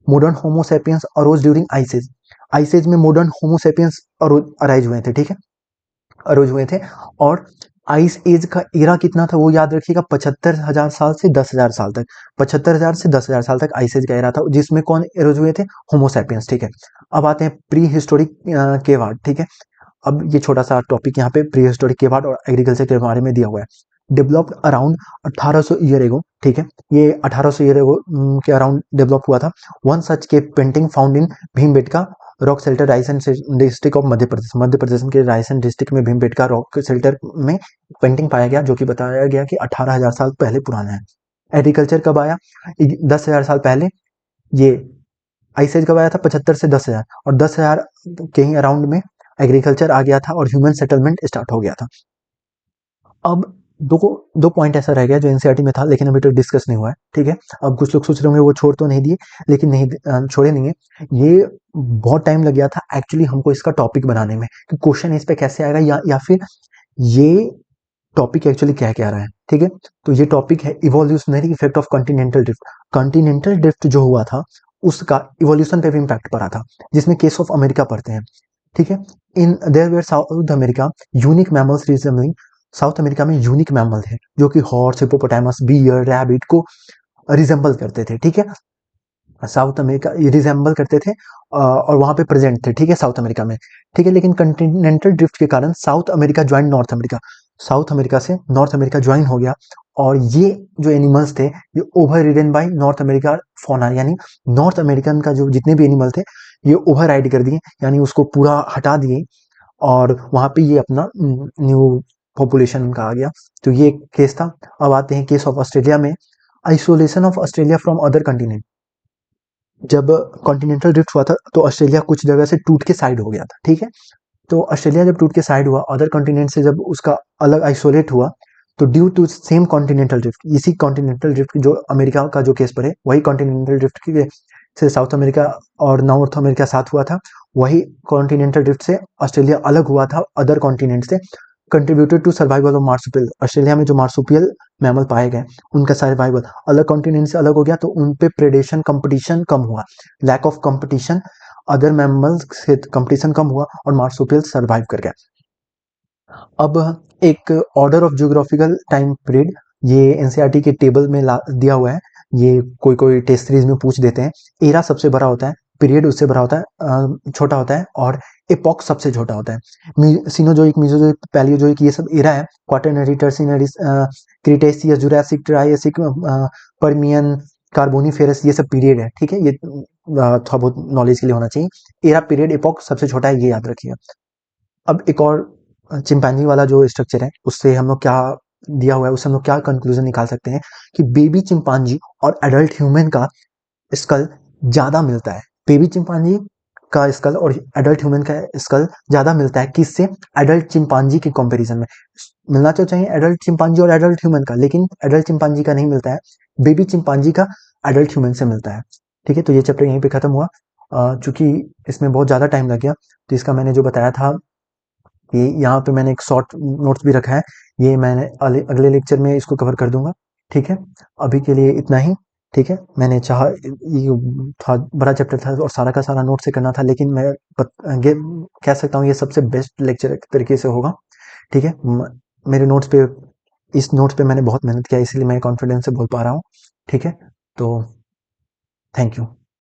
Modern homo sapiens arose during ice ages. Ice ages में मॉडर्न होमोसेपियंस अराइज हुए थे, ठीक है, अरोज हुए थे। और आइस एज का एरा कितना था वो याद रखिएगा, 75,000 साल से 10,000 साल तक। 75,000 से 10,000 साल तक आइस एज का एरा था, जिसमें कौन एरोज हुए थे? होमोसेपियंस, ठीक है। अब आते हैं प्री हिस्टोरिक केव आर्ट, ठीक है। अब ये छोटा सा टॉपिक यहाँ पे प्री हिस्टोरिक केव आर्ट और एग्रीकल्चर के बारे में दिया हुआ है। डेवलप्ड अराउंड 1800 ईयर एगो, ठीक है। ये 1800 ईयर एगो के अराउंड डेवलप हुआ था। वन सच के painting found in Bhimbetka rock shelter Raisen district of Madhya Pradesh. Madhya Pradesh के रायसेन डिस्ट्रिक्ट में भीमबेटका रॉक शेल्टर में पेंटिंग पाया गया, जो कि बताया गया कि 18,000 साल पहले पुराना है। एग्रीकल्चर कब आया? 10,000 साल पहले। ये आइस एज कब आया था? 75 से 10,000, और 10,000 के ही अराउंड में एग्रीकल्चर आ गया था और ह्यूमन सेटलमेंट स्टार्ट हो गया था। अब दो दो पॉइंट ऐसा रह गया जो एनसीईआरटी में था लेकिन अभी तक डिस्कस नहीं हुआ है, ठीक है। अब कुछ लोग सोच रहे होंगे वो छोड़ तो नहीं दिए, लेकिन नहीं, छोड़े नहीं है। ये बहुत टाइम लग गया था एक्चुअली हमको इसका टॉपिक बनाने में कि क्वेश्चन इस पे कैसे आएगा, या फिर ये टॉपिक एक्चुअली क्या कह रहा है, ठीक है। तो ये टॉपिक है evolutionary effect of continental drift. Continental drift जो हुआ था उसका इवोल्यूशन पे भी इम्पैक्ट पड़ा था, जिसमें केस ऑफ अमेरिका पढ़ते हैं, ठीक है। In there were south America unique mammals resembling. South America में यूनिक मैमल थे जो कि हॉर्स, हिप्पोपोटामस, बियर, रैबिट को रिजेंबल करते थे, ठीक है। साउथ अमेरिका रिजेंबल करते थे और वहां पे प्रेजेंट थे, ठीक है, साउथ अमेरिका में, ठीक है। लेकिन कंटिनेंटल ड्रिफ्ट के कारण south America join north America. South America से नॉर्थ अमेरिका ज्वाइन हो गया और ये जो एनिमल्स थे ये over ridden by north America fauna, यानी नॉर्थ अमेरिकन का जो जितने भी एनिमल थे ये ओवर राइड कर दिए, यानी उसको पूरा हटा दिए और वहां पे ये अपना न्यू पॉपुलेशन उनका आ गया। तो ये एक केस था। अब आते हैं केस ऑफ ऑस्ट्रेलिया में। Isolation of Australia from other continent. जब कॉन्टिनेंटल ड्रिफ्ट हुआ था तो ऑस्ट्रेलिया कुछ जगह से टूट के साइड हो गया था, ठीक है। तो ऑस्ट्रेलिया जब टूट के साइड हुआ अदर कॉन्टिनेंट से, जब उसका अलग आइसोलेट हुआ, तो due to same continental drift, इसी कॉन्टिनेंटल ड्रिफ्ट जो अमेरिका का जो केस पर है वही कॉन्टिनेंटल ड्रिफ्ट के से साउथ अमेरिका और नॉर्थ अमेरिका साथ हुआ था। वही कॉन्टिनेंटल ड्रिफ्ट से ऑस्ट्रेलिया अलग हुआ था अदर कॉन्टिनेंट से। Contributed to survival of marsupial. Australia में जो मार्सुपियल मैमल पाए गए उनका सर्वाइवल अलग कॉन्टिनेंट से अलग हो गया, तो उन पे प्रेडेशन कंपटीशन कम हुआ, lack of competition, other mammals से कंपटीशन कम हुआ और मार्सुपियल सर्वाइव कर गया। अब एक order of geographical time period, ये एनसीईआरटी के टेबल में दिया हुआ है। ये कोई कोई टेस्ट सीरीज में पूछ देते हैं। एरा सबसे बड़ा होता है, पीरियड उससे बड़ा होता है, छोटा होता है, और एपॉक सबसे छोटा होता है। सिनोजोइक, मीसोजोइक, पैलियोजोइक ये सब एरा है। Quaternary, Tertiary, Cretaceous, Jurassic, Triassic, Permian, Carboniferous, ये सब पीरियड है, ठीक है। ये थोड़ा बहुत नॉलेज के लिए होना चाहिए। एरा, पीरियड, एपॉक सबसे छोटा है, ये याद रखिए। अब एक और चिंपैंजी वाला जो स्ट्रक्चर है उससे हम लोग क्या दिया हुआ है, उससे हम लोग क्या कंक्लूजन निकाल सकते हैं कि बेबी चिंपांजी और एडल्ट ह्यूमन का स्कल ज्यादा मिलता है। बेबी चिंपांजी का स्कल और एडल्ट ह्यूमन का स्कल ज्यादा मिलता है, किससे? एडल्ट चिंपांजी के कंपैरिजन में। मिलना तो चाहिए एडल्ट चिंपांजी और एडल्ट ह्यूमन का, लेकिन एडल्ट चिंपांजी का नहीं मिलता है, बेबी चिंपांजी का एडल्ट ह्यूमन से मिलता है, ठीक है। तो ये चैप्टर यहीं पे खत्म हुआ। चूंकि इसमें बहुत ज्यादा टाइम लग गया तो इसका मैंने जो बताया था कि यहाँ पे मैंने एक शॉर्ट नोट्स भी रखा है, ये मैंने अगले लेक्चर में इसको कवर कर दूंगा, ठीक है। अभी के लिए इतना ही, ठीक है। मैंने चाहा ये था बड़ा चैप्टर था और सारा का सारा नोट से करना था, लेकिन मैं कह सकता हूँ ये सबसे बेस्ट लेक्चर तरीके से होगा, ठीक है। मेरे नोट्स पे, इस नोट्स पे मैंने बहुत मेहनत किया, इसलिए मैं कॉन्फिडेंस से बोल पा रहा हूँ, ठीक है। तो थैंक यू।